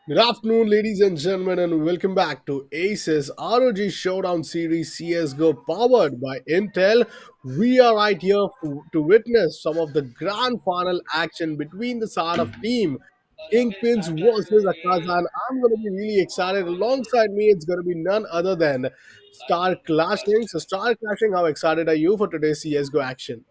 Good afternoon, ladies and gentlemen, and welcome back to ASUS ROG Showdown Series CSGO powered by Intel. We are right here to witness some of the grand final action between the side of team kingpins versus Akasha, and I'm going to be really excited. Alongside me, it's going to be none other than Star Clashing. So, Star Clashing, how excited are you for today's CSGO action?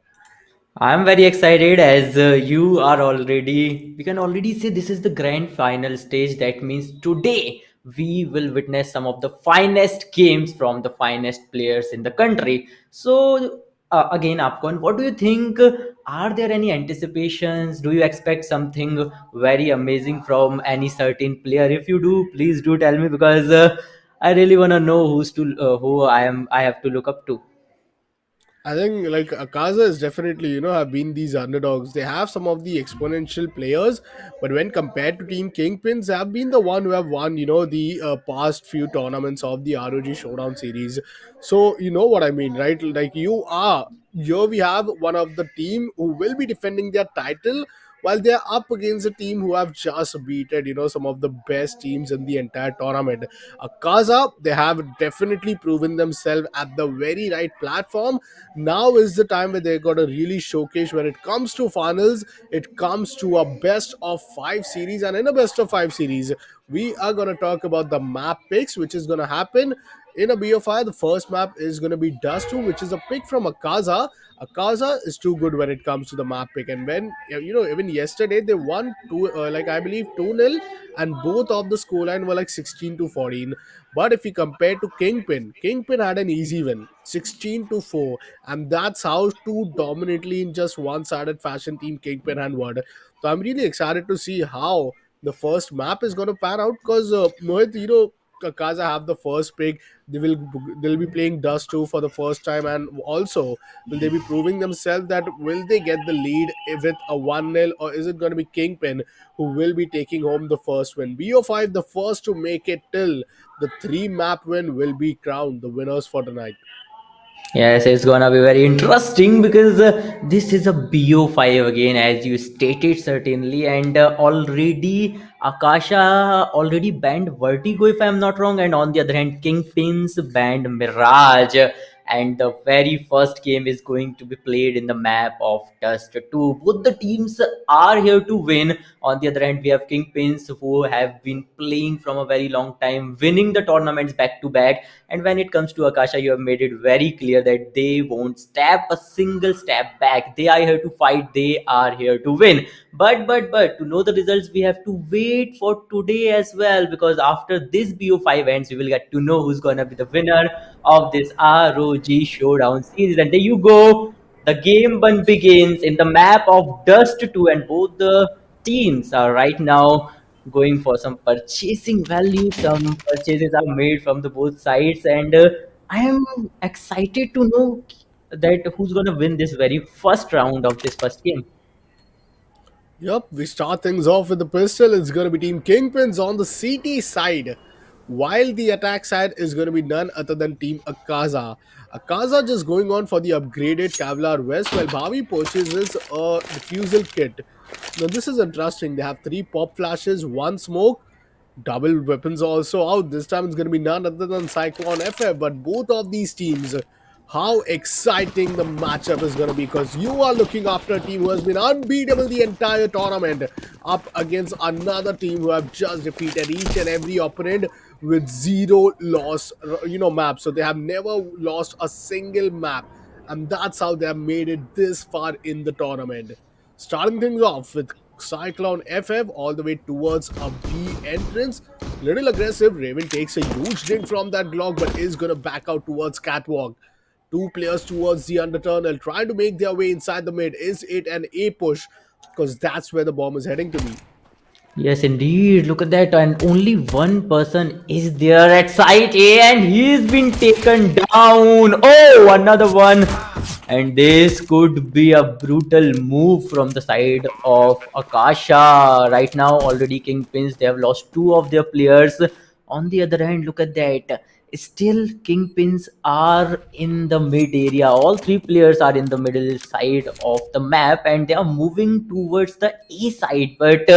I'm very excited as you are already. We can already say this is the grand final stage. That means today we will witness some of the finest games from the finest players in the country. So, again, Apcon, what do you think? Are there any anticipations? Do you expect something very amazing from any certain player? If you do, please do tell me because I really want to know who I have to look up to. I think like Akaza is definitely, have been these underdogs. They have some of the exponential players, but when compared to Team Kingpins, they have been the one who have won, the past few tournaments of the ROG Showdown series. So you know what I mean, right? Like here we have one of the team who will be defending their title while they're up against a team who have just beaten, some of the best teams in the entire tournament. Akaza, they have definitely proven themselves at the very right platform. Now is the time where they got to really showcase when it comes to finals. It comes to a best of five series, and in a best of five series we are going to talk about the map picks which is going to happen in a BO5. The first map is going to be Dust 2, which is a pick from Akaza. Akaza is too good when it comes to the map pick, and when even yesterday they won two, like I believe 2-0, and both of the scoreline were like 16-14. But if you compare to Kingpin had an easy win, 16-4, and that's how two dominantly in just one-sided fashion Team Kingpin had won. So I'm really excited to see how the first map is going to pan out because Mohit, Kaza have the first pick. They'll be playing Dust 2 for the first time, and also will they be proving themselves that will they get the lead with a 1-0, or is it going to be Kingpin who will be taking home the first win? BO5, the first to make it till the three map win, will be crowned the winners for tonight. Yes, it's gonna be very interesting because this is a BO5 again, as you stated, certainly, and already Akasha already banned Vertigo, if I'm not wrong, and on the other hand, Kingpins banned Mirage, and the very first game is going to be played in the map of Dust 2. Both the teams are here to win. On the other hand, we have Kingpins who have been playing from a very long time, winning the tournaments back to back, and when it comes to Akasha, you have made it very clear that they won't step a single step back. They are here to fight. They are here to win. But to know the results, we have to wait for today as well, because after this BO5 ends, we will get to know who's gonna be the winner of this ROG Showdown series. And there you go. The game one begins in the map of Dust 2, and both the teams are right now going for some purchasing value. Some purchases are made from the both sides, and I am excited to know that who's gonna win this very first round of this first game. Yep, we start things off with the pistol. It's going to be Team Kingpins on the CT side, while the attack side is going to be none other than Team Akaza. Akaza just going on for the upgraded Kevlar Vest, while Bhavi purchases a diffusal kit. Now, this is interesting. They have three pop flashes, one smoke, double weapons also out. This time it's going to be none other than Cyclone FF. But both of these teams, how exciting the matchup is going to be, because you are looking after a team who has been unbeatable the entire tournament up against another team who have just defeated each and every opponent with zero loss, map. So they have never lost a single map, and that's how they have made it this far in the tournament. Starting things off with Cyclone FF all the way towards a B entrance. Little aggressive. Raven takes a huge ding from that Glock, but is going to back out towards Catwalk. Two players towards the undertunnel trying to make their way inside the mid. Is it an A push? Because that's where the bomb is heading to be. Yes, indeed. Look at that. And only one person is there at site A, and he's been taken down. Oh, another one. And this could be a brutal move from the side of Akasha. Right now, already Kingpins, they have lost two of their players. On the other hand, look at that. Still, Kingpins are in the mid area. All three players are in the middle side of the map, and they are moving towards the A side. But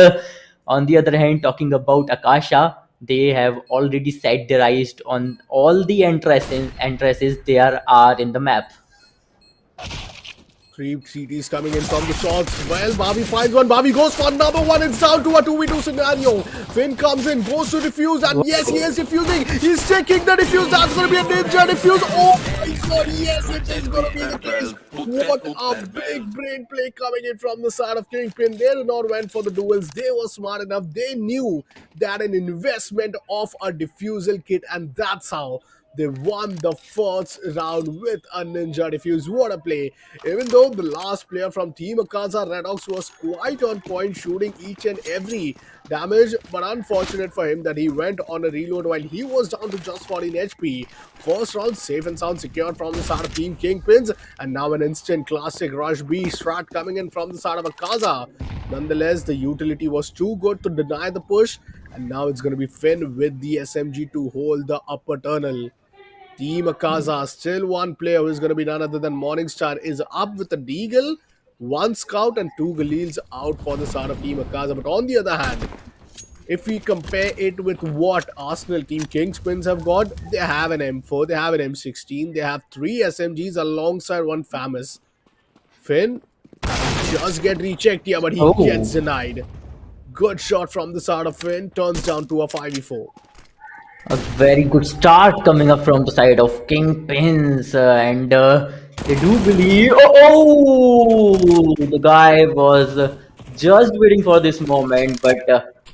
On the other hand, talking about Akasha, they have already set their eyes on all the entrances there are in the map. Three CTs coming in from the shots. Well, Bobby finds one. Bobby goes for another one. It's down to a 2v2 scenario. Finn comes in, goes to defuse, and yes, he is defusing. He's taking the defuse. That's going to be a ninja defuse. Oh my god, yes, it is going to be the case. What a big brain play coming in from the side of Kingpin. They did not went for the duels. They were smart enough. They knew that an investment of a defusal kit, and that's how they won the first round with a ninja defuse. What a play. Even though the last player from Team Akasha Redox was quite on point, shooting each and every damage, but unfortunate for him that he went on a reload while he was down to just 14 HP. First round safe and sound secured from the side of Team Kingpins, and now an instant classic rush B strat coming in from the side of Akasha. Nonetheless, the utility was too good to deny the push, and now it's going to be Finn with the SMG to hold the upper tunnel. Team Akasha, still one player who is going to be none other than Morningstar, is up with a Deagle, one Scout, and two Galils out for the side of Team Akasha. But on the other hand, if we compare it with what Arsenal Team Kingspins have got, they have an M4, they have an M16, they have three SMGs alongside one Famous. Finn just get rechecked here, but he gets Oh, denied. Good shot from the side of Finn, turns down to a 5v4. a very good start coming up from the side of Kingpins, and they do believe. The guy was just waiting for this moment, but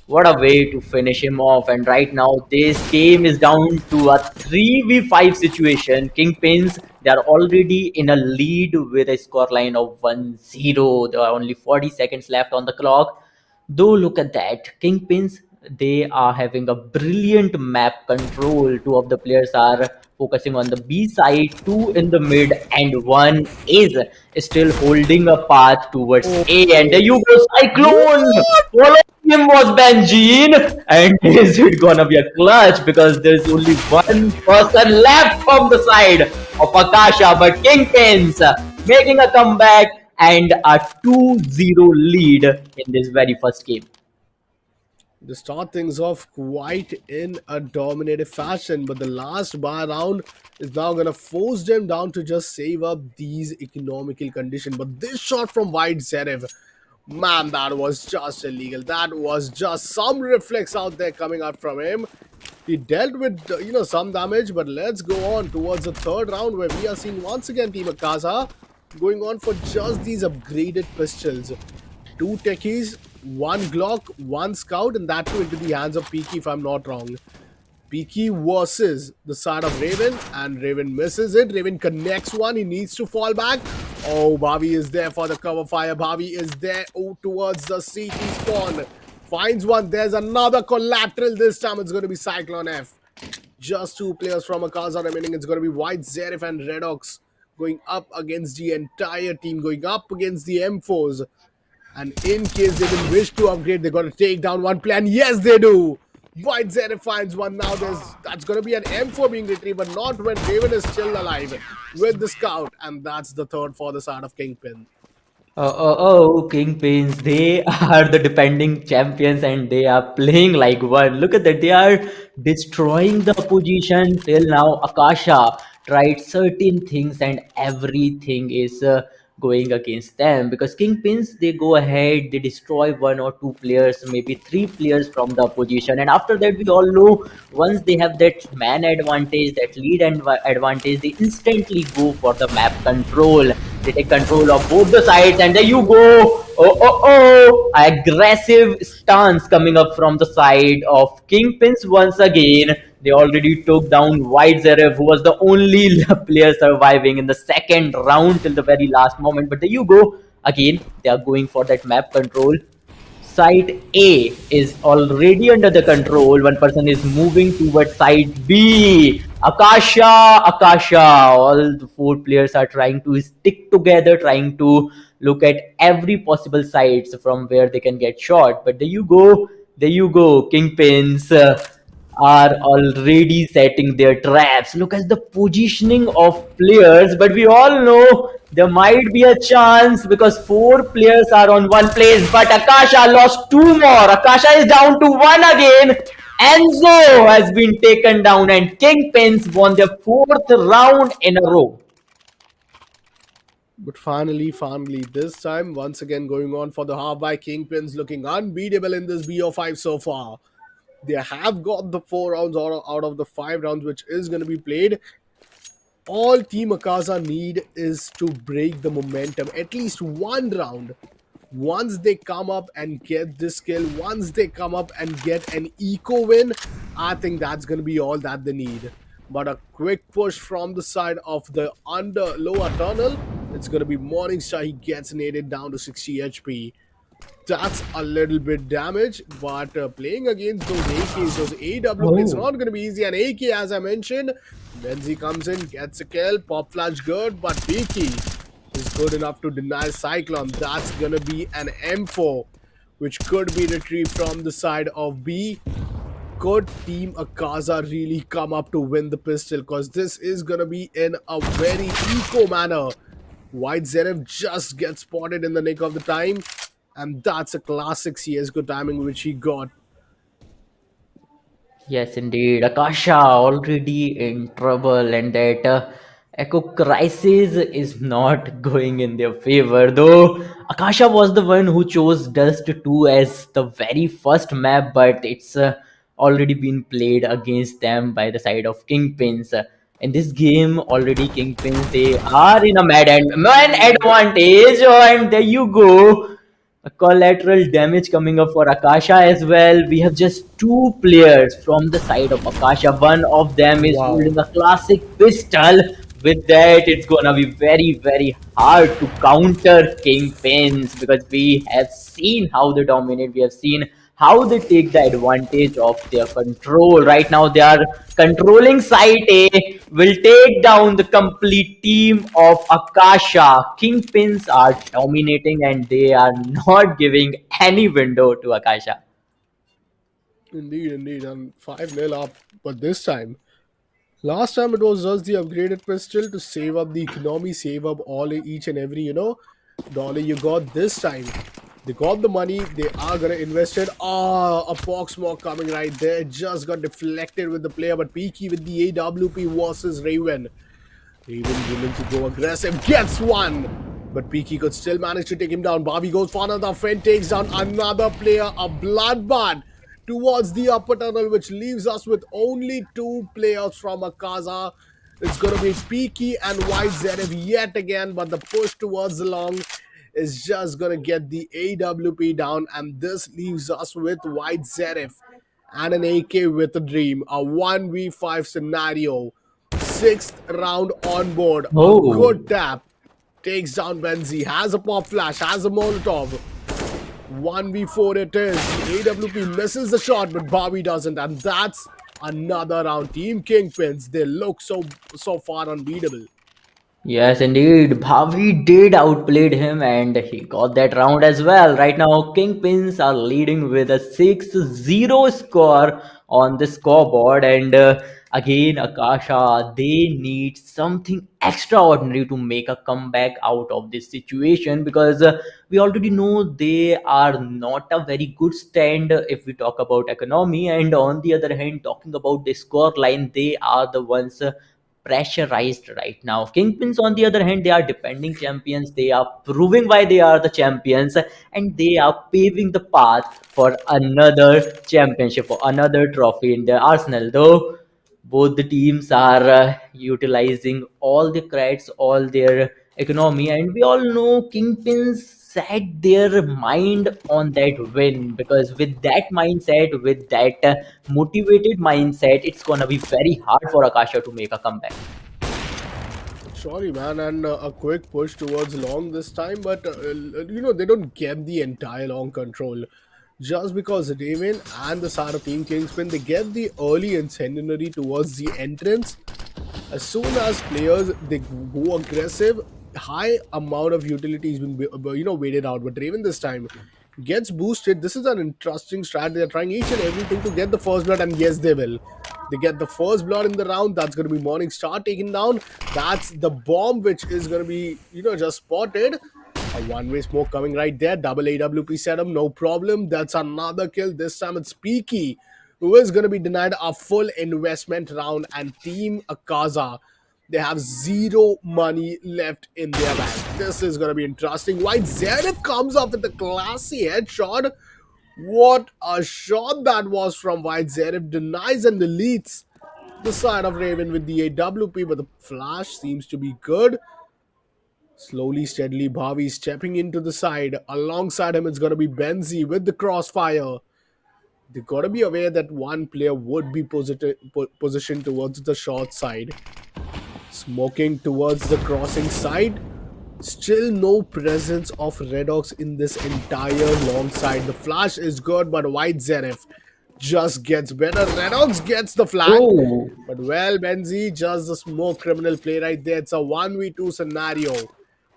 what a way to finish him off! And right now, this game is down to a 3v5 situation. Kingpins, they are already in a lead with a scoreline of 1-0. There are only 40 seconds left on the clock. Though, look at that. Kingpins, they are having a brilliant map control. Two of the players are focusing on the B side, two in the mid, and one is still holding a path towards Oh, A. And there you go, Cyclone! what? Following him was Benjin. And is it gonna be a clutch? Because there's only one person left from the side of Akasha, but Kingpins making a comeback and a 2-0 lead in this very first game. They start things off quite in a dominative fashion, but the last bar round is now going to force them down to just save up these economical conditions. But this shot from White Zverev, man, that was just illegal. That was just some reflex out there coming out from him. He dealt with some damage, but let's go on towards the third round where we are seeing once again Team Akasha going on for just these upgraded pistols. Two techies, one Glock, one Scout, and that too into the hands of Peaky, if I'm not wrong. Peaky versus the side of Raven, and Raven misses it. Raven connects one. He needs to fall back. Oh, Bobby is there for the cover fire. Bobby is there towards the CT spawn. Finds one. There's another collateral. This time it's going to be Cyclone F. Just two players from Akasha remaining. It's going to be White Zerif and Redox going up against the entire team, going up against the M4s. And in case they didn't wish to upgrade, they're going to take down one play. And yes, they do. White Zerif finds one. Now that's going to be an M4 being retrieved, but not when Raven is still alive with the Scout. And that's the third for the side of Kingpin. Kingpins, they are the defending champions and they are playing like one. Look at that, they are destroying the opposition till now. Akasha tried certain things and everything is going against them because Kingpins, they go ahead, they destroy one or two players, maybe three players from the opposition, and after that, we all know once they have that man advantage, that lead advantage, they instantly go for the map control. They take control of both the sides, and there you go. Aggressive stance coming up from the side of Kingpins once again. They already took down White Zverev, who was the only player surviving in the second round till the very last moment. But there you go. Again, they are going for that map control. Side A is already under the control. One person is moving towards side B. Akasha. All the four players are trying to stick together, trying to look at every possible sides from where they can get shot. But there you go. There you go. Kingpins are already setting their traps. Look at the positioning of players, but we all know There might be a chance because four players are on one place, but Akasha lost two more. Akasha is down to one again. Enzo has been taken down, and Kingpins won their fourth round in a row. But finally, this time, once again going on for the half by Kingpins, looking unbeatable in this BO5 so far. They have got the 4 rounds out of the 5 rounds, which is going to be played. All Team Akaza need is to break the momentum, at least one round. Once they come up and get this kill, once they come up and get an eco win, I think that's going to be all that they need. But a quick push from the side of the under lower tunnel, it's going to be Morningstar. He gets naded down to 60 HP. That's a little bit damage, but playing against those AKs, those AWP, it's Oh. not going to be easy. And AK, as I mentioned, Benzi comes in, gets a kill, pop flash good, but Piki is good enough to deny Cyclone. That's going to be an M4, which could be retrieved from the side of B. Could Team Akaza really come up to win the pistol? Because this is going to be in a very eco manner. White Zeref just gets spotted in the nick of the time, and that's a classic CSGO timing which he got. Yes, indeed. Akasha already in trouble, and that Echo Crisis is not going in their favor. Though Akasha was the one who chose Dust 2 as the very first map, but it's already been played against them by the side of Kingpins. In this game, already Kingpins they are in a man advantage, and there you go, a collateral damage coming up for Akasha as well. We have just two players from the side of Akasha. One of them is Wow. holding a classic pistol. With that, it's gonna be very, very hard to counter Kingpins because we have seen how they dominate. We have seen how they take the advantage of their control. Right now, they are controlling site A, will take down the complete team of Akasha. Kingpins are dominating and they are not giving any window to Akasha. Indeed, and 5-0 up. But this time, last time it was just the upgraded pistol to save up the economy, save up all each and every, dollar you got this time. They got the money, they are gonna invest it. Ah, a pox smoke coming right there. It just got deflected with the player, but Peaky with the AWP versus Raven. Raven willing to go aggressive, gets one. But Peaky could still manage to take him down. Bobby goes for another friend, takes down another player, a bloodbath towards the upper tunnel, which leaves us with only two players from Akaza. It's going to be Peaky and White Zeref yet again, but the push towards the long is just going to get the AWP down, and this leaves us with White Zeref and an AK with a dream, a 1v5 scenario. Sixth round on board. A Oh, good tap. Takes down Benzi. Has a pop flash. Has a Molotov. 1v4 it is. The AWP misses the shot, but Bobby doesn't. And that's another round. Team Kingpins. They look so far unbeatable. yes, indeed. Bhavi did outplayed him and he got that round as well. Right now, Kingpins are leading with a 6-0 score on the scoreboard. And again, Akasha, they need something extraordinary to make a comeback out of this situation because we already know they are not a very good stand if we talk about economy. And on the other hand, talking about the score line, they are the ones. Pressurized right now. Kingpins, on the other hand, they are defending champions. They are proving why they are the champions, and they are paving the path for another championship, for another trophy in their arsenal. Though both the teams are utilizing all the credits, all their economy, and we all know Kingpins set their mind on that win because with that mindset, with that motivated mindset, it's gonna be very hard for Akasha to make a comeback. Sorry, man, and a quick push towards long this time, but they don't get the entire long control. Just because Raven and the Sara Team Kingspin, they get the early incendiary towards the entrance. As soon as players they go aggressive, high amount of utility has been waited out. But Raven this time gets boosted. This is an interesting strategy. They're trying each and everything to get the first blood, and yes, they will. They get the first blood in the round. That's going to be Morningstar taken down. That's the bomb, which is going to be, just spotted. A one-way smoke coming right there. Double AWP setup, no problem. That's another kill. This time it's Peaky, who is going to be denied a full investment round. And Team Akasha, they have zero money left in their bank. This is going to be interesting. White Zenith comes up with a classy headshot. What a shot that was from White Zenith. Denies and deletes the side of Raven with the AWP, but the flash seems to be good. Slowly, steadily, Bhavi stepping into the side. Alongside him, it's going to be Benzi with the crossfire. They got to be aware that one player would be positioned towards the short side. Smoking towards the crossing side. Still no presence of Redox in this entire long side. The flash is good, but White Zenith just gets better. Redox gets the flag. Oh, But well, Benzi, just the smoke criminal play right there. It's a 1v2 scenario.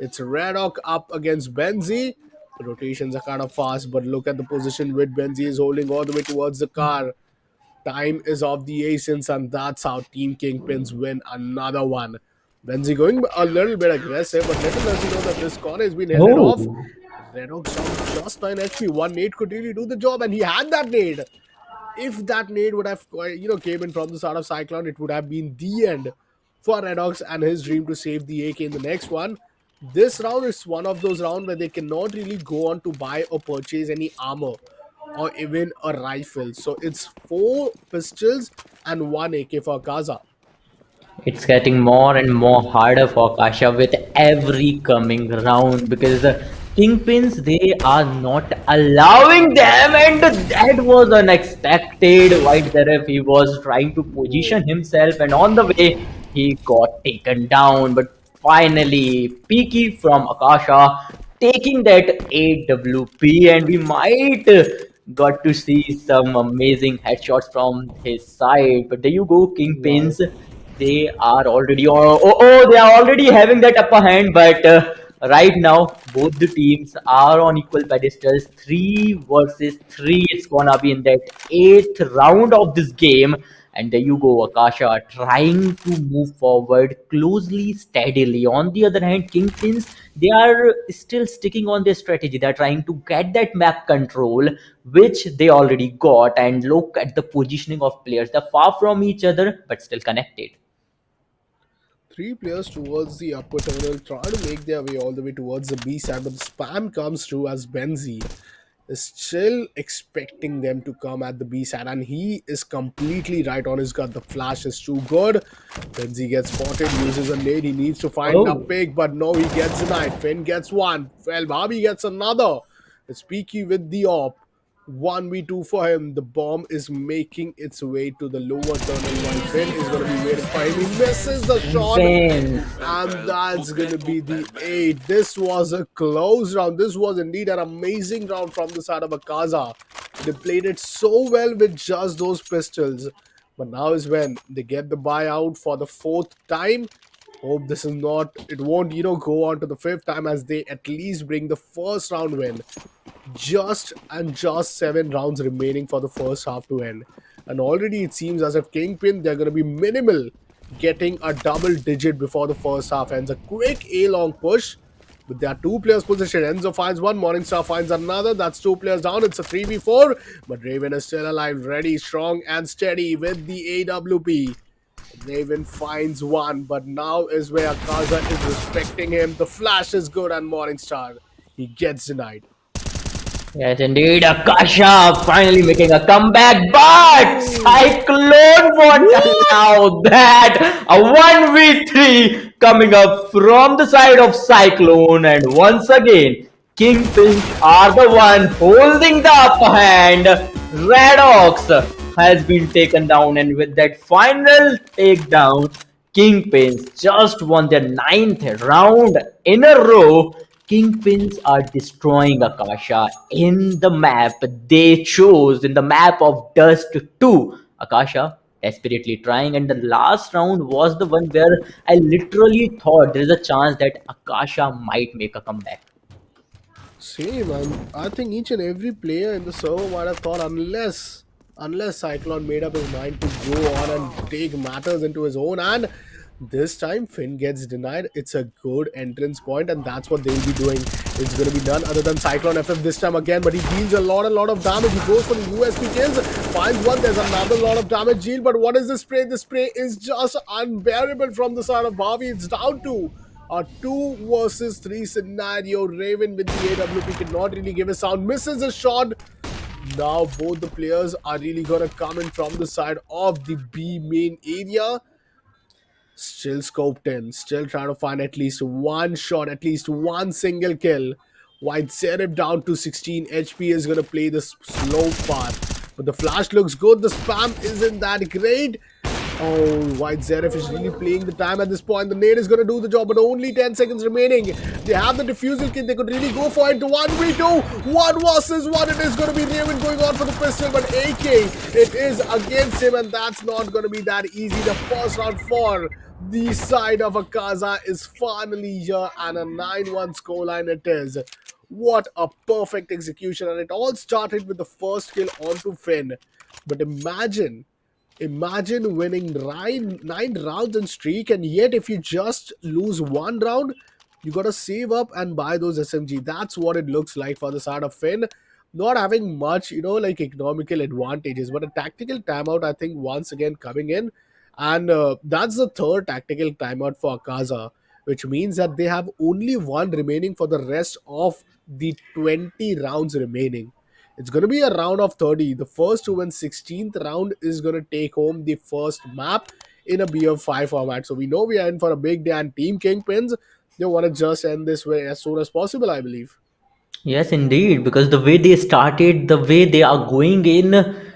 It's Redox up against Benzi. The rotations are kind of fast, but look at the position with Benzi is holding all the way towards the car. Time is of the essence, and that's how Team Kingpins win another one. Benzi going a little bit aggressive, but let us know that this corner has been headed off. oh. Redox on just 9 HP. One nade could really do the job, and he had that nade. If that nade would have came in from the start of Cyclone, it would have been the end for Redox and his dream to save the AK in the next one. This round is one of those rounds where they cannot really go on to buy or purchase any armor or even a rifle. So it's 4 pistols and 1 AK for Gaza. It's getting more and more harder for Kasha with every coming round because the kingpins they are not allowing them, and that was unexpected. White Seraph he was trying to Oh, position himself, and on the way he got taken down. But finally, Peaky from Akasha taking that AWP, and we might got to see some amazing headshots from his side. But there you go, wow. kingpins. They are already they are already having that upper hand, but right now both the teams are on equal pedestals. 3 versus 3. It's gonna be in that 8th round of this game, and there you go, Akasha trying to move forward closely, steadily. On the other hand, Kingpins they are still sticking on their strategy. They're trying to get that map control, which they already got. And look at the positioning of players. They're far from each other, but still connected. 3 players towards the upper tunnel try to make their way all the way towards the B side, but the spam comes through as Benzi is still expecting them to come at the B side, and he is completely right on his gut. The flash is too good. Benzi gets spotted, uses a nade. He needs to find a Oh, pick, but no, he gets denied. Finn gets one. Well, Bobby gets another. It's Peaky with the op. 1v2 for him. The bomb is making its way to the lower tunnel while Finn is going to be waiting for him. He misses the shot, insane. and that's going to be the 8. This was a close round. This was indeed an amazing round from the side of Akaza. They played it so well with just those pistols. But now is when they get the buyout for the 4th time. Hope this is not, it won't, go on to the 5th time as they at least bring the first round win. Just 7 rounds remaining for the first half to end. And already it seems as if Kingpin, they're going to be minimal getting a double digit before the first half ends. A quick A-long push. With their 2 players position, Enzo finds one, Morningstar finds another. That's 2 players down. It's a 3v4. But Raven is still alive, ready, strong, and steady with the AWP. Raven finds one, but now is where Akaza is respecting him. The flash is good, and Morningstar, he gets denied. Yes, indeed, Akasha finally making a comeback, but Cyclone won't allow that. A 1v3 coming up from the side of Cyclone, and once again, Kingpins are the one holding the upper hand. Redox has been taken down, and with that final takedown, Kingpins just won their 9th round in a row. Kingpins are destroying Akasha in the map they chose, in the map of Dust 2. Akasha desperately trying, and the last round was the one where I literally thought there is a chance that Akasha might make a comeback. Same, and I think each and every player in the server might have thought, unless unless Cyclone made up his mind to go on and take matters into his own hand. This time, Finn gets denied. It's a good entrance point, and that's what they'll be doing. It's going to be none other than Cyclone FF this time again, but he deals a lot of damage. He goes for the USP kills, finds one. There's another lot of damage deal, but what is the spray? The spray is just unbearable from the side of Bobby. It's down to a 2 versus 3 scenario. Raven with the AWP cannot really give a sound, misses a shot. Now both the players are really gonna come in from the side of the B main area. Still scoped in, still trying to find at least one shot, at least one single kill. White Serif down to 16 HP is gonna play the slow path. But the flash looks good, the spam isn't that great. Oh, White Zeref is really playing the time at this point. The nade is going to do the job, but only 10 seconds remaining. They have the defusal kit. They could really go for it. 1v2. 1 versus 1. It is going to be Raven going on for the pistol, but AK, it is against him, and that's not going to be that easy. The first round for the side of Akasha is finally here, and a 9-1 scoreline it is. What a perfect execution, and it all started with the first kill onto Finn. But imagine winning nine rounds in streak, and yet if you just lose one round, you gotta save up and buy those SMG. That's what it looks like for the side of Finn. Not having much, like economical advantages, but a tactical timeout, I think, once again coming in. And that's the third tactical timeout for Akaza, which means that they have only one remaining for the rest of the 20 rounds remaining. It's going to be a round of 30. The first to win 16th round is going to take home the first map in a BF5 format. So we know we are in for a big day, and Team Kingpins, they want to just end this way as soon as possible, I believe. Yes, indeed, because the way they started, the way they are going in,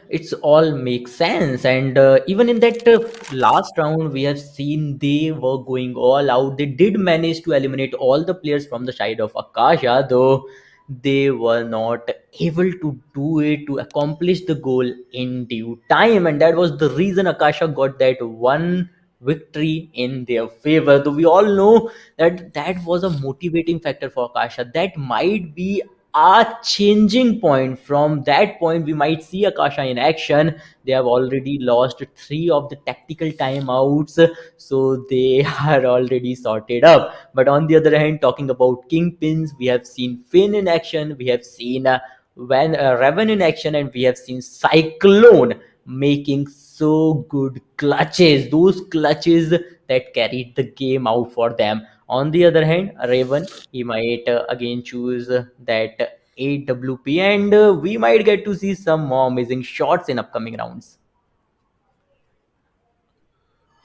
it's all makes sense. And even in that last round, we have seen they were going all out. They did manage to eliminate all the players from the side of Akasha, though they were not able to do it to accomplish the goal in due time. And that was the reason Akasha got that one victory in their favor. Though we all know that that was a motivating factor for Akasha. That might be a changing point. From that point, we might see Akasha in action. They have already lost three of the tactical timeouts, so they are already sorted up. But on the other hand, talking about kingpins, we have seen Finn in action, we have seen when Raven in action, and we have seen Cyclone making so good clutches, those clutches that carried the game out for them. On the other hand, Raven, he might again choose that AWP, and we might get to see some more amazing shots in upcoming rounds.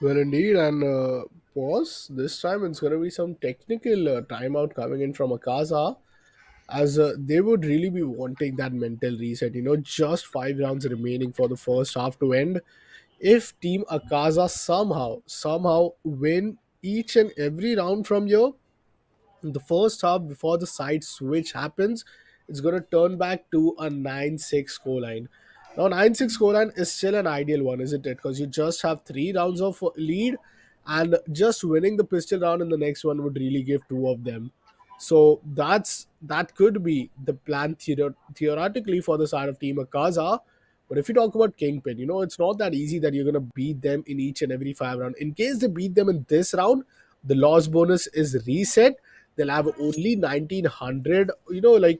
Well, indeed, and pause. This time it's going to be some technical timeout coming in from Akaza, as they would really be wanting that mental reset. Just 5 rounds remaining for the first half to end. If Team Akaza somehow win each and every round from here, the first half before the side switch happens, it's going to turn back to a 9-6 scoreline. Now, 9-6 scoreline is still an ideal one, isn't it? Because you just have 3 rounds of lead, and just winning the pistol round in the next one would really give two of them. So that could be the plan theoretically for the side of Team Akaza. But if you talk about Kingpin, it's not that easy that you're going to beat them in each and every 5 round. In case they beat them in this round, the loss bonus is reset. They'll have only 1900,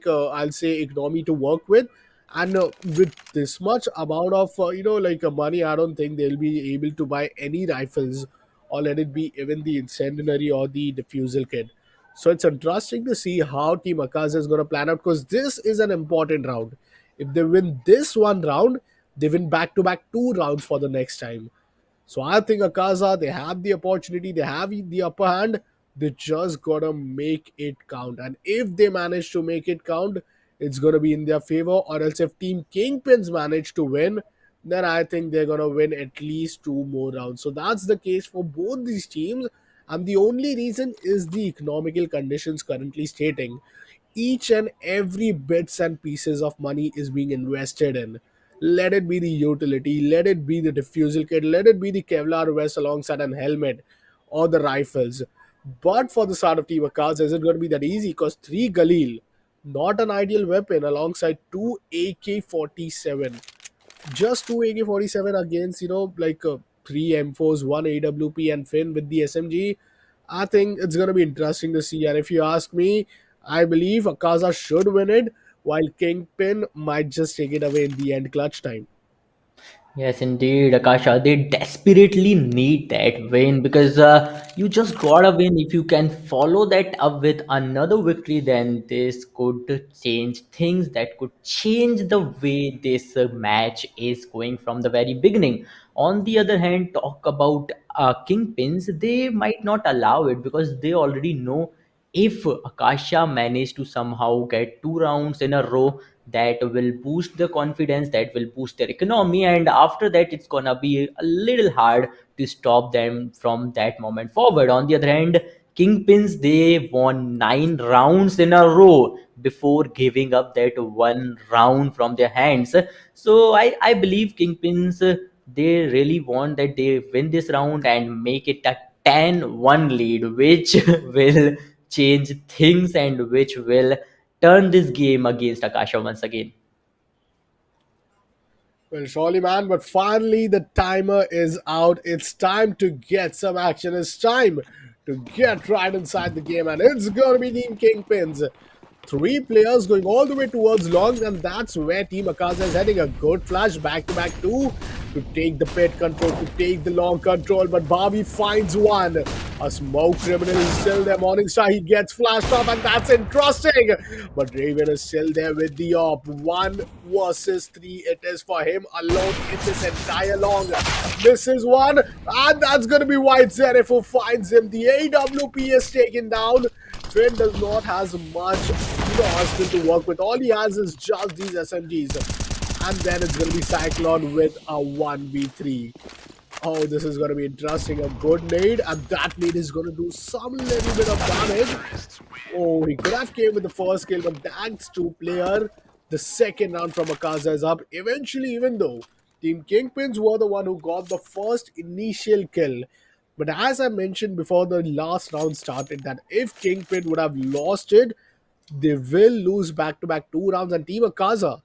I'll say economy to work with. And with this much amount of money, I don't think they'll be able to buy any rifles, or let it be even the incendiary or the diffusal kit. So it's interesting to see how Team Akaza is going to plan out, because this is an important round. If they win this one round, they win back to back 2 rounds for the next time. So I think Akaza, they have the opportunity, they have the upper hand. They just gotta make it count. And if they manage to make it count, it's gonna be in their favor. Or else if Team Kingpins manage to win, then I think they're gonna win at least 2 more rounds. So that's the case for both these teams. And the only reason is the economical conditions currently stating each and every bits and pieces of money is being invested in. Let it be the utility, let it be the diffusal kit, let it be the Kevlar vest alongside an helmet, or the rifles. But for the start of Team Akaz, is it going to be that easy? Because 3 Galil, not an ideal weapon, alongside 2 AK 47. Just two AK-47 against, three M4s, one AWP, and Finn with the SMG. I think it's going to be interesting to see. And if you ask me, I believe Akaza should win it, while Kingpin might just take it away in the end clutch time. Yes, indeed, Akasha. They desperately need that win because you just gotta win. If you can follow that up with another victory, then this could change things. That could change the way this match is going from the very beginning. On the other hand, talk about kingpins, they might not allow it because they already know if Akasha managed to somehow get 2 rounds in a row, that will boost the confidence, that will boost their economy, and after that, it's gonna be a little hard to stop them from that moment forward. On the other hand, Kingpins, they won 9 rounds in a row before giving up that 1 round from their hands. So I believe Kingpins, they really want that they win this round and make it a 10-1 lead, which will change things and which will turn this game against Akasha once again. Well, surely, man, but finally the timer is out. It's time to get some action. It's time to get right inside the game, and it's going to be Team Kingpins. Three players going all the way towards long, and that's where Team Akaza is heading. A good flash back to back two to take the pit control, to take the long control, but Bobby finds one. A smoke criminal is still there. Morningstar, he gets flashed off, and that's interesting. But Raven is still there with the op. 1 versus 3. It is for him alone in this entire long. This is one, and that's going to be White Zerif who finds him. The AWP is taken down. Finn does not has much, arsenal to work with. All he has is just these SMGs. And then it's going to be Cyclone with a 1v3. Oh, this is going to be interesting. A good nade, and that nade is going to do some little bit of damage. Oh, he could have came with the first kill, but thanks to player, the second round from Akaza is up. Eventually, even though Team Kingpins were the one who got the first initial kill. But as I mentioned before the last round started, that if Kingpin would have lost it, they will lose back-to-back 2 rounds. And Team Akaza,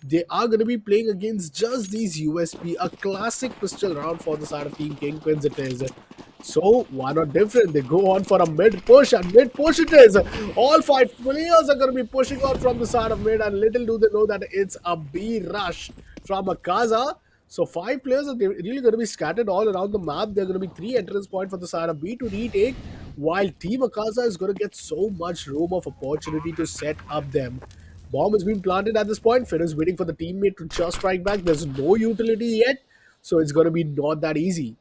they are going to be playing against just these USP, a classic pistol round for the side of Team Kingpins it is. So why not different? They go on for a mid push, and mid push it is. All five players are going to be pushing out from the side of mid, and little do they know that it's a B rush from Akaza. So five players are really going to be scattered all around the map. There are going to be three entrance points for the side of B to retake, while Team Akaza is going to get so much room of opportunity to set up them. Bomb has been planted at this point. Finn is waiting for the teammate to just strike back. There's no utility yet, so it's going to be not that easy.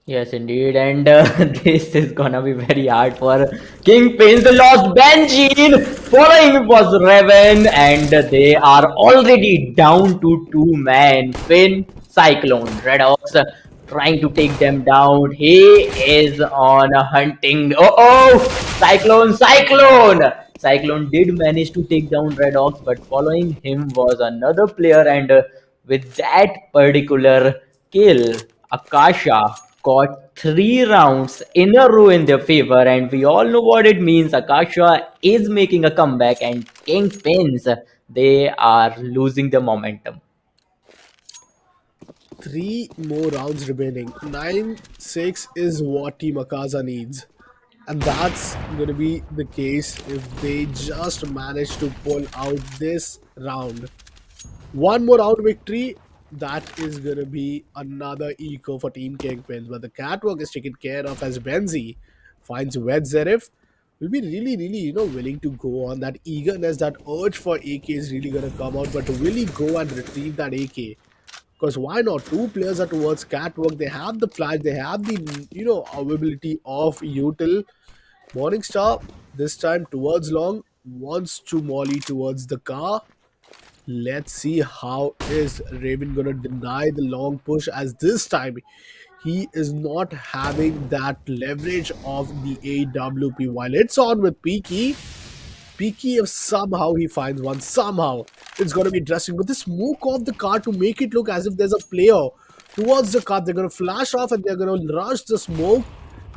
Yes, indeed, and this is gonna be very hard for Kingpins. They lost Benjin, following was Raven, and they are already down to 2 men. Finn, Cyclone, Red Ox trying to take them down. He is on a hunting. Oh, Cyclone did manage to take down Red Ox, but following him was another player, and with that particular kill, Akasha got 3 rounds in a row in their favor, and we all know what it means. Akasha is making a comeback, and Kingpins, they are losing the momentum. Three more rounds remaining. 9-6 is what Team Akaza needs. And that's going to be the case if they just manage to pull out this round. One more round victory, that is going to be another eco for Team Kingpins. But the catwalk is taken care of as Benzi finds Wed Zerif. Will be really, willing to go on. That eagerness, that urge for AK is really going to come out. But will he go and retrieve that AK? Because why not? Two players are towards catwalk. They have the flash. They have the availability of util. Morningstar this time towards long wants to molly towards the car. Let's see how is Raven gonna deny the long push, as this time he is not having that leverage of the AWP. While it's on with Peaky, if somehow he finds one, somehow it's gonna be interesting. But the smoke of the car to make it look as if there's a player towards the car, they're gonna flash off and they're gonna rush the smoke.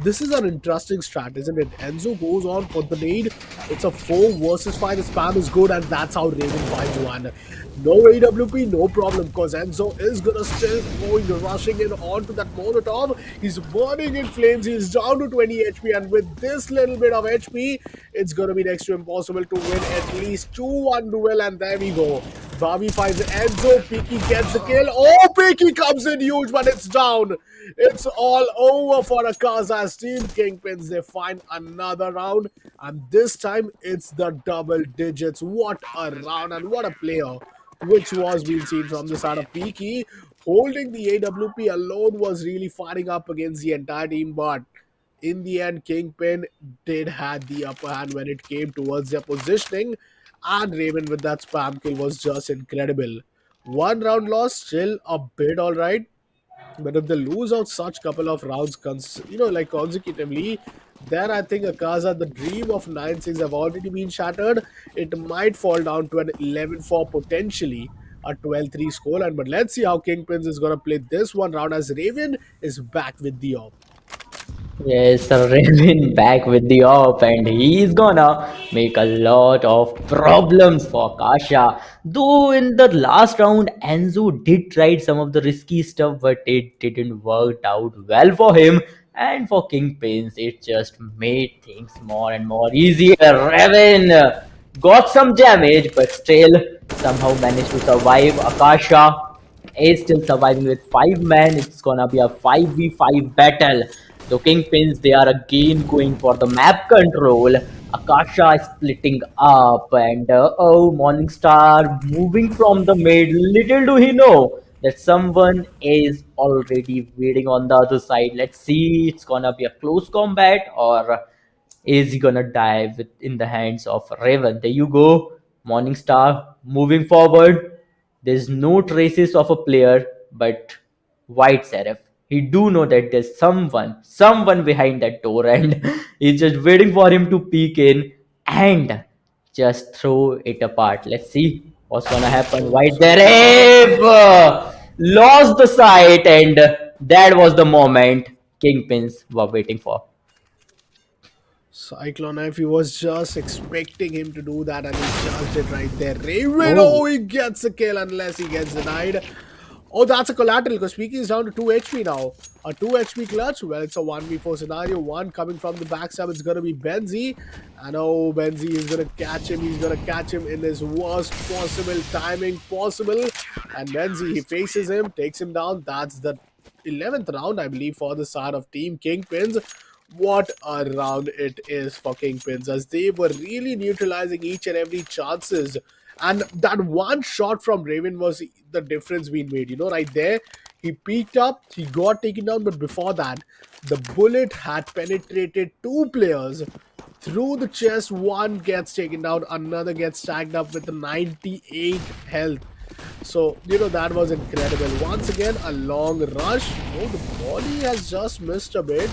This is an interesting strat, isn't it? Enzo goes on for the nade. It's a 4 versus 5. The spam is good, and that's how Raven finds one. No AWP, no problem, because Enzo is gonna still going rushing in onto that Molotov. He's burning in flames. He's down to 20 HP, and with this little bit of HP, it's gonna be next to impossible to win at least 2-1 duel, and there we go. Bobby finds Enzo. Peaky gets the kill. Oh, Peaky comes in huge, but it's down. It's all over for Akaza's team. Kingpins, they find another round, and this time it's the double digits. What a round and what a player, which was being seen from the side of Peaky. Holding the AWP alone was really fighting up against the entire team, but in the end, Kingpin did had the upper hand when it came towards their positioning, and Raven with that spam kill was just incredible. One round loss, still a bit alright, but if they lose out such couple of rounds, like consecutively, then I think Akaza, the dream of 9-6 have already been shattered. It might fall down to an 11-4, potentially a 12-3 scoreline. But let's see how Kingpins is going to play this one round as Raven is back with the op. Yes, Raven back with the op, and he's gonna make a lot of problems for Kasha. Though in the last round, Enzo did try some of the risky stuff, but it didn't work out well for him. And for Kingpins, it just made things more and more easier. Raven got some damage, but still somehow managed to survive. Akasha is still surviving with 5 men. It's gonna be a 5v5 battle. The Kingpins, they are again going for the map control. Akasha is splitting up, and oh, Morningstar moving from the mid. Little do he know that someone is already waiting on the other side. Let's see, it's gonna be a close combat, or is he gonna die in the hands of Raven? There you go, Morningstar moving forward. There's no traces of a player, but White Seraph, he do know that there's someone behind that door, and he's just waiting for him to peek in and just throw it apart. Let's see what's gonna happen. So White Cyclone, Seraph lost the sight, and that was the moment Kingpins were waiting for. Cyclone, if he was just expecting him to do that, and he just did right there. Raven, Oh, oh, he gets a kill unless he gets denied. Oh, that's a collateral because Peaky is down to 2 HP now. A 2 HP clutch. Well, it's a 1v4 scenario. One coming from the backstab. It's going to be Benzi. And oh, Benzi is going to catch him. He's going to catch him in his worst possible timing possible. And Benzi, he faces him, takes him down. That's the 11th round, I believe, for the side of Team Kingpins. What a round it is for Kingpins, as they were really neutralizing each and every chances. And that one shot from Raven was the difference being made. Right there, he peeked up, he got taken down, but before that, the bullet had penetrated two players through the chest. One gets taken down, another gets tagged up with 98 health. So, that was incredible. Once again, a long rush. Oh, the body has just missed a bit.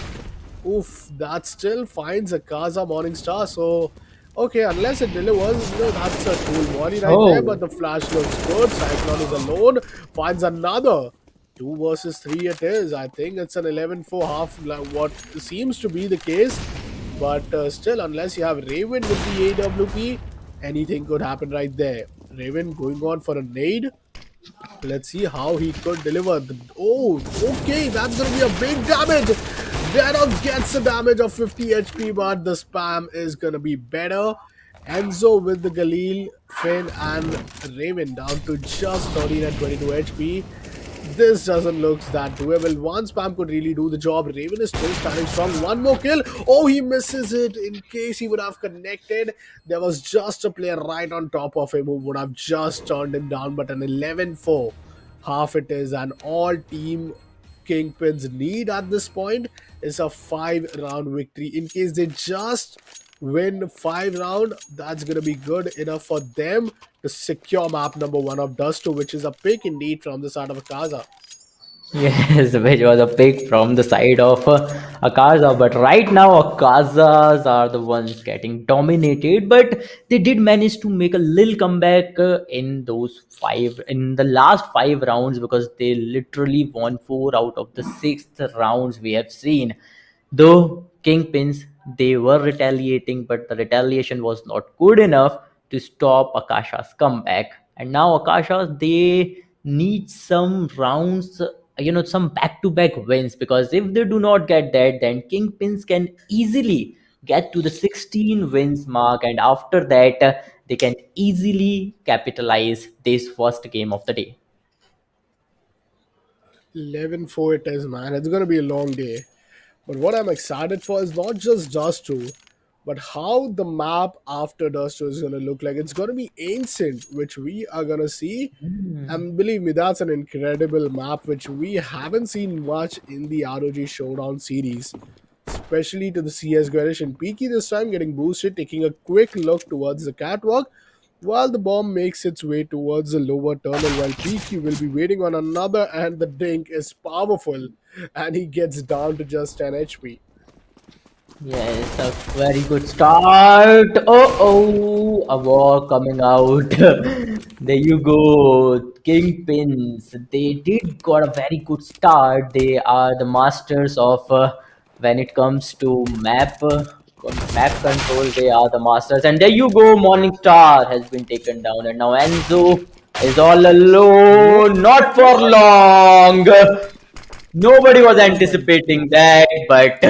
Oof, that still finds a Kaza Morningstar. So, okay, unless it delivers, that's a cool body right there. But oh, the flash looks good. Cyclone is alone, finds another. 2 versus 3 it is. I think it's an 11-4 half, like what seems to be the case. But still, unless you have Raven with the AWP, anything could happen right there. Raven going on for a nade. Let's see how he could deliver. Oh, okay, that's going to be a big damage. Venom gets a damage of 50 HP, but the spam is going to be better. Enzo with the Galil, Finn, and Raven down to just 13 and 22 HP. This doesn't look that doable. One spam could really do the job. Raven is still standing strong. One more kill. Oh, he misses it. In case he would have connected, there was just a player right on top of him who would have just turned him down. But an 11-4 half it is. And all team Kingpins need at this point is a 5-round victory. In case they just win 5 round, that's gonna be good enough for them to secure map number 1 of Dusto, which is a pick indeed from the side of Akaza. yes, which was a pick from the side of Akaza. But right now, Akazas are the ones getting dominated. But they did manage to make a little comeback in the last 5 rounds, because they literally won 4 out of the 6 rounds we have seen. Though kingpins, they were retaliating, but the retaliation was not good enough to stop Akasha's comeback. And now Akasha, they need some rounds, some back-to-back wins, because if they do not get that, then kingpins can easily get to the 16 wins mark, and after that, they can easily capitalize this first game of the day. 11-4 it is, man. It's going to be a long day. But what I'm excited for is not just Dust 2, but how the map after Dust 2 is going to look like. It's going to be Ancient, which we are going to see. Hmm. And believe me, that's an incredible map, which we haven't seen much in the ROG Showdown series, especially to the CS edition. Peaky this time getting boosted, taking a quick look towards the catwalk, while the bomb makes its way towards the lower tunnel, while Peaky will be waiting on another, and the dink is powerful, and he gets down to just 10 HP. Yes, a very good start. Oh, a war coming out. There you go. Kingpins. They did got a very good start. They are the masters of when it comes to map control. They are the masters. And there you go. Morning Star has been taken down, and now Enzo is all What? alone. Not for What? long. Nobody was Oh my anticipating god. that, but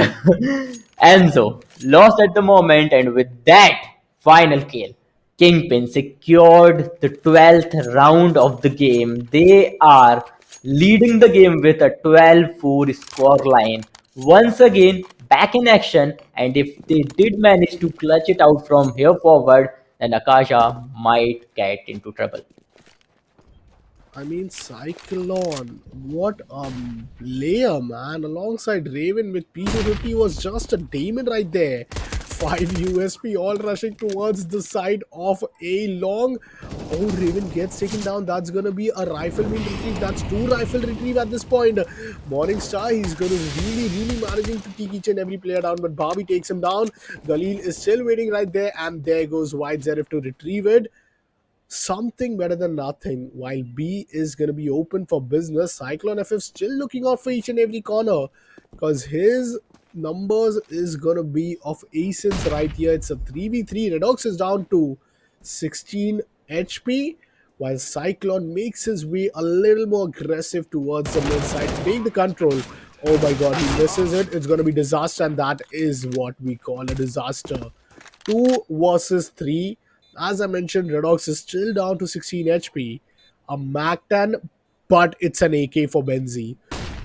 Enzo lost at the moment, and with that final kill, Kingpin secured the 12th round of the game. They are leading the game with a 12-4 score line. Once again, back in action, and if they did manage to clutch it out from here forward, then Akasha might get into trouble. I mean, Cyclone, what a player, man. Alongside Raven with P250 was just a demon right there. 5 USP all rushing towards the side of a long. Oh, Raven gets taken down. That's going to be a rifleman retrieve. That's two rifle retrieve at this point. Morningstar, he's going to really managing to take each and every player down, but Bobby takes him down. Galil is still waiting right there, and there goes White Zerif to retrieve it. Something better than nothing. While B is going to be open for business, Cyclone FF still looking out for each and every corner, because his numbers is going to be of aces right here. It's a 3v3. Redox is down to 16 HP, while Cyclone makes his way a little more aggressive towards the mid side to take the control. Oh my god, he misses it. It's going to be disaster, and that is what we call a disaster. 2 versus 3. As I mentioned, Redox is still down to 16 HP. A Mac 10, but it's an AK for Benzi.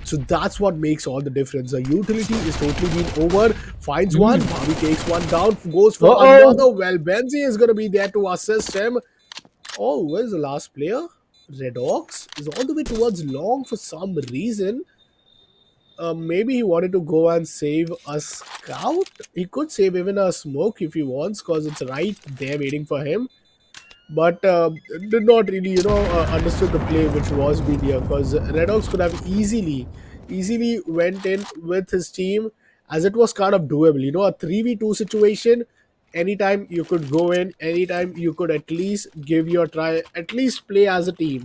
So that's what makes all the difference. The utility is totally been over. Finds one, Hmm. Bobby takes one down, goes for Uh-oh. another. Well, Benzi is going to be there to assist him. Oh, where's the last player? Redox is all the way towards long for some reason. Maybe he wanted to go and save a scout. He could save even a smoke if he wants, because it's right there waiting for him. But did not really, understood the play which was being here, because Redox could have easily went in with his team, as it was kind of doable. A 3v2 situation. Anytime you could go in, anytime you could at least give your try, at least play as a team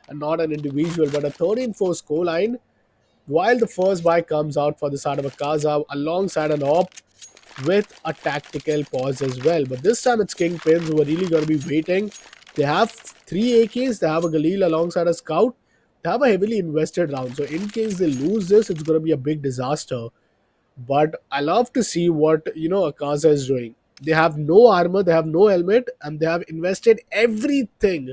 and not an individual. But a 13-4 score line, while the first buy comes out for the side of a Kaza alongside an op with a tactical pause as well. But this time it's Kingpins who are really going to be waiting. They have 3 AKs, they have a Galil alongside a Scout, they have a heavily invested round. So in case they lose this, it's going to be a big disaster. But I love to see what Akaza is doing. They have no armor, they have no helmet, and they have invested everything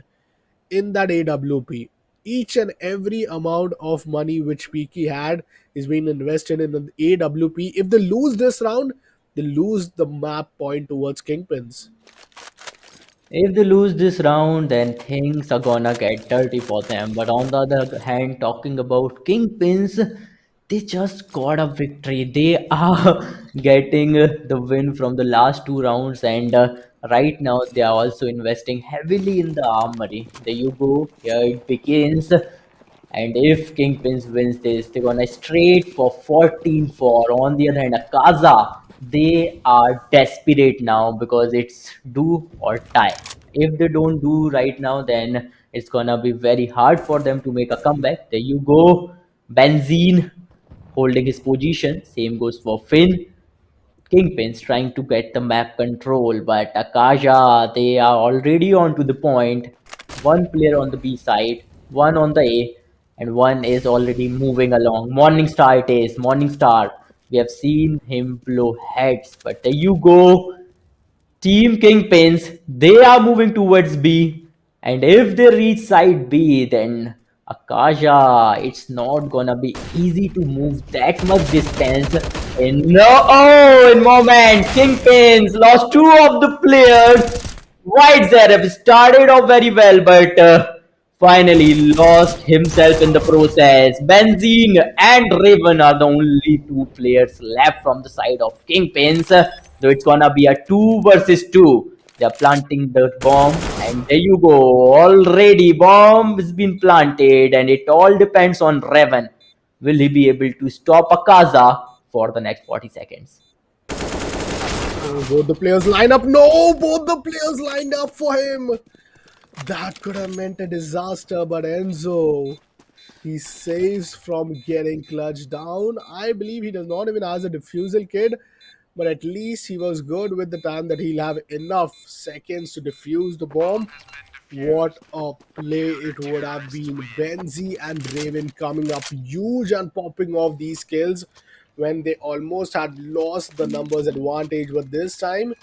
in that AWP. Each and every amount of money which Peaky had is being invested in the AWP. If they lose this round, they lose the map point towards Kingpins. If they lose this round, then things are gonna get dirty for them. But on the other hand, talking about Kingpins, they just got a victory. They are getting the win from the last two rounds, and right now they are also investing heavily in the armory. There you go. Here it begins. And if Kingpins wins this, they're gonna straight for 14-4. On the other hand, Akaza, they are desperate now because it's do or die. If they don't do right now, then it's gonna be very hard for them to make a comeback. There you go. Benzene. holding his position. Same goes for Finn. Kingpins trying to get the map control, but Akasha, they are already on to the point. One player on the B side, one on the A, and one is already moving along. Morningstar it is, Morningstar. We have seen him blow heads, but there you go. Team Kingpins, they are moving towards B. And if they reach side B, then Akasha, it's not gonna be easy to move that much distance. And no, oh, in moment, Kingpins lost two of the players. White Zaref started off very well, but finally lost himself in the process. Benzene and Raven are the only two players left from the side of Kingpins. So it's gonna be a 2 versus 2. They're planting the bomb, and there you go. Already bomb has been planted, and it all depends on Raven. Will he be able to stop Akaza for the next 40 seconds? Oh, both the players line up. No, both the players lined up for him. That could have meant a disaster, but Enzo, he saves from getting clutched down. I believe he does not even has a defusal kit, but at least he was good with the time that he'll have enough seconds to defuse the bomb. What a play it would have been. Benzi and Raven coming up huge and popping off these kills when they almost had lost the numbers advantage. But this time,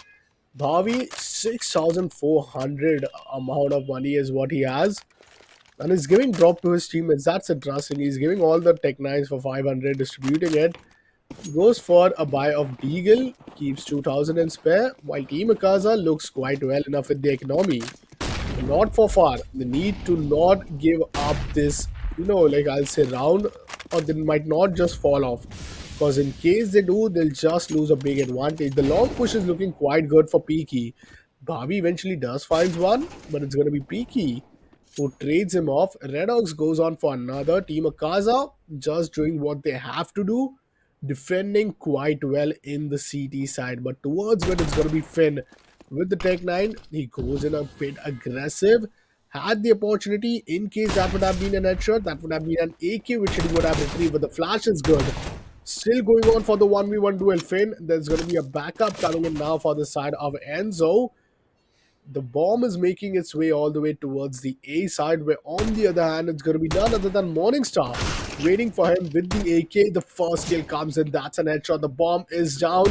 Bhavi 6,400 amount of money is what he has. And he's giving drop to his teammates. That's interesting. He's giving all the Tech 9s for 500, distributing it. Goes for a buy of Deagle, keeps 2,000 in spare, while Team Akaza looks quite well enough with the economy. Not for far. They need to not give up this, like I'll say round, or they might not just fall off. Because in case they do, they'll just lose a big advantage. The long push is looking quite good for Peaky. Bobby eventually does find one, but it's going to be Peaky who trades him off. Red Ox goes on for another. Team Akaza just doing what they have to do, defending quite well in the CT side. But towards when it's going to be Finn with the Tech 9, he goes in a bit aggressive. Had the opportunity, in case that would have been an headshot, that would have been an AK which he would have retrieved, but the flash is good. Still going on for the 1v1 duel Finn. There's going to be a backup coming in now for the side of Enzo. The bomb is making its way all the way towards the A side, where on the other hand, it's going to be none other than Morningstar waiting for him with the AK. The first kill comes in. That's an headshot. The bomb is down.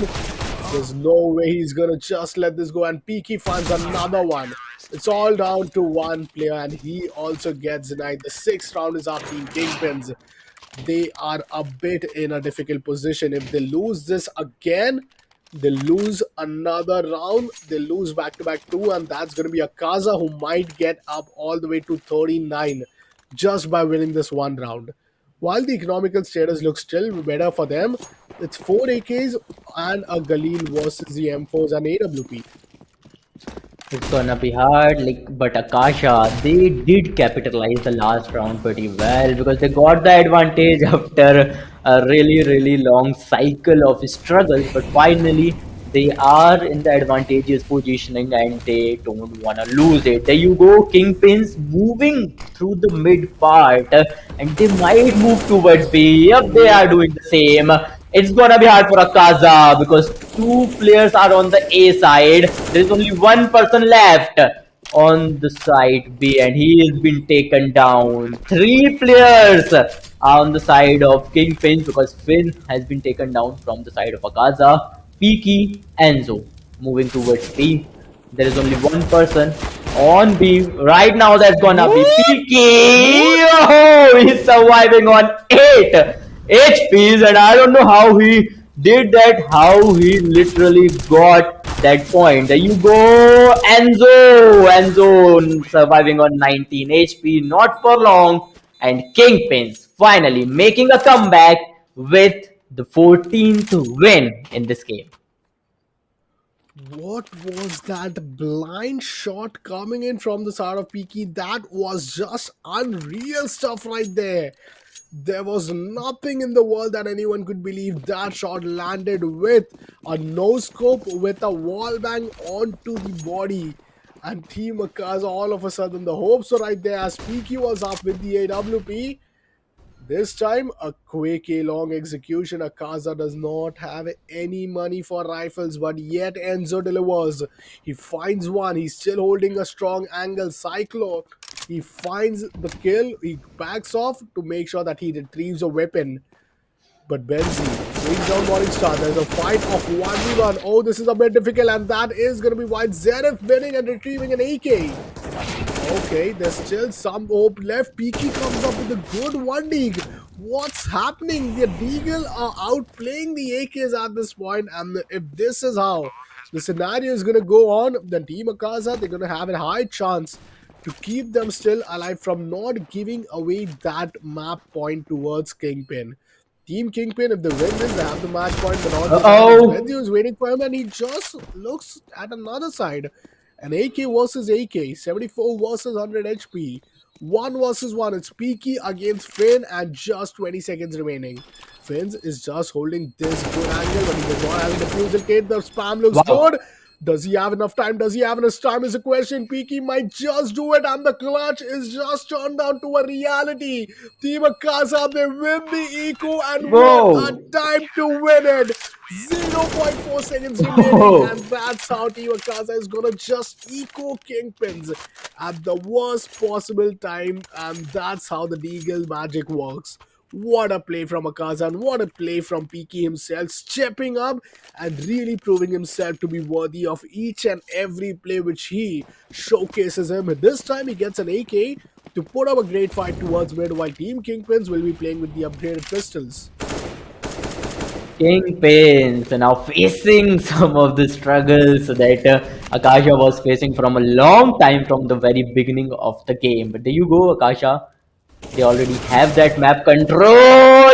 There's no way he's going to just let this go. And Peaky finds another one. It's all down to one player, and he also gets denied. The sixth round is up Team Kingpins. They are a bit in a difficult position. If they lose this again, they lose another round. They lose back-to-back two, and that's going to be Akaza who might get up all the way to 39 just by winning this one round. While the economical status looks still better for them, it's 4 AKs and a Galil versus the M4s and AWP. It's gonna be hard, but Akasha, they did capitalize the last round pretty well because they got the advantage after a really, really long cycle of struggles. But finally, they are in the advantageous positioning and they don't wanna lose it. There you go, Kingpins moving through the mid part, and they might move towards B. Yep, they are doing the same. It's gonna be hard for Akaza because two players are on the A side. There's only one person left on the side B, and he has been taken down. Three players are on the side of Kingpin because Finn has been taken down from the side of Akaza. Peaky, Enzo moving towards B. There is only one person on B right now. That's gonna be Peaky. Oh, he's surviving on 8 HPs, and I don't know how he did that. How he literally got that point. There you go, Enzo. Enzo surviving on 19 HP, not for long, and Kingpins finally making a comeback with the 14th win in this game. What was that blind shot coming in from the side of Peaky? That was just unreal stuff right there. There was nothing in the world that anyone could believe that shot landed with a no scope with a wall bang onto the body. And Team Akaza, all of a sudden, the hopes were right there as Peaky was up with the AWP. This time, a quick, long execution. Akaza does not have any money for rifles, but yet Enzo delivers. He finds one. He's still holding a strong angle. Cyclone. He finds the kill. He backs off to make sure that he retrieves a weapon. But Benzi brings down Morningstar. There's a fight of 1v1. Oh, this is a bit difficult, and that is going to be White Zenith winning and retrieving an AK. Okay, there's still some hope left. Peaky comes up with a good one dig. What's happening? The Deagle are outplaying the AKs at this point, and if this is how the scenario is going to go on, then Team Akaza, they're going to have a high chance to keep them still alive from not giving away that map point towards Kingpin. Team Kingpin, if they win this, they have the match point, but all Uh this time it's oh. Benzi who's waiting for him, and he just looks at another side. An AK versus AK, 74 versus 100 HP. 1 versus 1. It's Peaky against Finn, and just 20 seconds remaining. Finn is just holding this good angle, but he does not have a defusal kit. The spam looks Wow. good. Does he have enough time? Does he have enough time is a question. Peaky might just do it, and the clutch is just turned down to a reality. Team Akasa, they win the eco, and what a Whoa. time to win it! 0.4 seconds remaining, and Whoa. that's how Team Akasa is gonna just eco Kingpins at the worst possible time, and that's how the Deagle magic works. What a play from Akaza, and what a play from Peaky himself, stepping up and really proving himself to be worthy of each and every play which he showcases him. This time he gets an AK to put up a great fight towards mid, while Team Kingpins will be playing with the upgraded pistols. Kingpins now facing some of the struggles that Akasha was facing from a long time from the very beginning of the game. But there you go, Akasha. They already have that map control.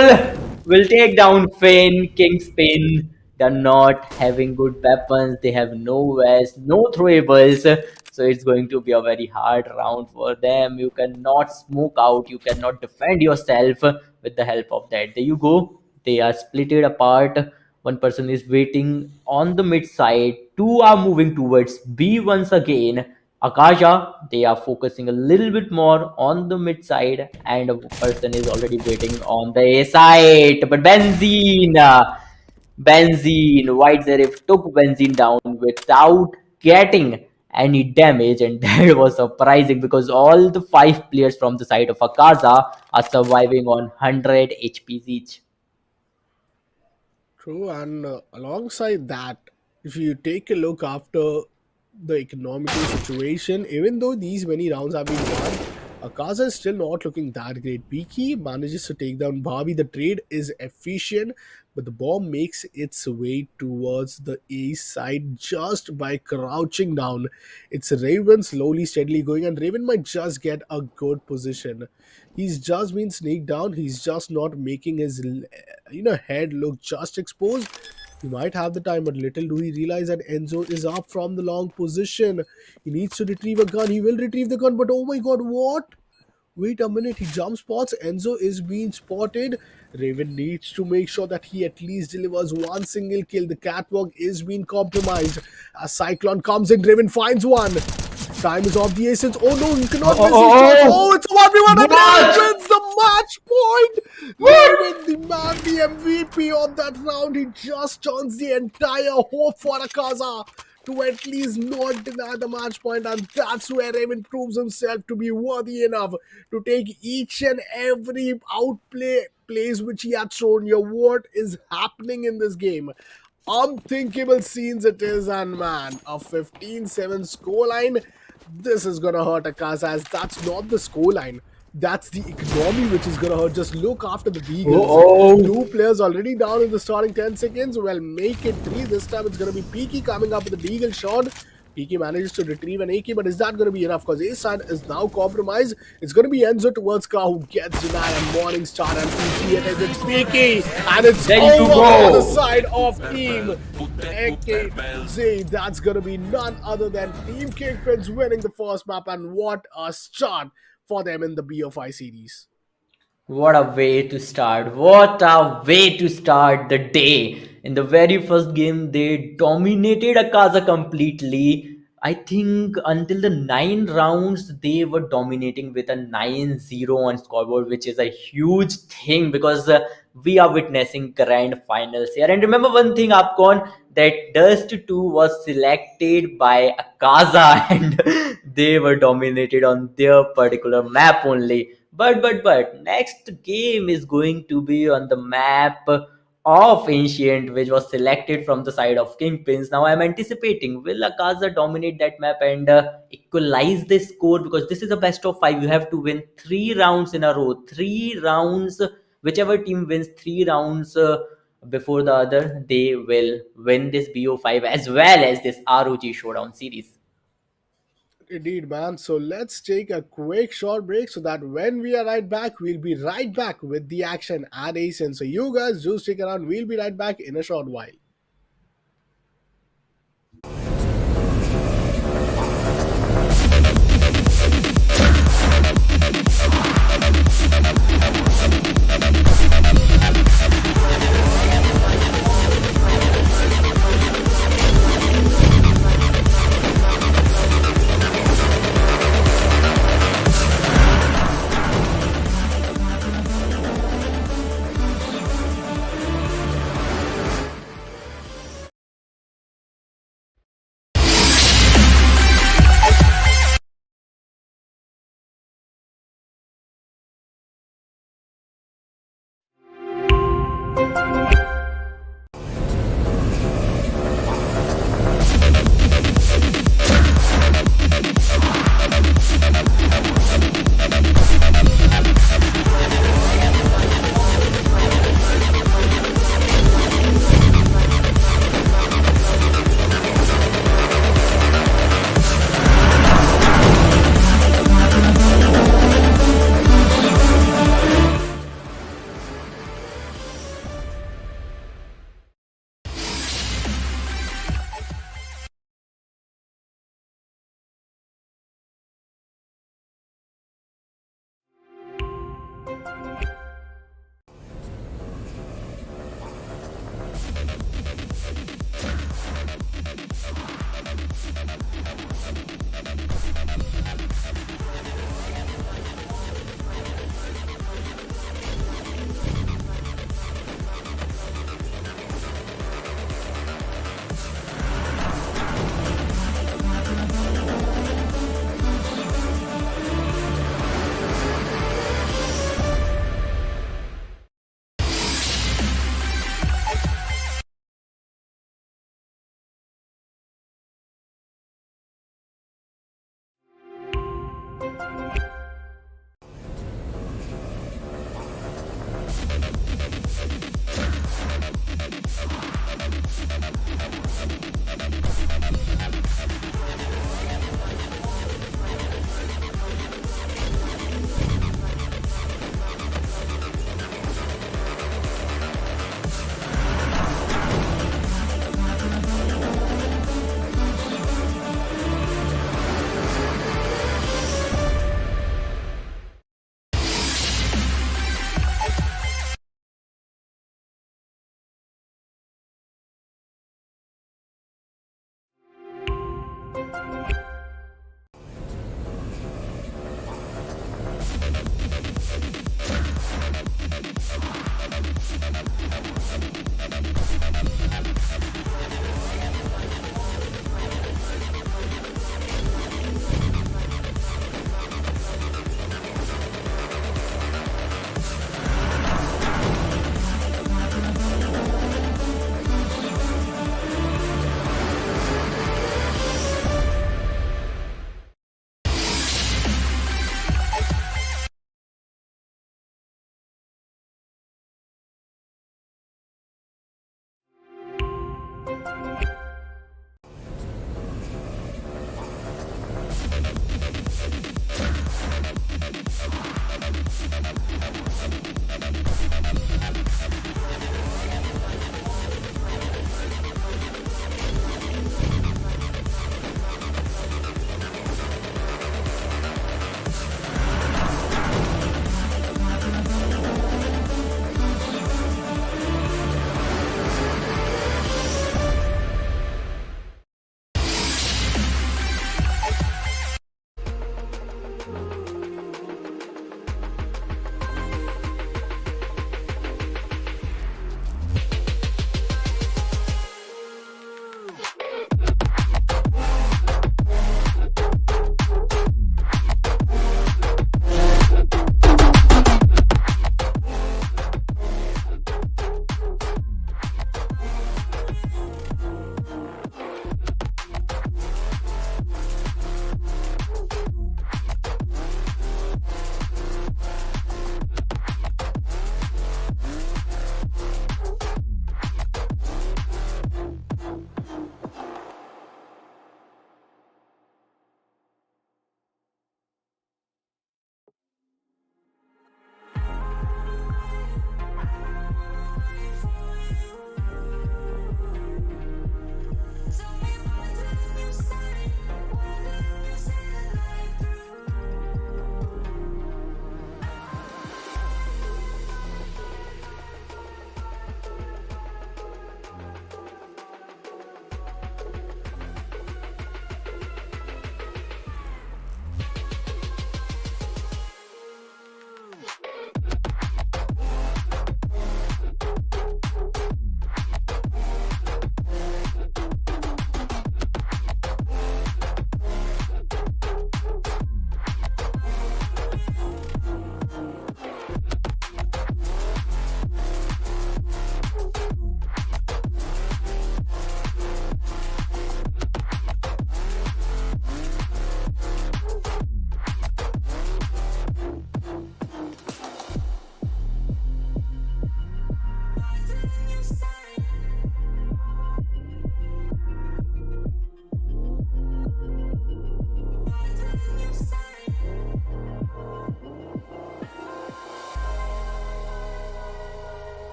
Will take down Finn, Kingspin. They're not having good weapons. They have no vest, no throwables. So it's going to be a very hard round for them. You cannot smoke out. You cannot defend yourself with the help of that. There you go. They are splitted apart. One person is waiting on the mid side. Two are moving towards B once again. Akasha, they are focusing a little bit more on the mid side, and a person is already waiting on the A side. But Benzene, White Zarif took Benzene down without getting any damage, and that was surprising because all the five players from the side of Akaza are surviving on 100 HPs each. True, and alongside that, if you take a look after the economical situation, even though these many rounds have been won, Akaza is still not looking that great. Peaky manages to take down Barbie. The trade is efficient, but the bomb makes its way towards the A side just by crouching down. It's Raven slowly, steadily going, and Raven might just get a good position. He's just been sneaked down. He's just not making his head look just exposed. He might have the time, but little do he realize that Enzo is up from the long position. He needs to retrieve a gun. He will retrieve the gun, but oh my god, what? Wait a minute, he jump spots. Enzo is being spotted. Raven needs to make sure that he at least delivers one single kill. The catwalk is being compromised. As Cyclone comes in, Raven finds one. Time is off the essence. Oh no, you Oh, cannot miss these shots. oh, Oh, it's a 1v1 and oh. Raven wins the match point. Raven, the man, the MVP of that round. He just turns the entire hope for Akaza to at least not deny the match point, and that's where Raven proves himself to be worthy enough to take each and every outplay plays which he had shown you. What is happening in this game? Unthinkable scenes it is, and man, a 15-7 scoreline. This is gonna hurt Akasa, as that's not the scoreline. That's the economy which is gonna hurt. Just look after the Deagles. Oh. Two players already down in the starting 10 seconds. Well, make it three. This time it's gonna be Peaky coming up with a Deagle shot. Peaky manages to retrieve an AK, but is that going to be enough? Because A side is now compromised. It's going to be Enzo towards Ka, who gets denied, and Morningstar and Peaky. It is it's Peaky, and it's There you over for the go. side of Team AKZ. That's going to be none other than Team Kingpins winning the first map, and what a start for them in the BFI series. What a way to start. What a way to start the day. In the very first game, they dominated Akaza completely. I think until the 9 rounds, they were dominating with a 9-0 on scoreboard, which is a huge thing because we are witnessing grand finals here. And remember one thing, Upcon, that Dust 2 was selected by Akaza and they were dominated on their particular map only. But next game is going to be on the map of Ancient, which was selected from the side of Kingpins. Now I'm anticipating, will Akaza dominate that map and equalize the score? Because this is a best of five. You have to win 3 rounds in a row. 3 rounds, whichever team wins 3 rounds before the other, they will win this BO5 as well as this ROG Showdown series. Indeed, man. So let's take a quick short break so that when we are right back, we'll be right back with the action at ASIN. So you guys do stick around. We'll be right back in a short while.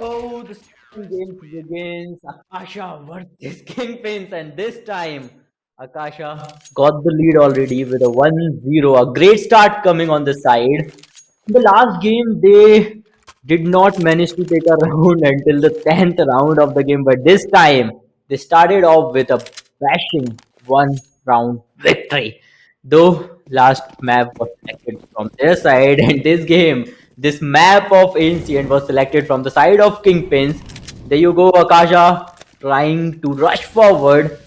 Oh, the second game begins. Akasha versus Kingpins, and this time Akasha got the lead already with a 1-0. A great start coming on the side. In the last game, they did not manage to take a round until the 10th round of the game, but this time they started off with a bashing one round victory. Though last map was selected from their side, and this game, this map of Ancient was selected from the side of Kingpins. There you go, Akasha trying to rush forward,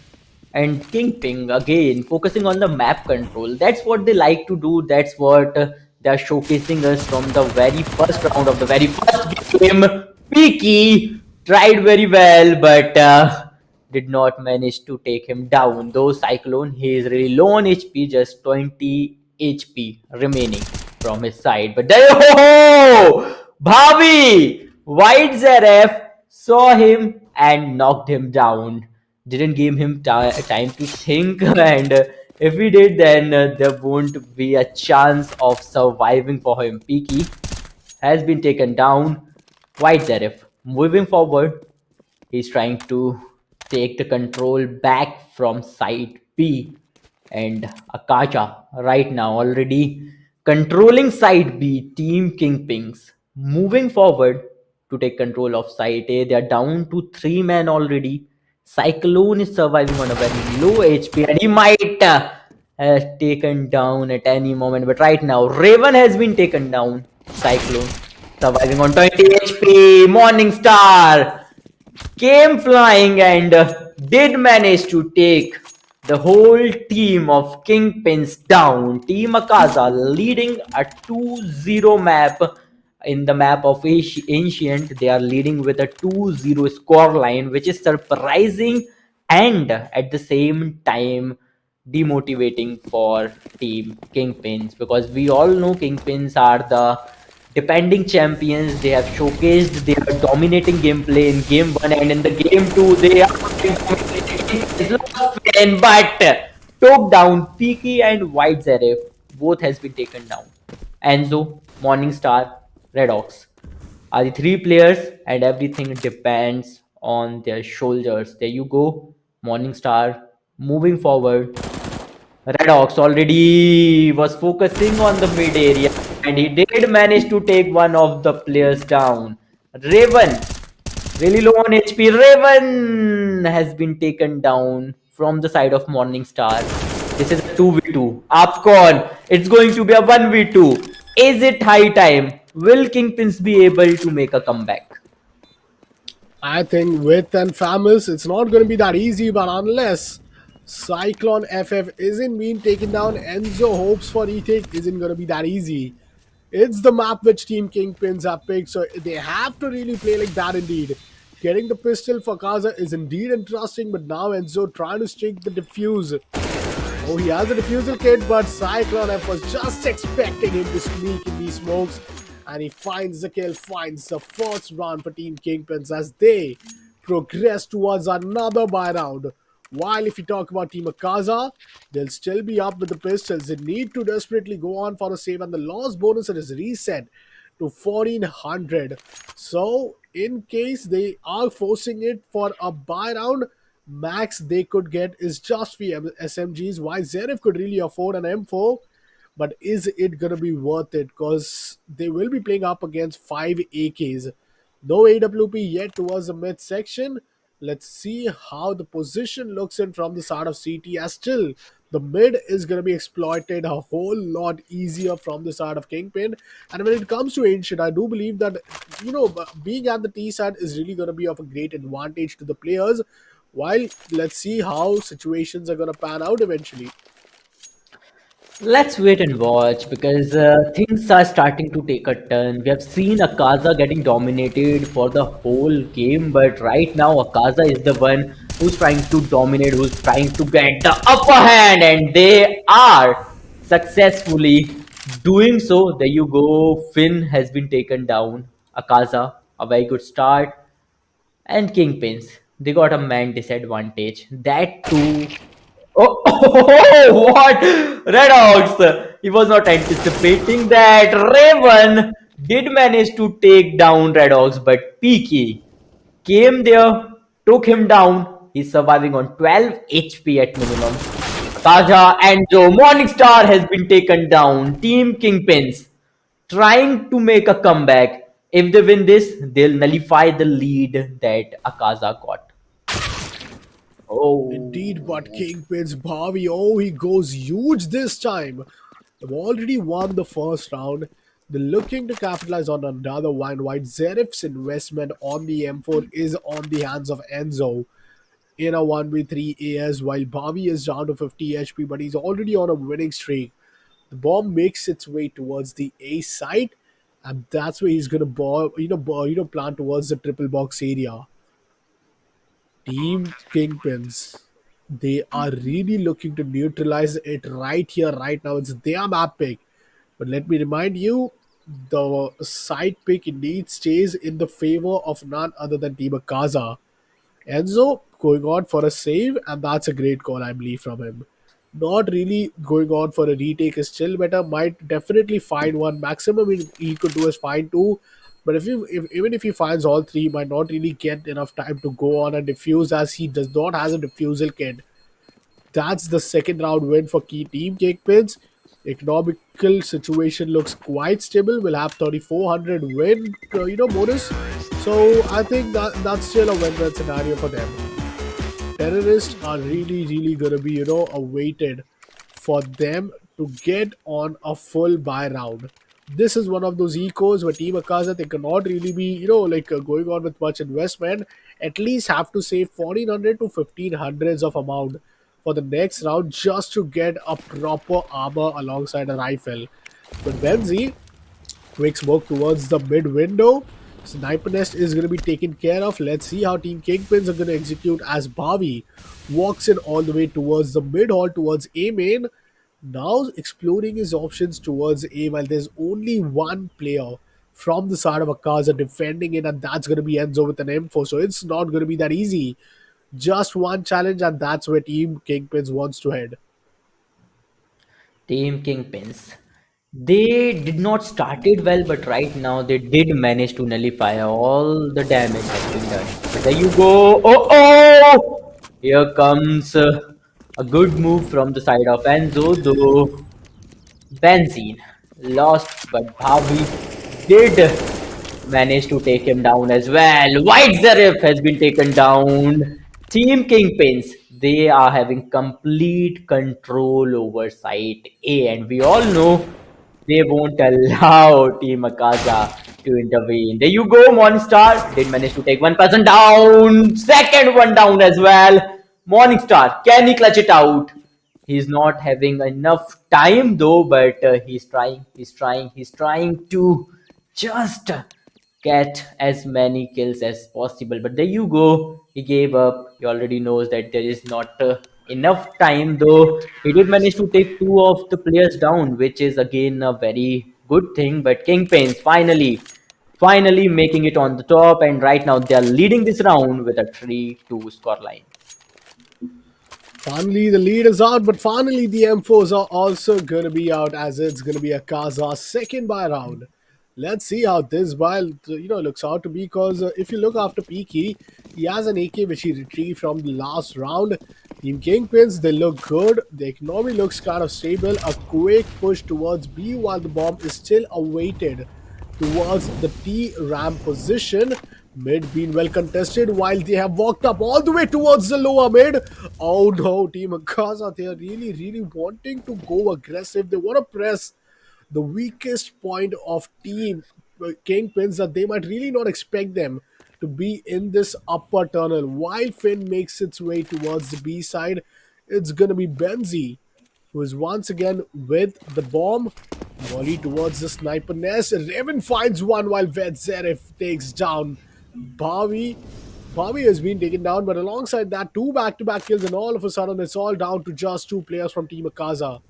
and Kingpin again focusing on the map control. That's what they like to do. That's what they are showcasing us from the very first round of the very first game. Peaky tried very well, but did not manage to take him down. Though Cyclone, he is really low on HP, just 20 HP remaining from his side. But there, oh, Bhavi, White Zeref saw him and knocked him down. Didn't give him time to think, and if he did, then there won't be a chance of surviving for him. Peaky has been taken down. White Zerif moving forward. He's trying to take the control back from side B, and Akasha right now already controlling side B. Team Kingpins moving forward to take control of side A. They are down to 3 men already. Cyclone is surviving on a very low HP, and he might have taken down at any moment. But right now, Raven has been taken down. Cyclone surviving on 20 HP. Morningstar came flying and did manage to take the whole team of Kingpins down. Team Akaza leading a 2-0 map. In the map of Ancient, they are leading with a 2-0 score line, which is surprising and at the same time demotivating for Team Kingpins, because we all know Kingpins are the defending champions. They have showcased their dominating gameplay in game 1, and in the game 2 they are dominating win, but took down Peaky and White Zeref. Both has been taken down. Enzo, Morningstar, Red Ox are the three players, and everything depends on their shoulders. There you go, Morningstar moving forward. Red Ox already was focusing on the mid area, and he did manage to take one of the players down. Raven, really low on HP. Raven has been taken down from the side of Morningstar. This is a 2v2. Upcon, it's going to be a 1v2. Is it high time? Will Kingpins be able to make a comeback? I think with and Famous, it's not going to be that easy, but unless Cyclone FF isn't being taken down, Enzo hopes for retake isn't going to be that easy. It's the map which Team Kingpins have picked, so they have to really play like that indeed. Getting the pistol for Kaza is indeed interesting, but now Enzo trying to streak the defuse. Oh, he has a defusal kit, but Cyclone F was just expecting him to sneak in these smokes. And he finds the kill, finds the first round for Team Kingpins as they progress towards another buy round. While if you talk about Team Akaza, they'll still be up with the pistols. They need to desperately go on for a save, and the loss bonus is reset to 1400. So in case they are forcing it for a buy round, max they could get is just 3 SMGs. Why Zerif could really afford an M4, but is it gonna be worth it? Because they will be playing up against 5 AKs. No AWP yet towards the mid section. Let's see how the position looks in from the side of CT, as still the mid is going to be exploited a whole lot easier from the side of Kingpin. And when it comes to Ancient, I do believe that, being at the T side is really going to be of a great advantage to the players. While let's see how situations are going to pan out eventually. Let's wait and watch, because things are starting to take a turn. We have seen Akaza getting dominated for the whole game, but right now Akaza is the one who's trying to dominate, who's trying to get the upper hand, and they are successfully doing so. There you go. Finn has been taken down. Akaza, a very good start. And Kingpins, they got a man disadvantage. That too. Oh, what? Red Ox! He was not anticipating that. Raven did manage to take down Red Ox, but Peaky came there, took him down. He's surviving on 12 HP at minimum. Akaja and Joe Morningstar has been taken down. Team Kingpins trying to make a comeback. If they win this, they'll nullify the lead that Akaza got. Indeed, but Oh, Kingpin's Bobby, oh, he goes huge this time. They've already won the first round. They're looking to capitalize on another wine. White Zerif's investment on the M4 is on the hands of Enzo in a 1v3 AS, while Bobby is down to 50 HP, but he's already on a winning streak. The bomb makes its way towards the A site, and that's where he's gonna plant towards the triple box area. Team Kingpins, they are really looking to neutralize it right here, right now. It's their map pick. But let me remind you, the side pick indeed stays in the favor of none other than Team Akaza. Enzo going on for a save, and that's a great call, I believe, from him. Not really going on for a retake is still better. Might definitely find one. Maximum he could do is find two. But even if he finds all three, he might not really get enough time to go on and defuse, as he does not has a defusal kit. That's the second round win for key team Cakepins. Economical situation looks quite stable. We'll have 3,400 win, bonus. So I think that's still a win-win scenario for them. Terrorists are really gonna be awaited for them to get on a full buy round. This is one of those ecos where Team Akaza, they cannot really be going on with much investment. At least have to save 1400 to 1500s of amount for the next round just to get a proper armor alongside a rifle. But Benzi, quick smoke towards the mid window. Sniper nest is going to be taken care of. Let's see how Team Kingpins are going to execute as Bobby walks in all the way towards the mid hall towards A main. Now exploring his options towards A, while there's only one player from the side of Akaza defending it, and that's going to be Enzo with an M4. So it's not going to be that easy. Just one challenge, and that's where Team Kingpins wants to head. Team Kingpins. They did not started well, but right now they did manage to nullify all the damage has been done. But there you go. Oh, oh! Here comes a good move from the side of Enzo, though Benzene lost, but Bhavi did manage to take him down as well. White Zarif has been taken down. Team Kingpins, they are having complete control over Site A, and we all know they won't allow Team Akaza to intervene. There you go, Morningstar. Did manage to take one person down. Second one down as well. Morningstar, can he clutch it out? He's not having enough time though, but he's trying. He's trying to just get as many kills as possible. But there you go. He gave up. He already knows that there is not enough time, though. He did manage to take two of the players down, which is again a very good thing. But Kingpins finally making it on the top, and right now they are leading this round with a 3-2 scoreline. Finally, the lead is out, but finally the M4s are also going to be out, as it's going to be a Kaza second buy round. Let's see how this buy looks out to be, because if you look after Peaky, he has an AK which he retrieved from the last round. Team Kingpins, they look good. The economy looks kind of stable. A quick push towards B while the bomb is still awaited towards the T ramp position. Mid being well contested while they have walked up all the way towards the lower mid. Oh no, Team Akaza, they are really wanting to go aggressive. They want to press the weakest point of Team Kingpins, that they might really not expect them to be in this upper tunnel. While Finn makes its way towards the B side, it's going to be Benzi who is once again with the bomb. Molly towards the sniper nest. Raven finds one while Vet Zerif takes down Bobby. Bobby has been taken down, but alongside that, two back-to-back kills, and all of a sudden, it's all down to just two players from Team Akaza.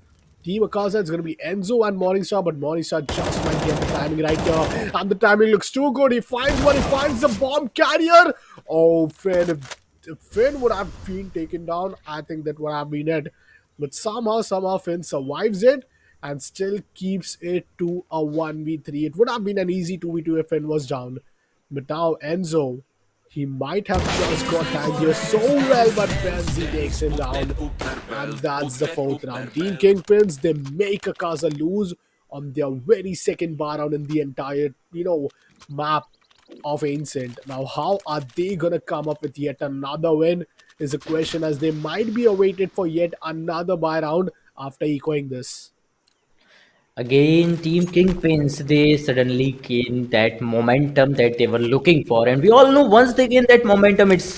Team Akaza is going to be Enzo and Morningstar, but Morningstar just might get the timing right here. And the timing looks too good. He finds one, he finds the bomb carrier. Oh, Finn. If Finn would have been taken down, I think that would have been it. But somehow Finn survives it. and still keeps it to a 1v3. It would have been an easy 2v2 if N was down. But now Enzo, he might have just got tagged here so well, but Benzi takes him down. And that's the fourth round. Team Kingpins, they make Akasa lose on their very second bar round in the entire, map of Ancient. Now, how are they gonna come up with yet another win is a question, as they might be awaited for yet another buy round after echoing this. Again, Team Kingpins, they suddenly gain that momentum that they were looking for. And we all know once they gain that momentum, it's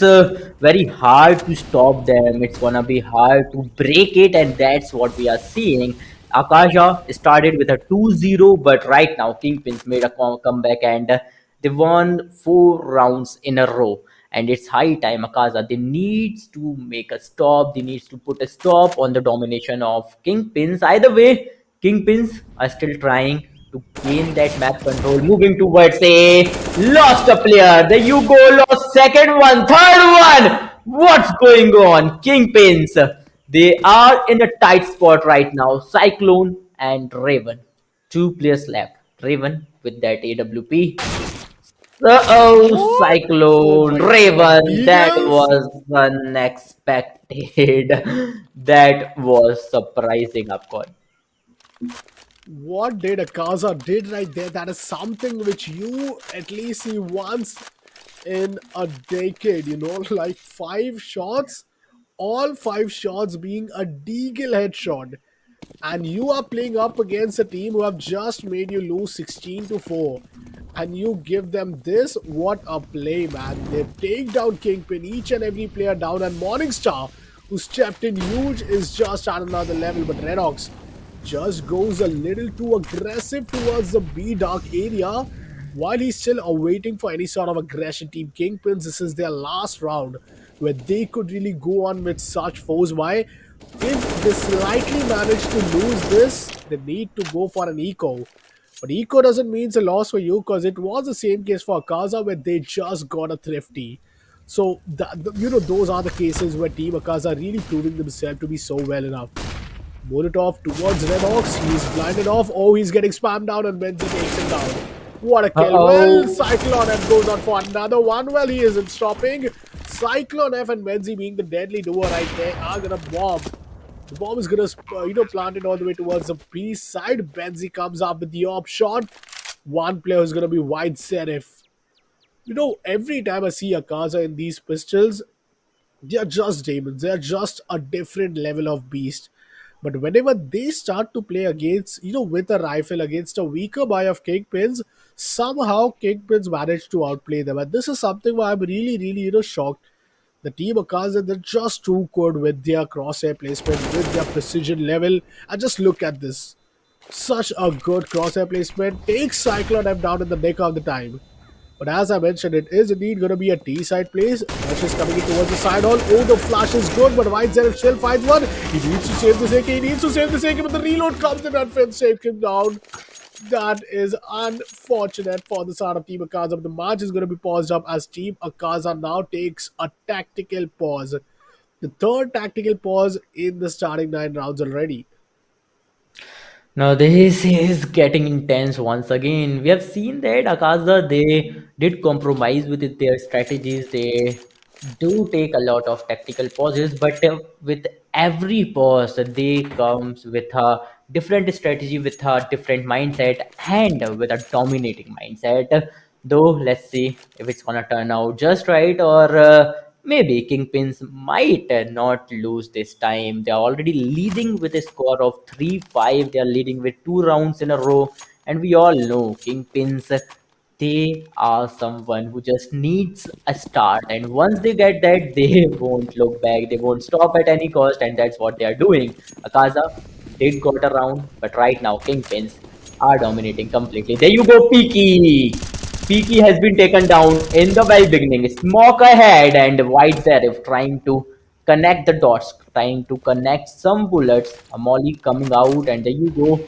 very hard to stop them. It's gonna be hard to break it, and that's what we are seeing. Akasha started with a 2-0, but right now, Kingpins made a comeback and they won 4 rounds in a row. And it's high time, Akaza. They needs to make a stop. They needs to put a stop on the domination of Kingpins. Either way, Kingpins are still trying to gain that map control, moving towards a lost a player. The Yugo lost second one, third one. What's going on? Kingpins. They are in a tight spot right now. Cyclone and Raven. 2 players left. Raven with that AWP. Oh, What? Oh Cyclone, my god. Raven, that Eagles? was unexpected. That was surprising, of course. What did Akaza did right there? That is something which you at least see once in a decade, like 5 shots, all 5 shots being a deagle headshot. And you are playing up against a team who have just made you lose 16-4. And you give them this, what a play, man. They take down Kingpin, each and every player down, and Morningstar, who stepped in huge, is just at another level. But Redox just goes a little too aggressive towards the B dark area while he's still awaiting for any sort of aggression. Team Kingpins, this is their last round where they could really go on with such force. Why? If they slightly manage to lose this, they need to go for an eco. But eco doesn't mean a loss for you, because it was the same case for Akaza where they just got a thrifty. So, those are the cases where Team Akaza are really proving themselves to be so well enough. Molotov towards Redox. He's blinded off. Oh, he's getting spammed down, and Benzi takes him down. What a kill. Well, Uh-oh. Cyclone F goes on for another one. Well, he isn't stopping. Cyclone F and Benzi, being the deadly duo right there, are gonna bomb. The bomb is gonna, plant it all the way towards the B side. Benzi comes up with the op shot. One player is gonna be Wide Serif. Every time I see Akaza in these pistols, they are just demons. They are just a different level of beast. But whenever they start to play against, with a rifle against a weaker buy of Kingpins, somehow Kingpins manage to outplay them. And this is something where I'm really, really, shocked. The team Akaza, they're just too good with their crosshair placement, with their precision level. And just look at this. Such a good crosshair placement. Takes Cyclone M down in the nick of the time. But as I mentioned, it is indeed going to be a T-side place. Rush is coming in towards the side hall. Oh, the flash is good, but White Zenith still finds one. He needs to save this AK. He needs to save this AK, but the reload comes in and Finn takes him down. That is unfortunate for the side of Team Akaza. But the match is going to be paused up as Team Akaza now takes a tactical pause. The third tactical pause in the starting 9 rounds already. Now this is getting intense once again. We have seen that Akaza, they did compromise with their strategies. They do take a lot of tactical pauses, but with every pause, they comes with a different strategy, with a different mindset, and with a dominating mindset. Though let's see if it's gonna turn out just right, or maybe Kingpins might not lose this time. They are already leading with a score of 3-5. They are leading with 2 rounds in a row. And we all know Kingpins, they are someone who just needs a start. And once they get that, they won't look back. They won't stop at any cost. And that's what they are doing. Akaza did got around, but right now Kingpins are dominating completely. There you go, Peaky. Peaky has been taken down in the very beginning. Smoke ahead and White Serif trying to connect the dots, trying to connect some bullets. A molly coming out, and there you go.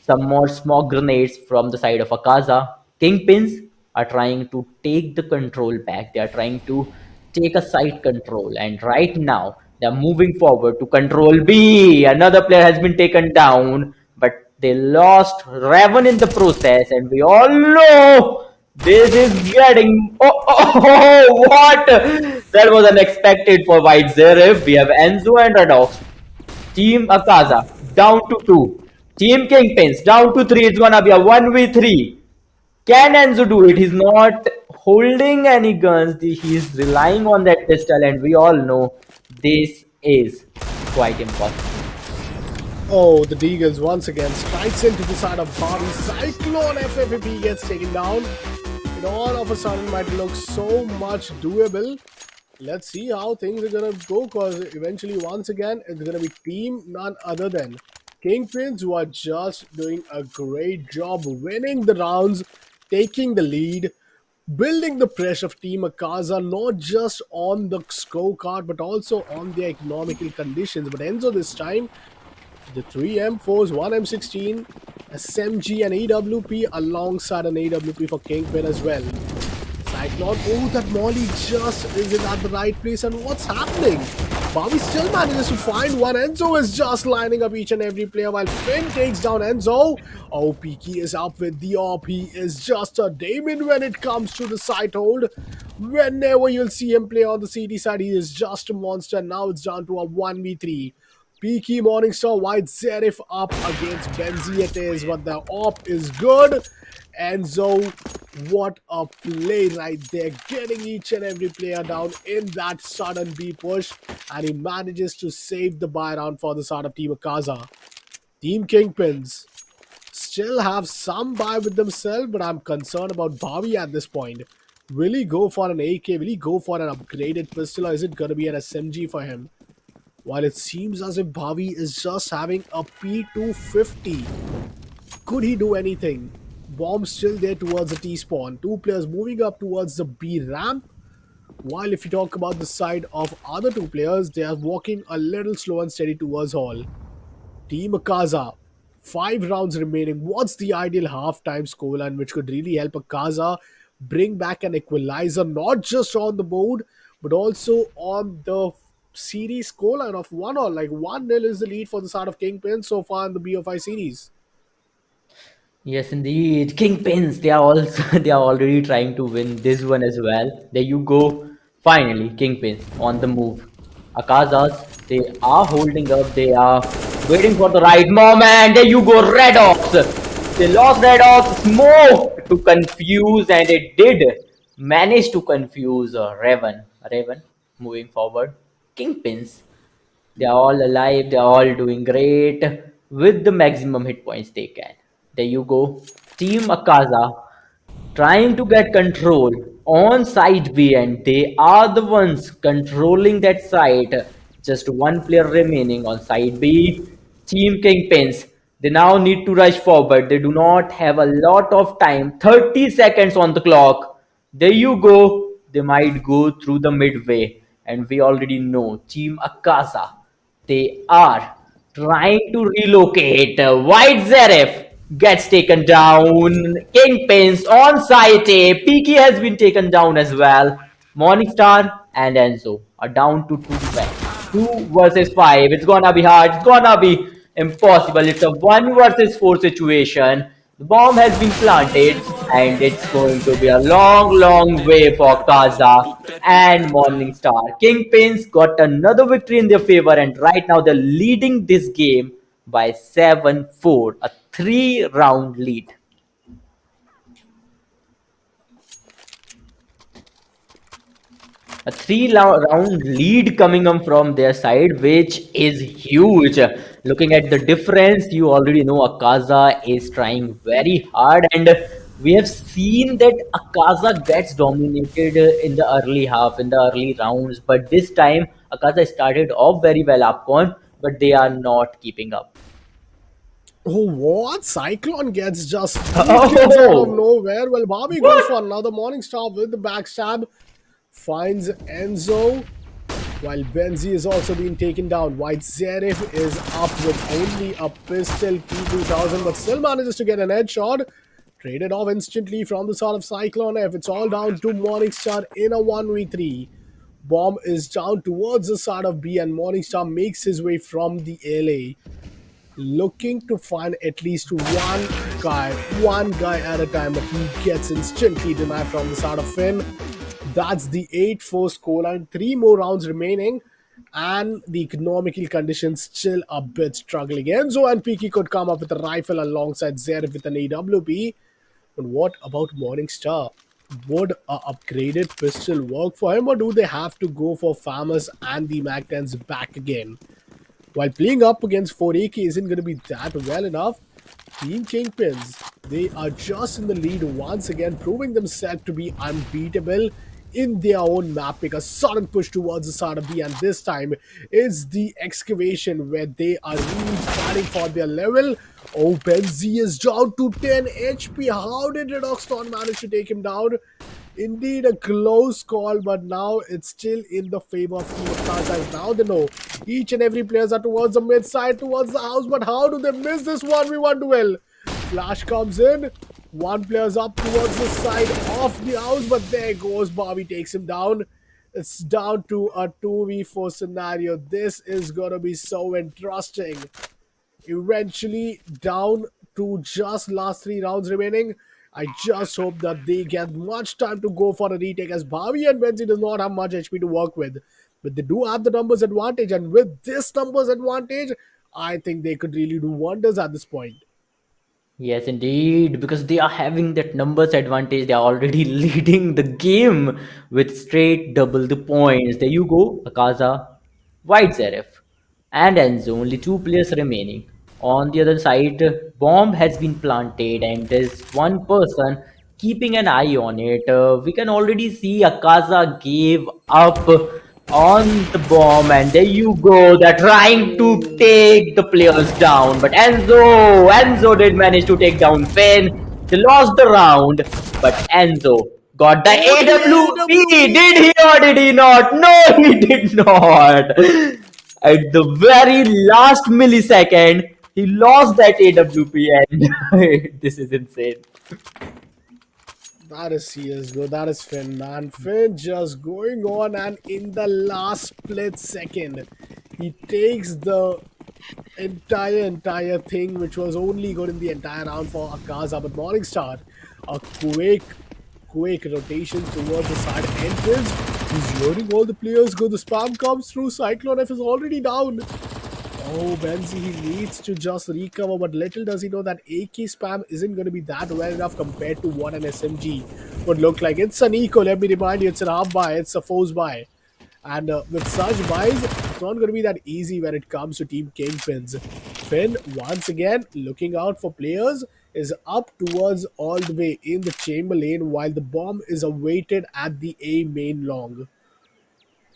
Some more smoke grenades from the side of Akaza. Kingpins are trying to take the control back. They are trying to take a side control, and right now they are moving forward to control B. Another player has been taken down, but They lost Raven in the process, and we all know this is getting. What? That was unexpected for White Zerif. We have Enzo and Redox. Team Akaza down to 2. Team Kingpins down to 3. It's gonna be a 1v3. Can Enzo do it? He's not holding any guns. He's relying on that pistol, and we all know this is quite impossible. Oh, the Deagles once again strikes into the side of Bobby. Cyclone F15 gets taken down. It all of a sudden might look so much doable. Let's see how things are gonna go, because eventually, once again, it's gonna be team none other than Kingpins, who are just doing a great job winning the rounds, taking the lead, building the pressure of Team Akaza, not just on the scorecard but also on their economical conditions. But Enzo this time, the 3M4s, 1M16, SMG, and AWP alongside an AWP for Kingpin as well. Cyclone, oh, that Molly just isn't at the right place, and what's happening? Bobby still manages to find one. Enzo is just lining up each and every player while Finn takes down Enzo. Oh, Peaky is up with the op. He is just a Damon when it comes to the side hold. Whenever you'll see him play on the CD side, he is just a monster. Now it's down to a 1v3. Peaky, Morningstar, White Zerif up against Benzi it is, but the op is good. Enzo, what a play right there, getting each and every player down in that sudden B push, and he manages to save the buy round for the side of Team Akaza. Team Kingpins still have some buy with themselves, but I'm concerned about Bobby at this point. Will he go for an AK? Will he go for an upgraded pistol, or is it going to be an SMG for him? While it seems as if Bobby is just having a P250, could he do anything? Bomb still there towards the T-spawn. Two players moving up towards the B ramp. While if you talk about the side of other two players, they are walking a little slow and steady towards Hall. Team Akaza, 5 rounds remaining. What's the ideal halftime scoreline which could really help Akaza bring back an equalizer, not just on the board, but also on the series scoreline of 1-all? Like 1-0 is the lead for the side of Kingpin so far in the BFI series. Yes, indeed. Kingpins, they are also they are already trying to win this one as well. There you go. Finally, Kingpins on the move. Akazas, they are holding up. They are waiting for the right moment. There you go, Red Ops. They lost Red Ops. Smoke to confuse, and it did manage to confuse Raven. Raven moving forward. Kingpins, they are all alive, they are all doing great with the maximum hit points they can. There you go. Team Akaza trying to get control on side B, and they are the ones controlling that site. Just one player remaining on side B. Team Kingpins. They now need to rush forward. They do not have a lot of time. 30 seconds on the clock. There you go. They might go through the midway. And we already know Team Akaza, they are trying to relocate. White Zeref gets taken down. Kingpins on site A. Peaky has been taken down as well. Morningstar and Enzo are down to 2 versus 5. It's gonna be hard. It's gonna be impossible. It's a 1 versus 4 situation. The bomb has been planted, and it's going to be a long, long way for Kaza and Morningstar. Kingpins got another victory in their favor, and right now they're leading this game by 7-4, a 3 round lead. A round lead coming up from their side, which is huge. Looking at the difference, you already know Akaza is trying very hard, and we have seen that Akaza gets dominated in the early half, in the early rounds. But this time, Akaza started off very well upcon, but they are not keeping up. Oh, what? Cyclone gets just 2 kills out of Oh, nowhere. Well, Bobby goes what? for another Morningstar with the backstab. Finds Enzo, while Benzi is also being taken down. White Zerif is up with only a pistol P2000, but still manages to get an headshot. Traded off instantly from the side of Cyclone F. It's all down to Morningstar in a 1v3. Bomb is down towards the side of B, and Morningstar makes his way from the LA. looking to find at least one guy at a time, but he gets instantly denied from the start of Finn. That's the 8-4 scoreline, 3 more rounds remaining, and the economical conditions still a bit struggling. Enzo and Piki could come up with a rifle alongside Zerif with an AWP, but what about Morningstar? Would a upgraded pistol work for him, or do they have to go for Farmers and the Mac 10s back again? While playing up against 4AK isn't going to be that well enough, Team Kingpins, they are just in the lead once again, proving themselves to be unbeatable in their own map. Make a sudden push towards the side of B, and this time is the excavation where they are really fighting for their level. Oh, Benzi is down to 10 HP. How did Redox not manage to take him down? Indeed, a close call, but now it's still in the favor of Team Akasha. Now they know each and every players are towards the mid side, towards the house, but how do they miss this 1v1 duel? Flash comes in, one player's up towards the side of the house, but there goes Bobby, takes him down. It's down to a 2v4 scenario. This is gonna be so interesting. Eventually down to just last 3 rounds remaining. I just hope that they get much time to go for a retake, as Bhavi and Benzi does not have much HP to work with. But they do have the numbers advantage, and with this numbers advantage, I think they could really do wonders at this point. Yes, indeed, because they are having that numbers advantage. They are already leading the game with straight double the points. There you go, Akaza, White Serif, and Enzo. Only two players remaining. On the other side, bomb has been planted, and there's one person keeping an eye on it. We can already see Akaza gave up on the bomb, and there you go. They're trying to take the players down, but Enzo did manage to take down Finn. They lost the round, but Enzo got the Oh, the AWP. Did AWP! he or did he not? No, he did not. At the very last millisecond, he lost that AWP, and this is insane. That is CSGO, that is Finn, man. Finn just going on, and in the last split second, he takes the entire thing, which was only good in the entire round for Akaza. But Morningstar, a quick rotation towards the side entrance. He's hearing all the players go. The spam comes through. Cyclone F is already down. Oh, Benzi, he needs to just recover, but little does he know that AK spam isn't going to be that well enough compared to what an SMG would look like. It's an eco, let me remind you, it's an half buy, it's a force buy. And with such buys, it's not going to be that easy when it comes to Team Kingpins. Finn, once again, looking out for players, is up towards all the way in the chamber lane, while the bomb is awaited at the A main long.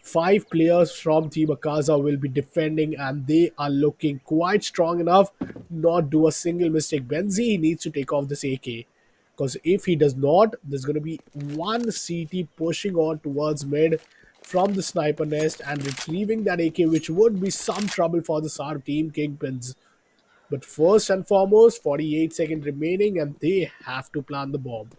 5 players from Team Akaza will be defending, and they are looking quite strong enough not do a single mistake. Benzi needs to take off this AK, because if he does not, there's going to be one CT pushing on towards mid from the sniper nest and retrieving that AK, which would be some trouble for the SAR Team Kingpins. But first and foremost, 48 seconds remaining, and they have to plant the bomb.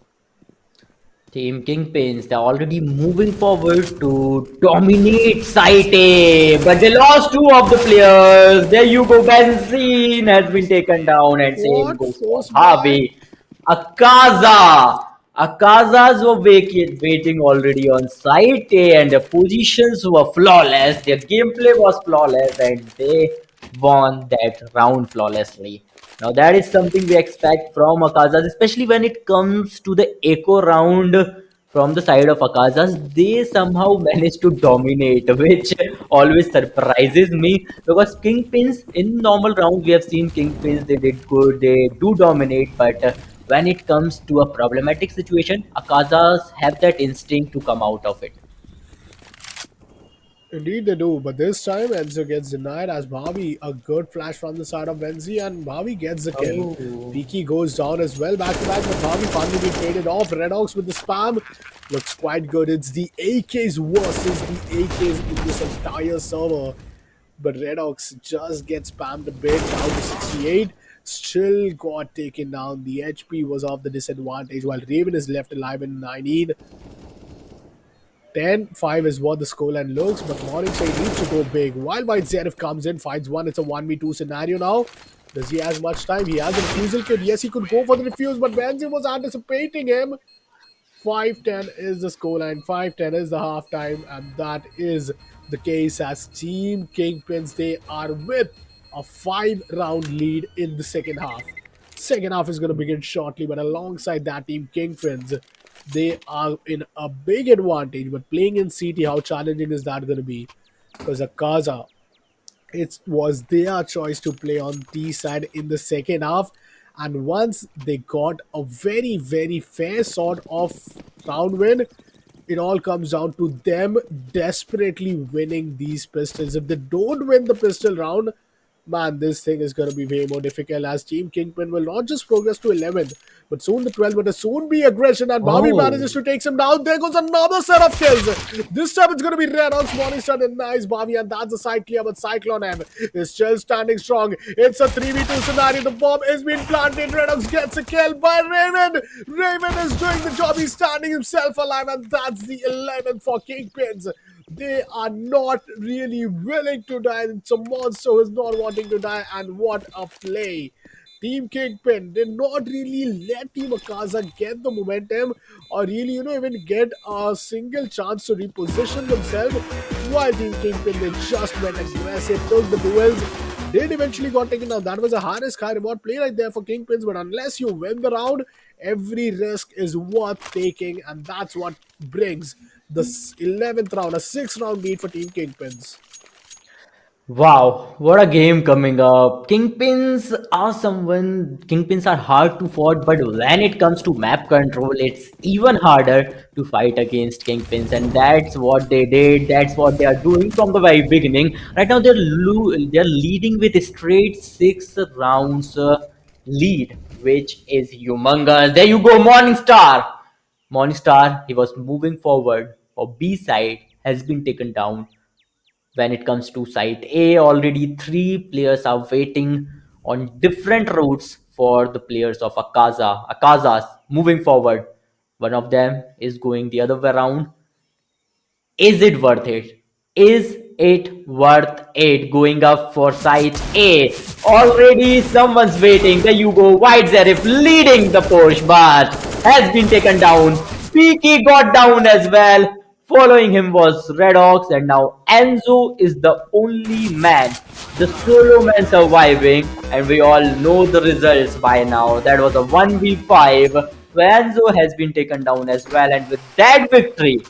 Team Kingpins, they're already moving forward to dominate Site A, but they lost two of the players. There you go, Benzene has been taken down, and same What goes for force buy? Harvey. Akaza. Akazas were waiting already on Site A, and their positions were flawless. Their gameplay was flawless, and they won that round flawlessly. Now that is something we expect from Akazas, especially when it comes to the echo round from the side of Akazas. They somehow manage to dominate, which always surprises me because Kingpins in normal rounds we have seen Kingpins they did good, they do dominate, but when it comes to a problematic situation, Akazas have that instinct to come out of it. Indeed, they do, but this time Enzo gets denied as Bobby. A good flash from the side of Benzi, and Bobby gets the kill. Oh. Piki goes down as well, back to back, but Bobby finally being traded off. Redox with the spam looks quite good. It's the AKs versus the AKs in this entire server, but Redox just gets spammed a bit, down to 68. Still got taken down. The HP was off the disadvantage, while Raven is left alive in 19. 10-5 is what the scoreline looks, but Morningside needs to go big. While White Zerif comes in, finds one. It's a 1v2 scenario now. Does he has much time? He has a refusal kit. Yes, he could go for the refuse, but Benzi was anticipating him. 5-10 is the scoreline. 5-10 is the halftime, and that is the case as Team Kingpins. They are with a 5-round lead in the second half. Second half is going to begin shortly, but alongside that, Team Kingpins, they are in a big advantage. But playing in CT, how challenging is that going to be? Because Akaza, it was their choice to play on T side in the second half. And once they got a very, very fair sort of round win, it all comes down to them desperately winning these pistols. If they don't win the pistol round, man, this thing is going to be way more difficult as Team Kingpin will not just progress to 11th, but soon the 12th, but soon be aggression. And Bobby manages Oh. to take him down. There goes another set of kills. This time it's going to be Red Hawk's Morningstar and nice Bobby, and that's a side clear, but Cyclone M is still standing strong. It's a 3v2 scenario. The bomb is being planted. Red Hawks gets a kill by Raven. Raven is doing the job. He's standing himself alive, and that's the 11th for Kingpins. They are not really willing to die. It's a monster who is not wanting to die, and what a play. Team Kingpin did not really let Team Akaza get the momentum or really, even get a single chance to reposition themselves. While Team Kingpin, they just went aggressive, took the duels, did eventually got taken down. That was a high risk, high reward play right there for Kingpins, but unless you win the round, every risk is worth taking, and that's what brings the 11th round, a 6 round lead for Team Kingpins. Wow, what a game coming up. Kingpins are hard to fight, but when it comes to map control, it's even harder to fight against Kingpins. And that's what they did. That's what they are doing from the very beginning. Right now, they're leading with a straight 6 rounds lead, which is humongous. There you go, Morningstar. Morningstar, he was moving forward for B side, has been taken down. When it comes to site A, already three players are waiting on different routes for the players of Akazas moving forward. One of them is going the other way around. Is it worth it? Is it worth it going up for site A? Already someone's waiting. There you go. White Zarif leading the Porsche, but has been taken down. Peaky got down as well. Following him was Red Ox, and now Enzo is the only man, the solo man surviving, and we all know the results by now. That was a 1v5 where Enzo has been taken down as well, and with that victory,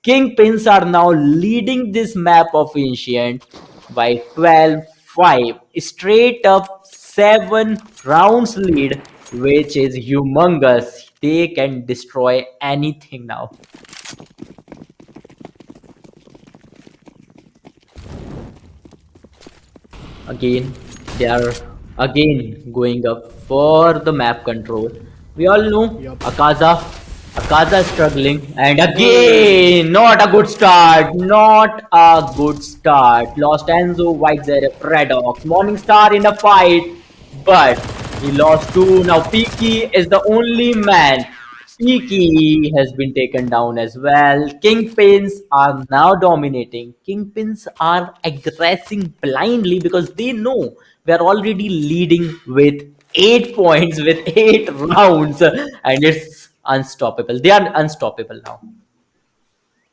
Kingpins are now leading this map of Ancient by 12-5. Straight up 7 rounds lead, which is humongous. They can destroy anything now. Again, they are again going up for the map control. We all know Yep. Akaza is struggling, and Oh, again, not a good start. Not a good start. Lost Enzo, White Zero, Predox, Morningstar in a fight, but he lost two. Now Peaky is the only man. Peaky has been taken down as well. Kingpins are now dominating. Kingpins are aggressing blindly because they know they're already leading with 8 points with 8 rounds, and it's unstoppable. They are unstoppable now.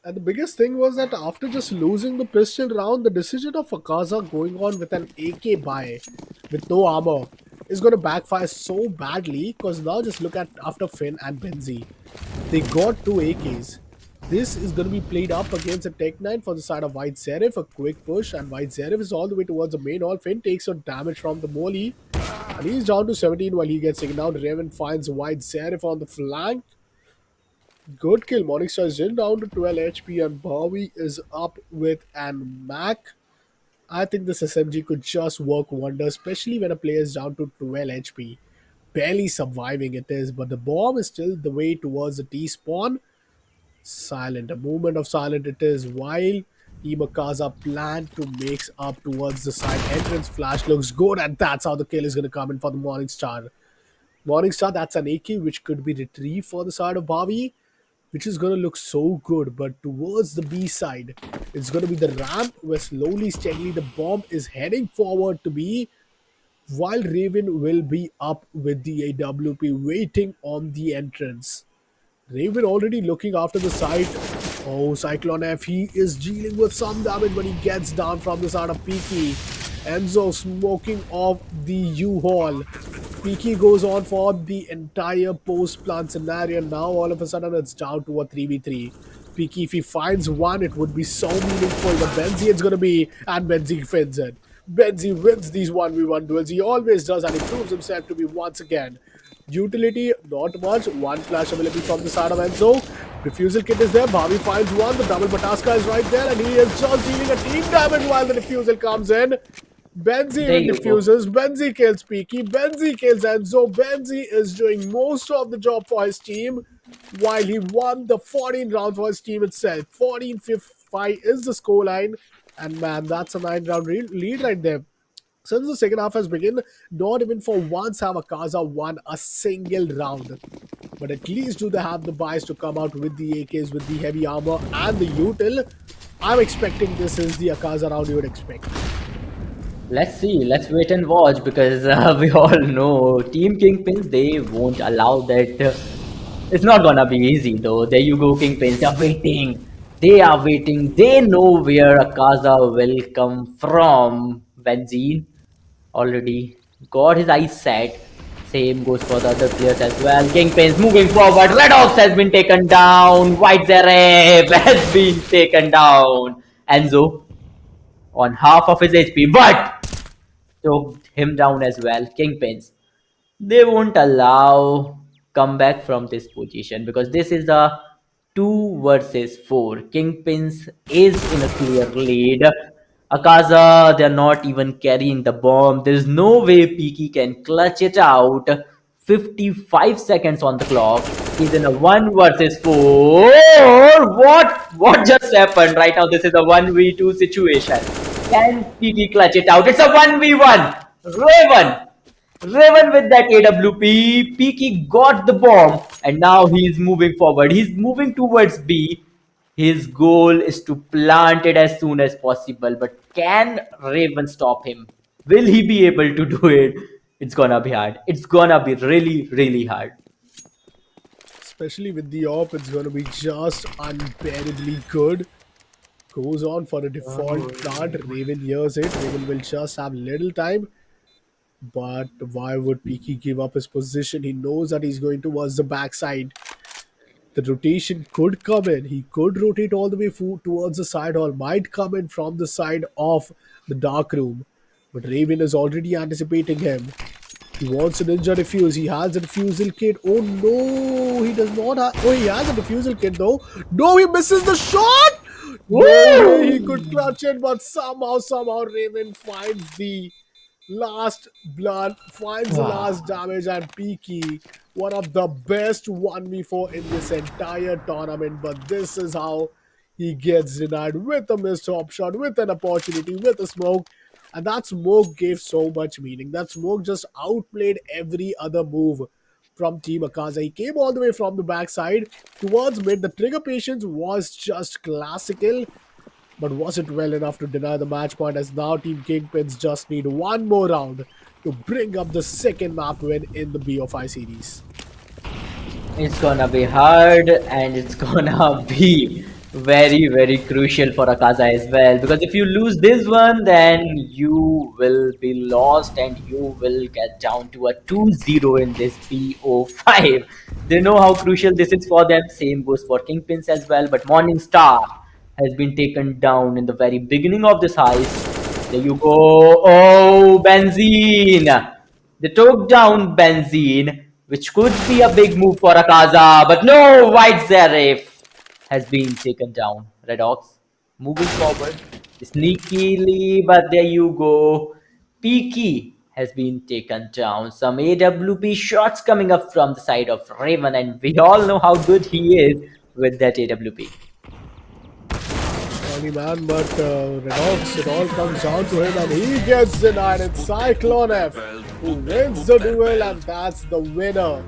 and the biggest thing was that after just losing the pistol round, the decision of Akaza going on with an AK buy with no armor is going to backfire so badly because now just look at after Finn and Benzi. They got two AKs. This is going to be played up against a Tech 9 for the side of White Serif. A quick push, and White Serif is all the way towards the main hall. Finn takes some damage from the Molly, and he's down to 17 while he gets taken down. Raven finds White Serif on the flank. Good kill. Morningstar is in down to 12 HP, and Bowie is up with an Mac. I think this SMG could just work wonders, especially when a player is down to 12 HP. Barely surviving it is, but the bomb is still the way towards the T spawn. Silent. A movement of silent it is while Imakaza planned to make up towards the side entrance. Flash looks good, and that's how the kill is going to come in for the Morningstar. Morningstar, that's an AK which could be retrieved for the side of Bobby, which is going to look so good. But towards the B side, it's going to be the ramp where slowly, steadily the bomb is heading forward to be. while Raven will be up with the AWP waiting on the entrance. Raven already looking after the site. Oh, Cyclone F, he is dealing with some damage when he gets down from the side of Peaky. Enzo smoking off the U-Haul. Peaky goes on for the entire post-plant scenario. Now all of a sudden it's down to a 3v3. Peaky, if he finds one, it would be so meaningful. But Benzi it's going to be, and Benzi fins it. Benzi wins these 1v1 duels. He always does, and he proves himself to be once again. Utility, not much. One flash available from the side of Enzo. Refusal kit is there. Bobby finds one. The double Bataska is right there, and he is just dealing a team damage while the refusal comes in. Benzi There even you go. diffuses. Benzi kills Peaky. Benzi kills Enzo. Benzi is doing most of the job for his team while he won the 14 round for his team itself. 14-5 is the scoreline. And man, that's a 9 round lead right there. Since the second half has begun, not even for once have Akaza won a single round. But at least do they have the bias to come out with the AKs, with the heavy armor and the util. I'm expecting this is the Akaza round you would expect. Let's see. Let's wait and watch because we all know Team Kingpins, they won't allow that. It's not gonna be easy though. There you go, Kingpins. They're waiting. They are waiting. They know where Akaza will come from. Benzene already got his eyes set. Same goes for the other players as well. Kingpins moving forward. Red Ox has been taken down. White Zereb has been taken down. Enzo on half of his HP, but took him down as well. Kingpins. They won't allow comeback from this position because this is a 2 versus 4. Kingpins is in a clear lead. Akaza, they're not even carrying the bomb. There's no way Peaky can clutch it out. 55 seconds on the clock. He's in a 1 versus 4. What just happened? Right now, this is a 1v2 situation. Can Peaky clutch it out? It's a 1v1. Raven. Raven with that AWP. Peaky got the bomb and now he's moving forward. He's moving towards B. His goal is to plant it as soon as possible. But can Raven stop him? Will he be able to do it? It's gonna be hard. It's gonna be really, really hard. Especially with the op, it's going to be just unbearably good. Goes on for a default plant. Raven hears it. Raven will just have little time. But why would Peaky give up his position? He knows that he's going towards the backside. The rotation could come in. He could rotate all the way towards the side hall. Might come in from the side of the dark room. But Raven is already anticipating him. He wants a ninja defuse. He has a defusal kit. Oh no, he does not have. Oh, he has a defusal kit though. No, he misses the shot. No way he could Woo! clutch it, but somehow Raven finds the last blood, finds the last damage, and Peaky, one of the best 1v4 in this entire tournament. But this is how he gets denied with a missed top shot, with an opportunity, with a smoke. And that smoke gave so much meaning. That smoke just outplayed every other move from Team Akaza. He came all the way from the backside towards mid. The trigger patience was just classical. But was it well enough to deny the match point, as now Team Kingpins just need one more round to bring up the second map win in the BO5 series? It's gonna be hard and it's gonna be very, very crucial for Akaza as well. Because if you lose this one, then you will be lost and you will get down to a 2-0 in this BO5. They know how crucial this is for them. Same goes for Kingpins as well. But Morning Star has been taken down in the very beginning of this heist. There you go. Oh, Benzene. They took down Benzene, which could be a big move for Akaza, but no, White Zarif has been taken down. Red Ox moving forward sneakily, but there you go. Peaky has been taken down. Some AWP shots coming up from the side of Raven, and we all know how good he is with that AWP. Funny man, but Redox, it all comes down to him and he gets denied. It's Cyclone F who wins the duel, and that's the winner.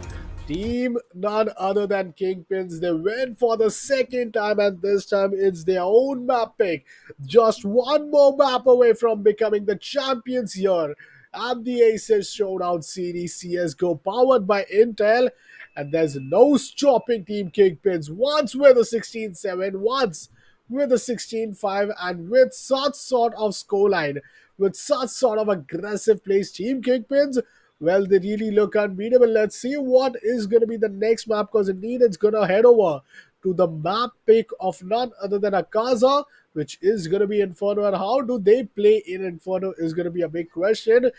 Team none other than Kingpins. They win for the second time, and this time it's their own map pick. Just one more map away from becoming the champions here. and the ASUS Showdown Series CSGO powered by Intel. And there's no stopping Team Kingpins. Once with a 16-7, once with a 16-5, and with such sort of scoreline, with such sort of aggressive plays, Team Kingpins, well, they really look unbeatable. Let's see what is going to be the next map, because indeed it's going to head over to the map pick of none other than Akasha, which is going to be Inferno. And how do they play in Inferno is going to be a big question.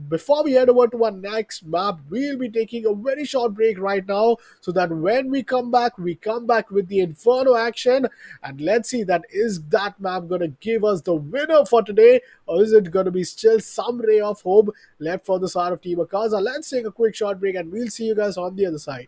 Before we head over to our next map, we'll be taking a very short break right now, so that when we come back with the Inferno action. And let's see, that is that map going to give us the winner for today, or is it going to be still some ray of hope left for the side of Team Akasha? Let's take a quick short break and we'll see you guys on the other side.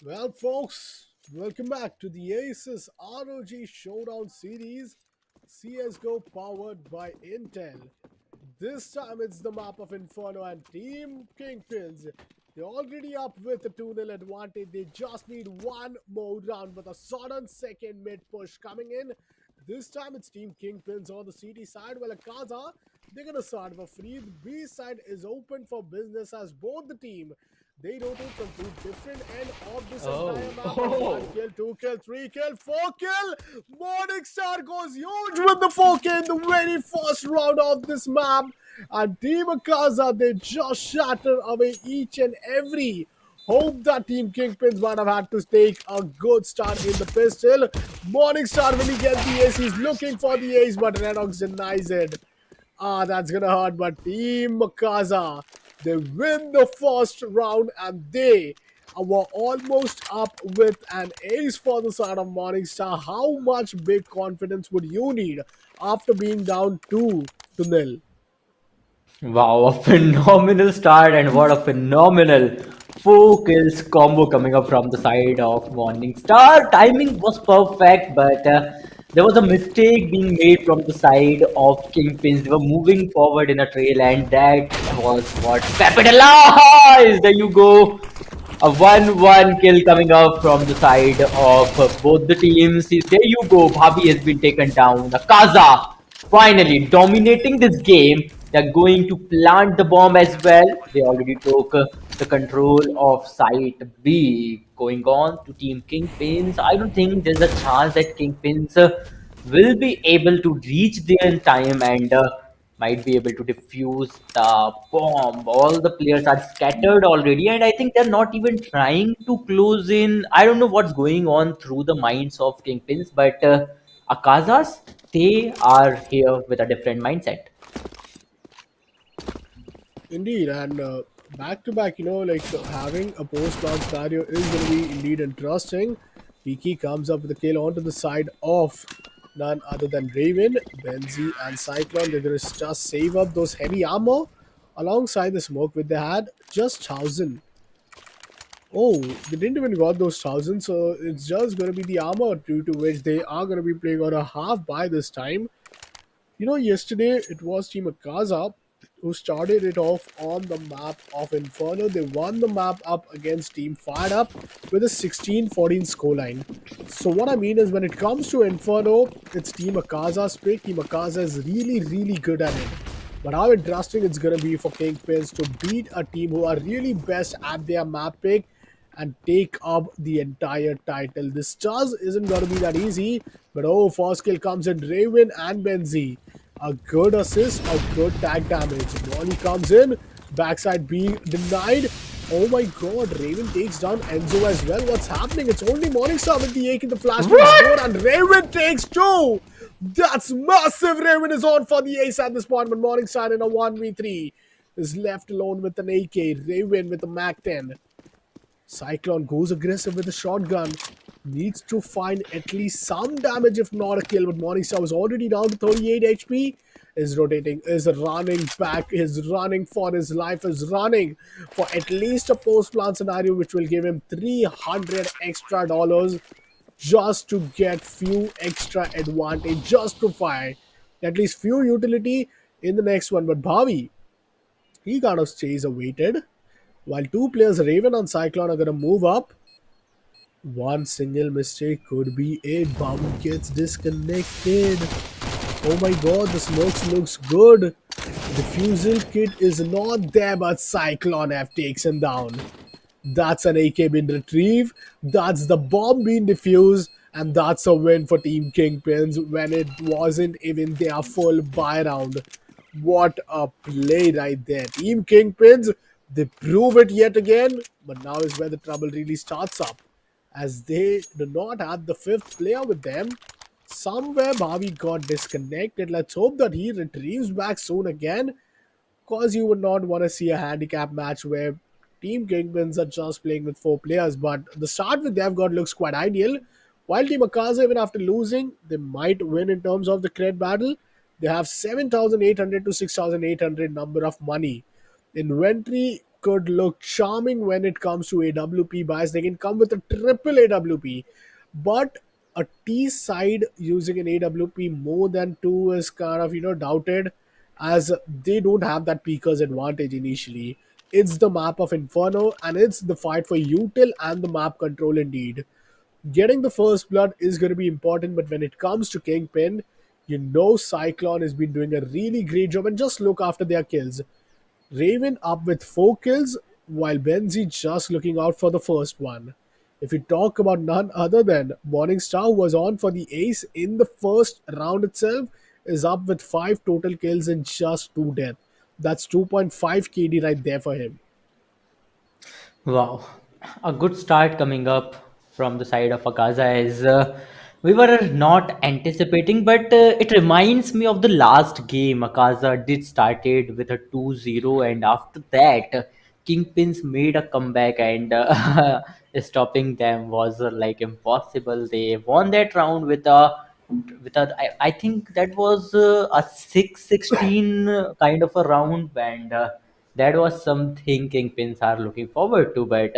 Well, folks, welcome back to the ASUS ROG Showdown series, CSGO powered by Intel. This time it's the map of Inferno and Team Kingpins. They're already up with a 2-0 advantage. They just need one more round with a sudden second mid push coming in. This time it's Team Kingpins on the CT side, while Akasha, they're gonna start for free. The B side is open for business as both the team, they rotate from two different end of this entire Oh, map. And one oh. kill, two kill, three kill, four kill. Morningstar goes huge with the 4K in the very first round of this map. And Team Akasha, they just shatter away each and every hope that Team Kingpins might have had to take a good start in the pistol. Morningstar, will he get the ace? He's looking for the ace, but ROG denies it. Ah, that's gonna hurt. But Team Akasha, they win the first round and they were almost up with an ace for the side of Morningstar. How much big confidence would you need after being down 2-0? Wow, a phenomenal start and what a phenomenal four kills combo coming up from the side of Morningstar. Timing was perfect, but there was a mistake being made from the side of Kingpins. They were moving forward in a trail, and that was what capitalized. There you go. A 1-1 kill coming up from the side of both the teams. There you go. Bhabi has been taken down. Akaza finally dominating this game. They're going to plant the bomb as well. They already took the control of site B. Going on to Team Kingpins. I don't think there's a chance that Kingpins will be able to reach there in time and might be able to defuse the bomb. All the players are scattered already, and I think they're not even trying to close in. I don't know what's going on through the minds of Kingpins, but Akazas, they are here with a different mindset. Indeed, and back to back, having a post launch scenario is going to be indeed interesting. Piki comes up with a kill onto the side of none other than Raven, Benzi, and Cyclone. They're going to just save up those heavy armor. alongside the smoke, which they had just chosen. Oh, they didn't even got those thousands, so it's just going to be the armor due to which they are going to be playing on a half by this time. Yesterday it was Team Akaza who started it off on the map of Inferno. They won the map up against Team Fired Up with a 16-14 scoreline. So what I mean is when it comes to Inferno, it's Team Akaza's pick. Team Akaza is really, really good at it. But how interesting it's going to be for Kingpins to beat a team who are really best at their map pick and take up the entire title. This just isn't going to be that easy. But oh, first kill comes in Raven and Benzi. A good assist, a good tag damage. Molly comes in, backside being denied. Oh my god, Raven takes down Enzo as well. What's happening? It's only Morningstar with the ache in the flash feels good, What? and Raven takes two. That's massive. Raven is on for the ace at this point, but Morningstar in a 1v3 is left alone with an AK. Raven with a Mac 10. Cyclone goes aggressive with a shotgun. Needs to find at least some damage, if not a kill. But Morningstar was already down to 38 HP. Is rotating, is running back, is running for his life, is running for at least a post plant scenario, which will give him 300 extra dollars just to get few extra advantage, just to find at least few utility in the next one. But Bhavi, he kind of stays awaited while two players, Raven and Cyclone, are going to move up. One single mistake could be it. Bum gets disconnected. Oh my god, the smokes looks good. The fusel kit is not there, but Cyclone F takes him down. That's an AK being retrieved. That's the bomb being defused. And that's a win for Team Kingpins when it wasn't even their full buy round. What a play right there. Team Kingpins, they prove it yet again. But now is where the trouble really starts up. As they do not have the fifth player with them. Somewhere Bhavi got disconnected. Let's hope that he retrieves back soon again, because you would not want to see a handicap match where Team Kingpins are just playing with four players. But the start with they've got looks quite ideal. While Team Akaza, even after losing, they might win in terms of the cred battle. They have 7,800 to 6,800 number of money. Inventory could look charming when it comes to AWP buys. They can come with a triple AWP. But a T side using an AWP more than two is kind of, doubted, as they don't have that peaker's advantage initially. It's the map of Inferno and it's the fight for util and the map control indeed. Getting the first blood is going to be important, but when it comes to Kingpin, Cyclone has been doing a really great job, and just look after their kills. Raven up with 4 kills, while Benzi just looking out for the first one. If we talk about none other than Morningstar, who was on for the ace in the first round itself, is up with 5 total kills and just 2 deaths. That's 2.5 KD right there for him. Wow, a good start coming up from the side of Akaza as we were not anticipating, but it reminds me of the last game. Akaza did started with a 2-0, and after that, Kingpins made a comeback, and stopping them was like impossible. They won that round I think that was a 6-16 kind of a round, and that was something Kingpins are looking forward to. But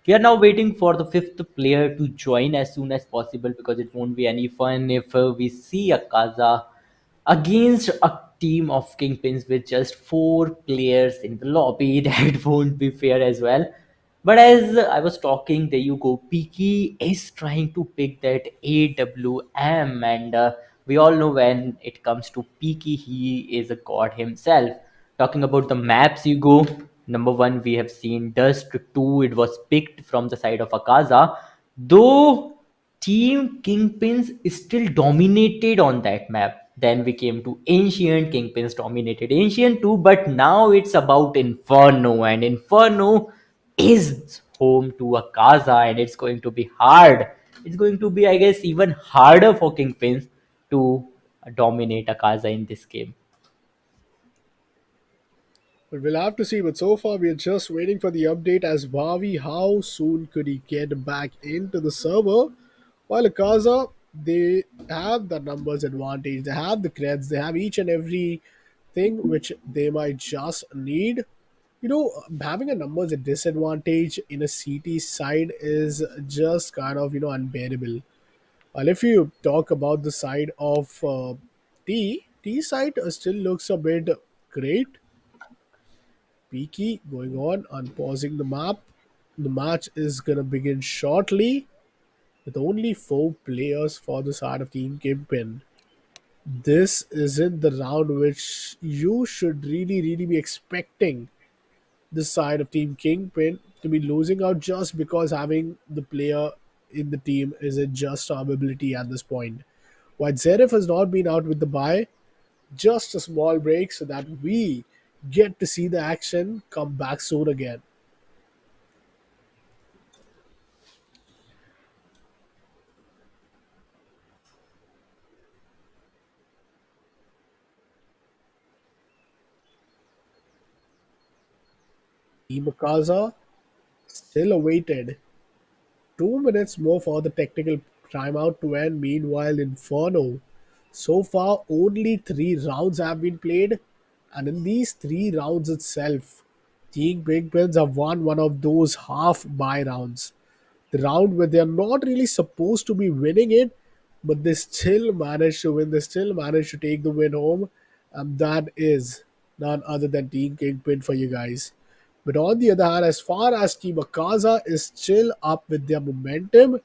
we are now waiting for the fifth player to join as soon as possible, because it won't be any fun if we see Akaza against a team of Kingpins with just four players in the lobby. That won't be fair as well. But as I was talking, there you go. Peaky is trying to pick that AWM, and we all know when it comes to Peaky, he is a god himself. Talking about the maps, you go. Number one, we have seen Dust 2, it was picked from the side of Akaza. Though Team Kingpins still dominated on that map. Then we came to Ancient. Kingpins dominated Ancient too, but now it's about Inferno, and Inferno is home to Akaza, and it's going to be hard. It's going to be, I guess, even harder for Kingpins to dominate Akaza in this game. But we'll have to see. But so far, we are just waiting for the update as Bhavi. How soon could he get back into the server? While Akaza, they have the numbers advantage. They have the creds. They have each and every thing which they might just need. Having a numbers a disadvantage in a CT side is just kind of unbearable. Well, if you talk about the side of T side still looks a bit great, peaky going on. Unpausing the map. The match is gonna begin shortly with only 4 players for the side of Team Kingpin. This isn't the round which you should really be expecting this side of Team Kingpin to be losing out just because having the player in the team isn't just our ability at this point. While Zerif has not been out with the bye, just a small break so that we get to see the action come back soon again. Team Akaza still awaited 2 minutes more for the technical timeout to end. Meanwhile, Inferno, so far only 3 rounds have been played, and in these 3 rounds itself, Team Big Pins have won one of those half buy rounds. The round where they're not really supposed to be winning it, but they still managed to win. They still managed to take the win home, and that is none other than Team Kingpin for you guys. But on the other hand, as far as Team Akaza is still up with their momentum,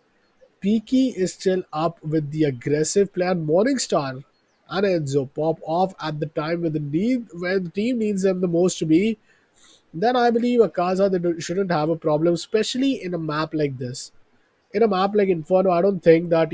Peaky is still up with the aggressive plan. Morningstar and Enzo pop off at the time when the team needs them the most to be. Then I believe Akaza shouldn't have a problem, especially in a map like this. In a map like Inferno, I don't think that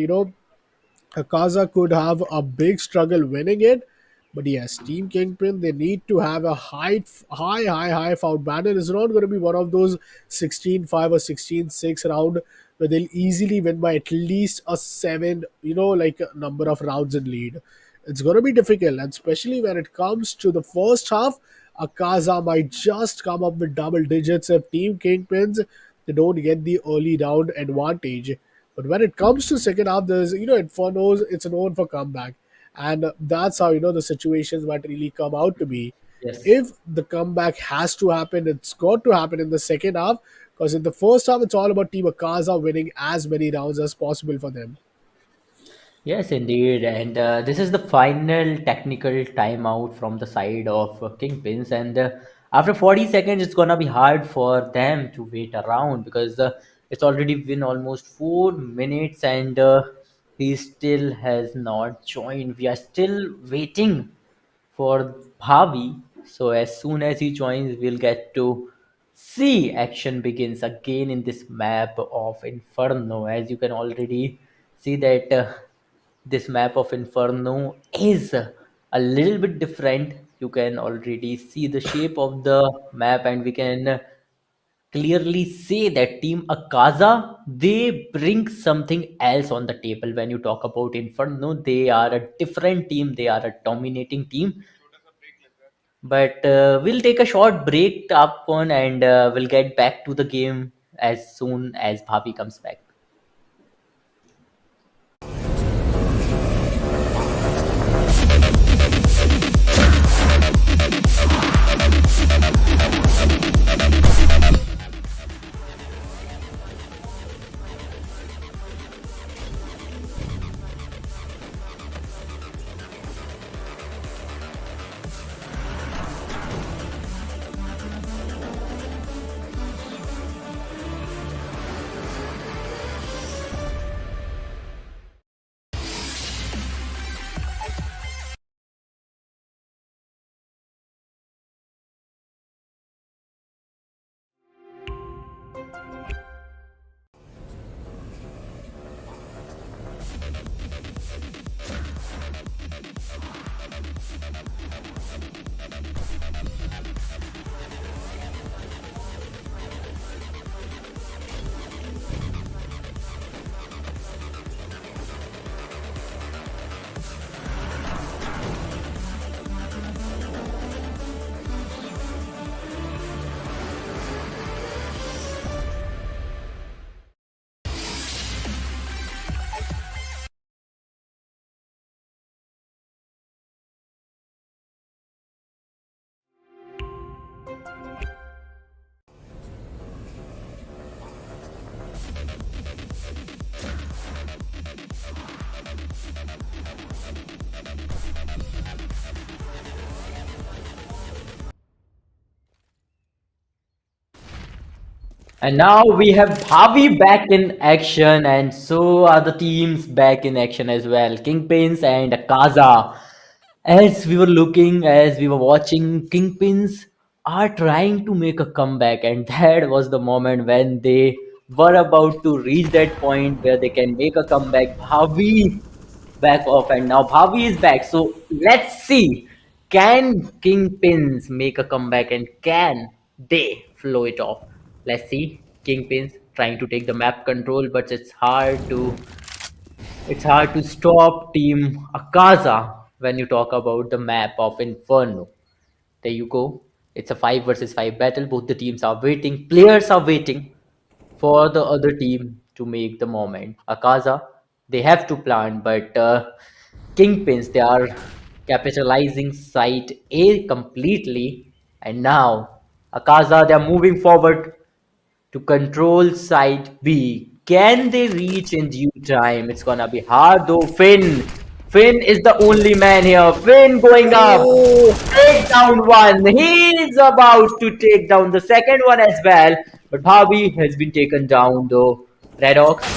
Akaza could have a big struggle winning it. But yes, Team Kingpin, they need to have a high foul banner. It's not going to be one of those 16-5 or 16-6 round where they'll easily win by at least a 7, like a number of rounds in lead. It's going to be difficult, and especially when it comes to the first half, Akaza might just come up with double digits if Team Kingpins they don't get the early round advantage. But when it comes to second half, there's Inferno's it's known for comeback, and that's how the situations might really come out to be. Yes. If the comeback has to happen, it's got to happen in the second half because in the first half it's all about Team Akaza winning as many rounds as possible for them. Yes, indeed. And this is the final technical timeout from the side of Kingpins. And after 40 seconds, it's going to be hard for them to wait around because it's already been almost 4 minutes and he still has not joined. We are still waiting for Bhavi. So as soon as he joins, we'll get to see action begins again in this map of Inferno. As you can already see that this map of Inferno is a little bit different. You can already see the shape of the map, and we can clearly say that Team Akaza they bring something else on the table. When you talk about Inferno, they are a different team. They are a dominating team. But we'll take a short break up one, and we'll get back to the game as soon as Bhavi comes back. And now we have Bhavi back in action, and so are the teams back in action as well. Kingpins and Kaza. As we were watching, Kingpins are trying to make a comeback, and that was the moment when they were about to reach that point where they can make a comeback. Bhavi back off, and now Bhavi is back. So let's see, can Kingpins make a comeback and can they flow it off? Let's see. Kingpins trying to take the map control, but it's hard to stop Team Akaza when you talk about the map of Inferno. There you go. It's a 5 versus 5 battle. Both the teams are waiting. Players are waiting for the other team to make the moment. Akaza, they have to plan, but Kingpins, they are capitalizing site A completely. And now, Akaza, they are moving forward to control site B. Can they reach in due time? It's gonna be hard though. Finn is the only man here. Finn going up. Oh, Take down one. He's about to take down the second one as well. But Bobby has been taken down though. Red Ox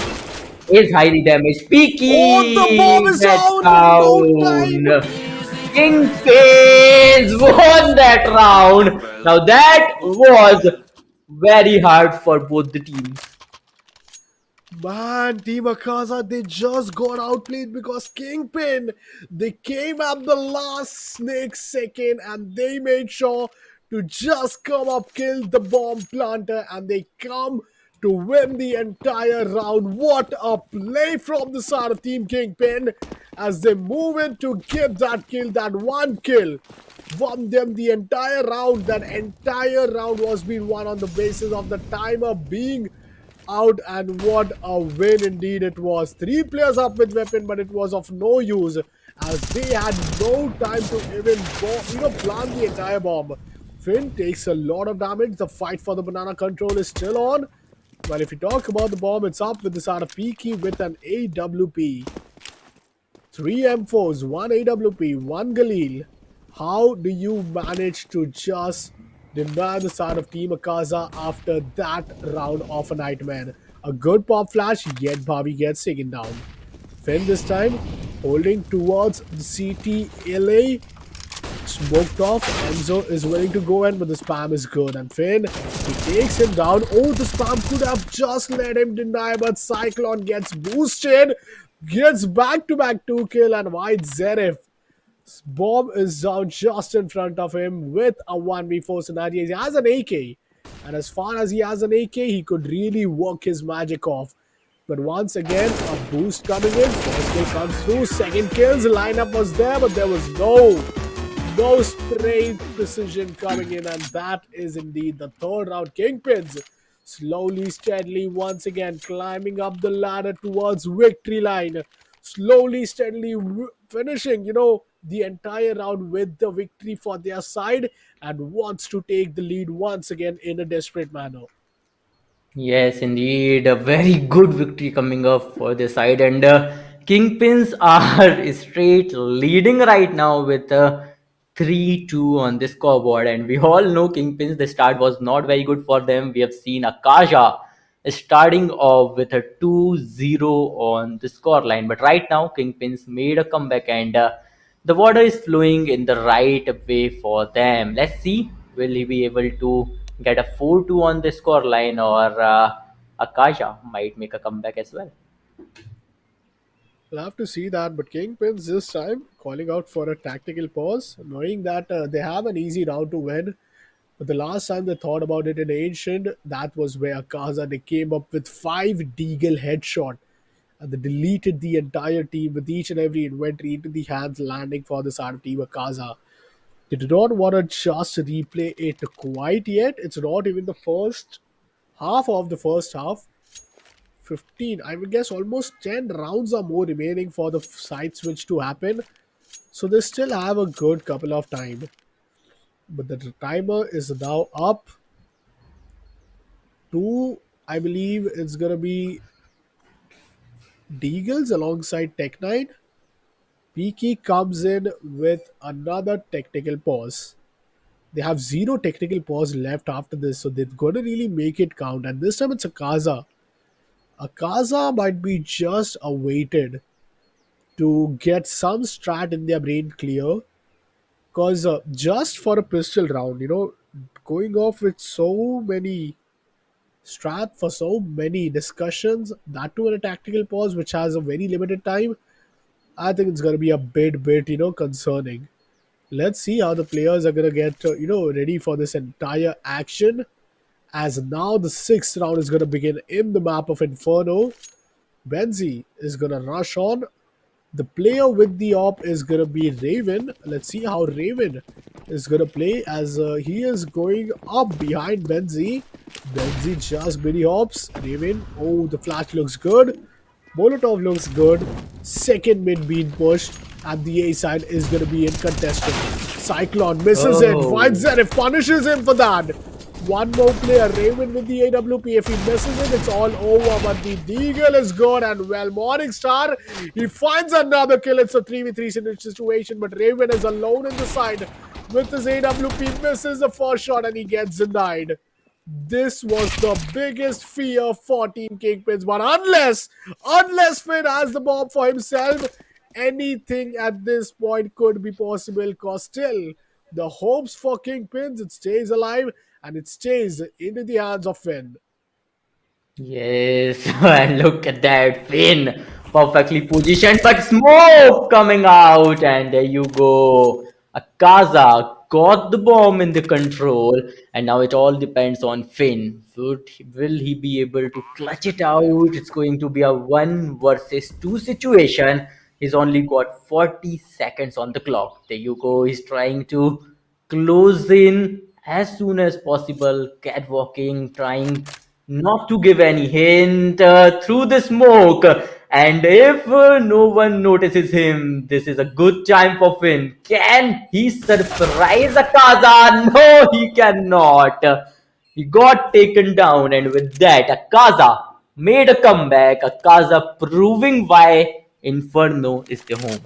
is highly damaged. oh, the bomb Peaky is gets down in no time. down. Kingpins won that round. Now that was very hard for both the teams. Man, Team Akaza, they just got outplayed because Kingpin, they came at the last snake second and they made sure to just come up, kill the bomb planter, and they come to win the entire round. What a play from the side of Team Kingpin as they move in to get that kill, that one kill. Won them the entire round. That entire round was being won on the basis of the timer being out, and what a win indeed it was. Three players up with weapon, but it was of no use as they had no time to even plant the entire bomb. Finn takes a lot of damage. The fight for the banana control is still on. But if you talk about the bomb, it's up with the side of Peaky with an AWP. Three M4s, one AWP, one Galil. How do you manage to just deny the side of Team Akaza after that round of a nightmare? A good pop flash, yet Bobby gets taken down. Finn this time holding towards the CT smoked off. Enzo is willing to go in, but the spam is good. And Finn, he takes him down. Oh, the spam could have just let him deny, but Cyclone gets boosted, gets back-to-back 2 kill, and White Zerif. Bomb is down just in front of him with a 1v4 scenario. He has an AK. And as far as he has an AK, he could really work his magic off. But once again, a boost coming in. First kill comes through. Second kills. The lineup was there, but there was no spray precision coming in, and that is indeed the third round. Kingpins slowly, steadily, once again climbing up the ladder towards victory line. Slowly, steadily finishing, the entire round with the victory for their side and wants to take the lead once again in a desperate manner. Yes, indeed, a very good victory coming up for the side, and Kingpins are straight leading right now with 3-2 on the scoreboard. And we all know Kingpins, the start was not very good for them. We have seen Akasha starting off with a 2-0 on the scoreline, but right now Kingpins made a comeback, and the water is flowing in the right way for them. Let's see, will he be able to get a 4-2 on the score line, or Akasha might make a comeback as well. We'll have to see that, but Kingpins this time calling out for a tactical pause, knowing that they have an easy round to win. But the last time they thought about it in Ancient, that was where Akaza they came up with 5 Deagle headshot and they deleted the entire team with each and every inventory into the hands landing for the side of Team Akaza. They do not want to just replay it quite yet. It's not even the first half of the first half. 15, I would guess almost 10 rounds or more remaining for the side switch to happen. So they still have a good couple of time. But the timer is now up to, I believe it's gonna be Deagles alongside Tech 9. Peaky comes in with another technical pause. They have zero technical pause left after this, so they've got to really make it count. And this time it's a Kaza. A Kaza might be just awaited to get some strat in their brain clear. Because just for a pistol round, going off with so many strat for so many discussions, that too in a tactical pause, which has a very limited time, I think it's going to be a bit, concerning. Let's see how the players are going to get, ready for this entire action. As now the sixth round is going to begin in the map of Inferno. Benzi is going to rush on. The player with the op is going to be Raven. Let's see how Raven is going to play as he is going up behind Benzi. Benzi just mini hops. Raven, oh, the flash looks good. Molotov looks good. Second mid being pushed. And the A side is going to be incontested. Cyclone misses it. White Oh. Zenith punishes him for that. One more player, Raven with the AWP. If he misses it, it's all over. But the Deagle is good. And well, Morningstar, he finds another kill. It's a 3v3 situation. But Raven is alone in the side with his AWP. Misses the first shot and he gets denied. This was the biggest fear for Team Kingpins. But unless Finn has the bomb for himself, anything at this point could be possible. Cause still, the hopes for Kingpins, it stays alive and it stays into the hands of Finn. Yes, and look at that fin, perfectly positioned, but smoke coming out, and there you go. Akaza got the bomb in the control, and now it all depends on Finn. Will he be able to clutch it out? It's going to be a 1 versus 2 situation. He's only got 40 seconds on the clock. There you go. He's trying to close in as soon as possible, catwalking, trying not to give any hint through the smoke. And if no one notices him, this is a good time for Finn. Can he surprise Akaza? No, he cannot. He got taken down, and with that, Akaza made a comeback. Akaza proving why Inferno is the home.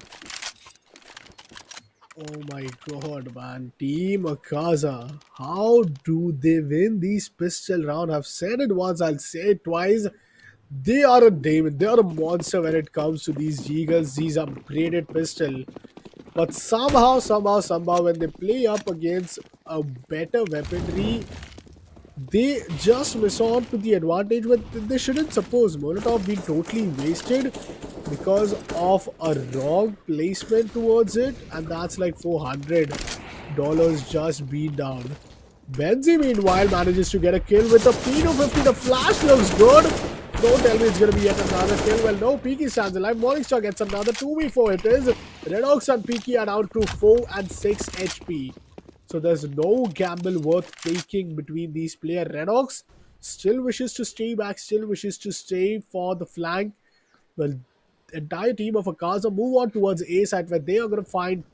Oh my god, man. Team Akaza. How do they win these pistol round? I've said it once, I'll say it twice. They are a demon. They are a monster when it comes to these Jigas, these upgraded pistol. But somehow, when they play up against a better weaponry, they just miss on to the advantage. But they shouldn't suppose Molotov being totally wasted because of a wrong placement towards it, and that's like $400 just being down. Benzi, meanwhile, manages to get a kill with a P250. The flash looks good. Don't tell me it's going to be yet another kill. Well, no, Peaky stands alive. Morningstar gets another 2v4. It is. Redox and Peaky are down to 4 and 6 HP. So there's no gamble worth taking between these players. Redox still wishes to stay back, still wishes to stay for the flank. Well, entire team of Akaza move on towards A side where they are going to find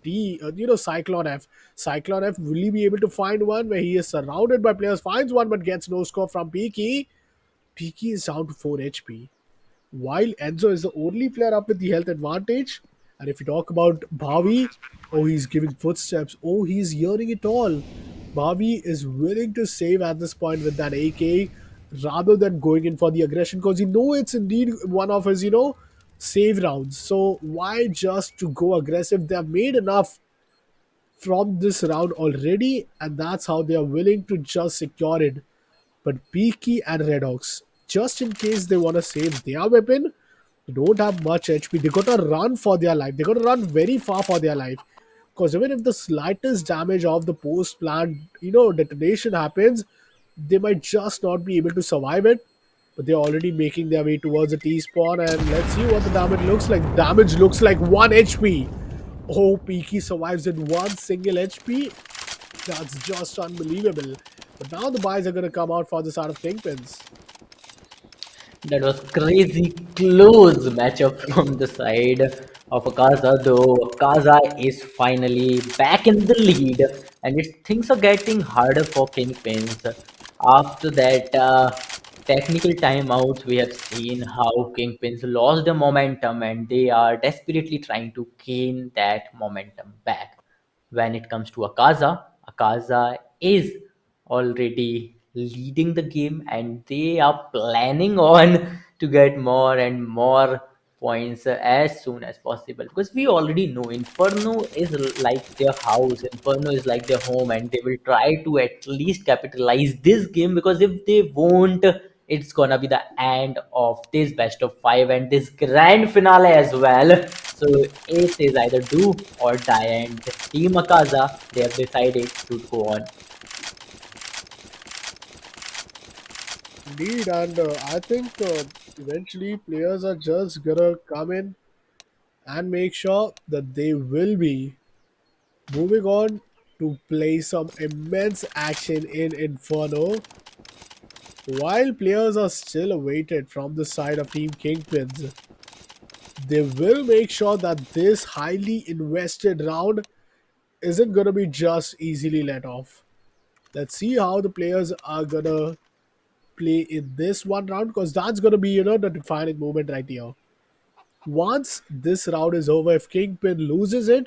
Cyclone F. Cyclone F, will he be able to find one where he is surrounded by players, finds one but gets no score from Peaky. Peaky is down to 4 HP. While Enzo is the only player up with the health advantage. And if you talk about Bhavi, oh, he's giving footsteps. Oh, he's hearing it all. Bhavi is willing to save at this point with that AK rather than going in for the aggression because it's indeed one of his, save rounds. So why just to go aggressive? They have made enough from this round already, and that's how they are willing to just secure it. But Peaky and Redox, just in case they want to save their weapon, they don't have much HP. They gotta run for their life. They gotta run very far for their life. Because even if the slightest damage of the post plant, detonation happens, they might just not be able to survive it. But they're already making their way towards the T spawn, and let's see what the damage looks like. Damage looks like 1 HP. Oh, Peaky survives in 1 single HP. That's just unbelievable. But now the buys are gonna come out for the side of Kingpins. That was crazy close matchup from the side of Akaza, though Akaza is finally back in the lead, and things are getting harder for Kingpins. After that technical timeouts, we have seen how Kingpins lost the momentum, and they are desperately trying to gain that momentum back. When it comes to Akaza, Akaza is already leading the game, and they are planning on to get more and more points as soon as possible, because we already know Inferno is like their house, Inferno is like their home, and they will try to at least capitalize this game, because if they won't, it's gonna be the end of this best of five and this grand finale as well. So it is either do or die, and Team Akaza, they have decided to go on. Indeed, and I think eventually players are just gonna come in and make sure that they will be moving on to play some immense action in Inferno. While players are still awaited from the side of Team Kingpins, they will make sure that this highly invested round isn't gonna be just easily let off. Let's see how the players are gonna play in this one round, because that's gonna be, the defining moment right here. Once this round is over, if Kingpin loses it,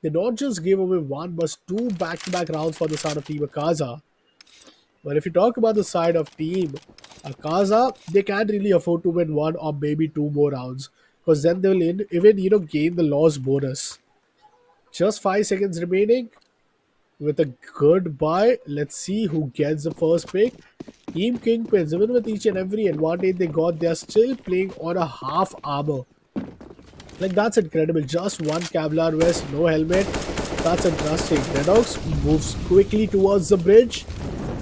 they not just give away one but two back-to-back rounds for the side of Team Akaza. But if you talk about the side of Team Akaza, they can't really afford to win one or maybe two more rounds, because then they'll even gain the loss bonus. Just 5 seconds remaining with a good buy. Let's see who gets the first pick. Team Kingpins, even with each and every advantage they got, they're still playing on a half armor. Like, that's incredible. Just one Kevlar vest, no helmet. That's interesting. Redox moves quickly towards the bridge,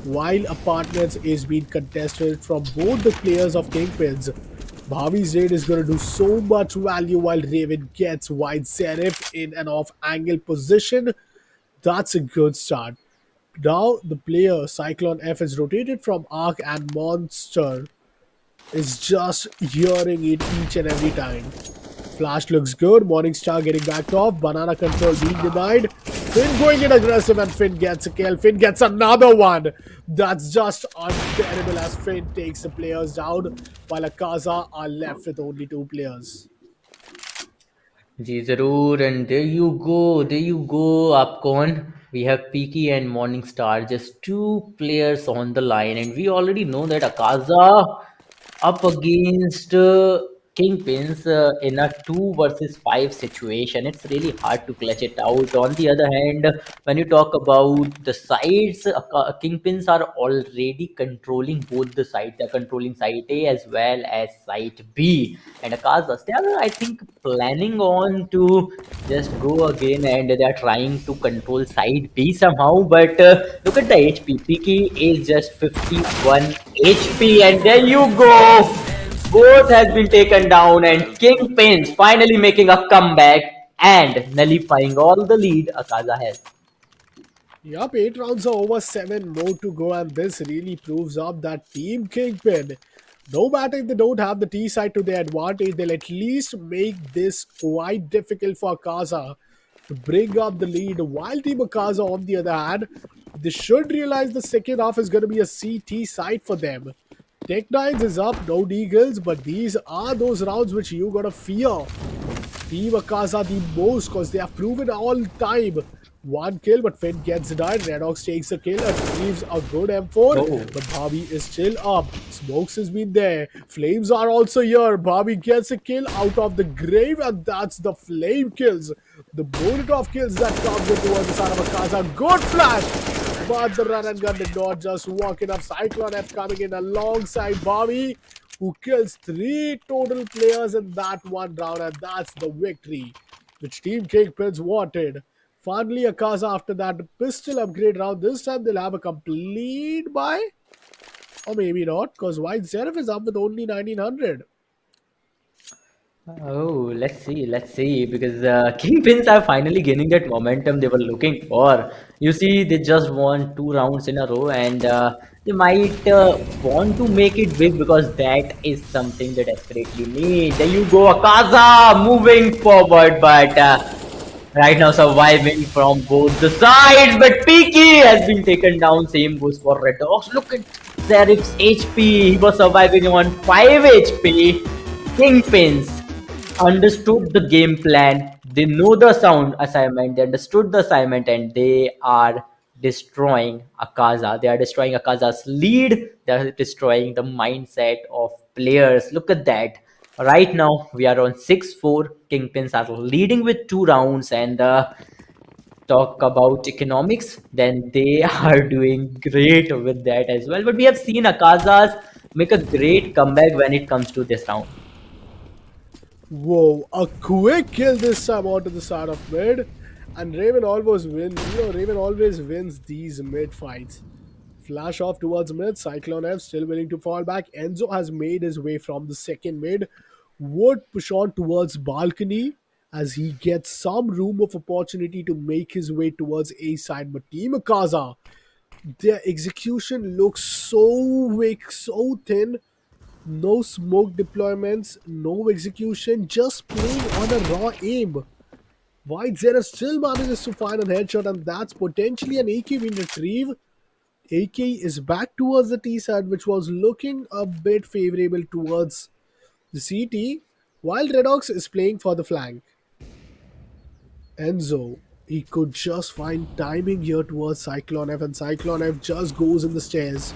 while apartments is being contested from both the players of Kingpins. Bhavi's raid is going to do so much value, while Raven gets wide Serif in an off angle position. That's a good start. Now the player Cyclone F is rotated from Arc, and Monster is just hearing it each and every time. Flash looks good. Morningstar getting backed off. Banana control being denied. Finn going in aggressive, and Finn gets a kill. Finn gets another one. That's just unbearable as Finn takes the players down, while Akaza are left with only two players. जी ज़रूर, and there you go, Upcon. We have Peaky and Morningstar, just two players on the line, and we already know that Akaza up against Kingpins in a 2 versus 5 situation. It's really hard to clutch it out. On the other hand, when you talk about the sides, Kingpins are already controlling both the sides. They're controlling side A as well as side B. And Akazas, they are, I think, planning on to just go again, and they are trying to control side B somehow. But look at the HP. Piki is just 51 HP, and there you go. Both has been taken down, and Kingpins finally making a comeback and nullifying all the lead Akaza has. Yup, 8 rounds are over, 7 more to go, and this really proves up that Team Kingpin, no matter if they don't have the T side to their advantage, they'll at least make this quite difficult for Akaza to bring up the lead. While Team Akaza, on the other hand, they should realize the second half is going to be a CT side for them. Tech Nines is up, no Deagles, but these are those rounds which you gotta fear Team Akaza the most, because they have proven all time. One kill, but Finn gets died. Redox takes a kill and leaves a good M4, Oh, but Bobby is still up. Smokes has been there. Flames are also here. Bobby gets a kill out of the grave, and that's the flame kills. The Molotov kills that comes in towards the side of Akaza. Good flash! But the run and gun did not just walk enough. Cyclone F coming in alongside Bobby, who kills 3 total players in that one round, and that's the victory which Team Kingpins wanted. Finally, Akaza, after that pistol upgrade round, this time they'll have a complete buy. Or maybe not, because White Seraph is up with only 1900. oh, let's see, because Kingpins are finally gaining that momentum they were looking for. You see, they just won 2 rounds in a row, and they might want to make it big, because that is something they desperately need. There you go, Akaza moving forward, but right now surviving from both the sides. But Peaky has been taken down. Same goes for Red Dogs. Look at Serif's HP. He was surviving on 5 HP. Kingpins understood the game plan. They know the sound assignment. They understood the assignment, and they are destroying Akaza. They are destroying Akaza's lead. They are destroying the mindset of players. Look at that. Right now, we are on 6-4. Kingpins are leading with 2 rounds, and talk about economics, then they are doing great with that as well. But we have seen Akazas make a great comeback when it comes to this round. Whoa, a quick kill this time onto the side of mid. And Raven always wins. Raven always wins these mid fights. Flash off towards mid. Cyclone F still willing to fall back. Enzo has made his way from the second mid. Would push on towards balcony as he gets some room of opportunity to make his way towards A side. But Team Akaza, their execution looks so weak, so thin. No smoke deployments, no execution, just playing on a raw aim. White Zera still manages to find a headshot, and that's potentially an AK being retrieved. AK is back towards the T side, which was looking a bit favorable towards the CT, while Redox is playing for the flank. Enzo, he could just find timing here towards Cyclone F, and Cyclone F just goes in the stairs.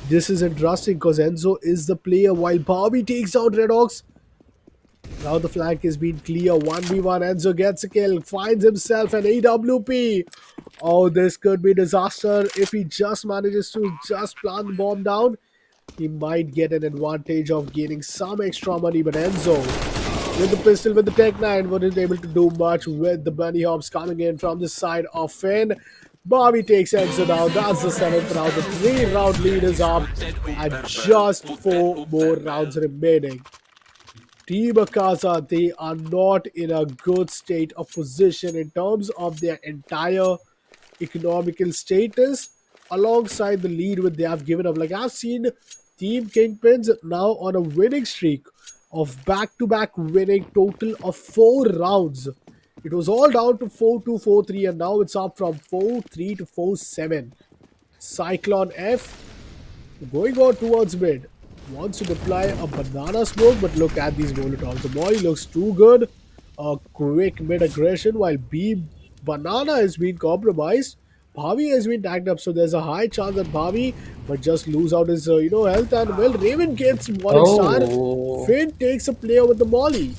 This is interesting because Enzo is the player while Bobby takes out Redox. Now the flank is being clear. 1v1. Enzo gets a kill. Finds himself an AWP. Oh, this could be disaster if he just manages to just plant the bomb down. He might get an advantage of gaining some extra money. But Enzo, with the pistol, with the Tech 9, wasn't able to do much with the bunny hops coming in from the side of Finn. Bobby takes Enzo down. That's the 7th round. The 3-round lead is up. And just 4 more rounds remaining. Team Akasa, they are not in a good state of position in terms of their entire economical status alongside the lead which they have given up. Like I've seen Team Kingpins now on a winning streak of back-to-back winning total of 4 rounds. It was all down to 4-2, 4-3 and now it's up from 4-3 to 4-7. Cyclone F going on towards mid. Wants to deploy a banana smoke, but look at these Molotovs. The Molly looks too good. A quick mid aggression while B Banana has been compromised. Bhavi has been tagged up, so there's a high chance that Bhavi might just lose out his health. And well, Raven gets morning star. Oh, Finn takes a player with the Molly.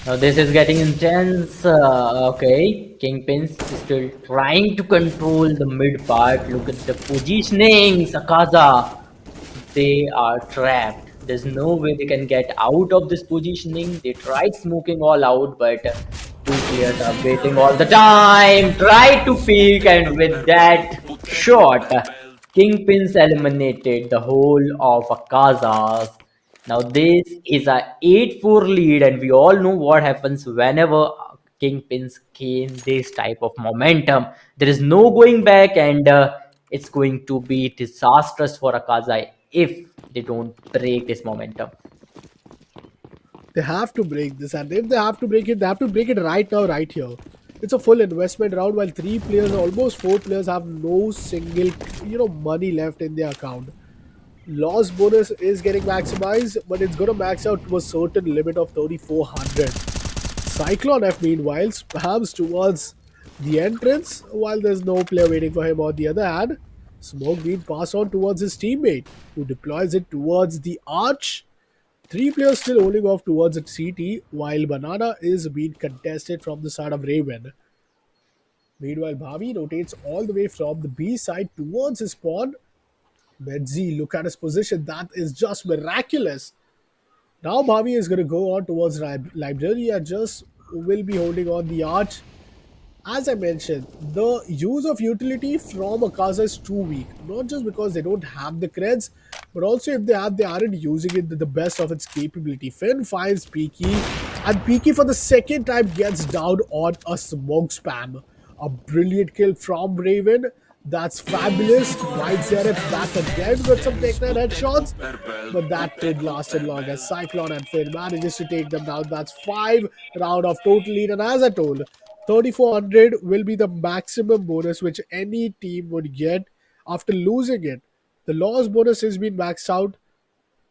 now this is getting intense. Okay, Kingpins is still trying to control the mid part. Look at the positioning, Sakaza. They are trapped. There's no way they can get out of this positioning. They tried smoking all out, but two players are waiting all the time. Try to peek, and with that shot, Kingpins eliminated the whole of Akazas. Now this is a 8-4 lead, and we all know what happens whenever Kingpins gain this type of momentum. There is no going back, and it's going to be disastrous for Akaza if they don't break this momentum. They have to break this, and if they have to break it, they have to break it right now, right here. It's a full investment round while 3 players, almost 4 players, have no single money left in their account. Loss bonus is getting maximized, but it's going to max out to a certain limit of 3,400. Cyclone F, meanwhile, spams towards the entrance while there's no player waiting for him. On the other hand, smoke being passed on towards his teammate, who deploys it towards the arch. 3 players still holding off towards the CT, while Banana is being contested from the side of Raven. Meanwhile, Bhavi rotates all the way from the B side towards his spawn. Medzi, look at his position. That is just miraculous. Now Bhavi is going to go on towards library and just will be holding on the arch. As I mentioned, the use of utility from Akaza is too weak. Not just because they don't have the creds, but also if they have, they aren't using it to the best of its capability. Finn finds Peaky, and Peaky for the second time gets down on a smoke spam. A brilliant kill from Raven. That's fabulous. White Zeref back again with some Tech 9 headshots. But that did last long as Cyclone and Finn manages to take them down. That's 5 round of total lead. And as I told, 3,400 will be the maximum bonus which any team would get after losing it. The loss bonus has been maxed out,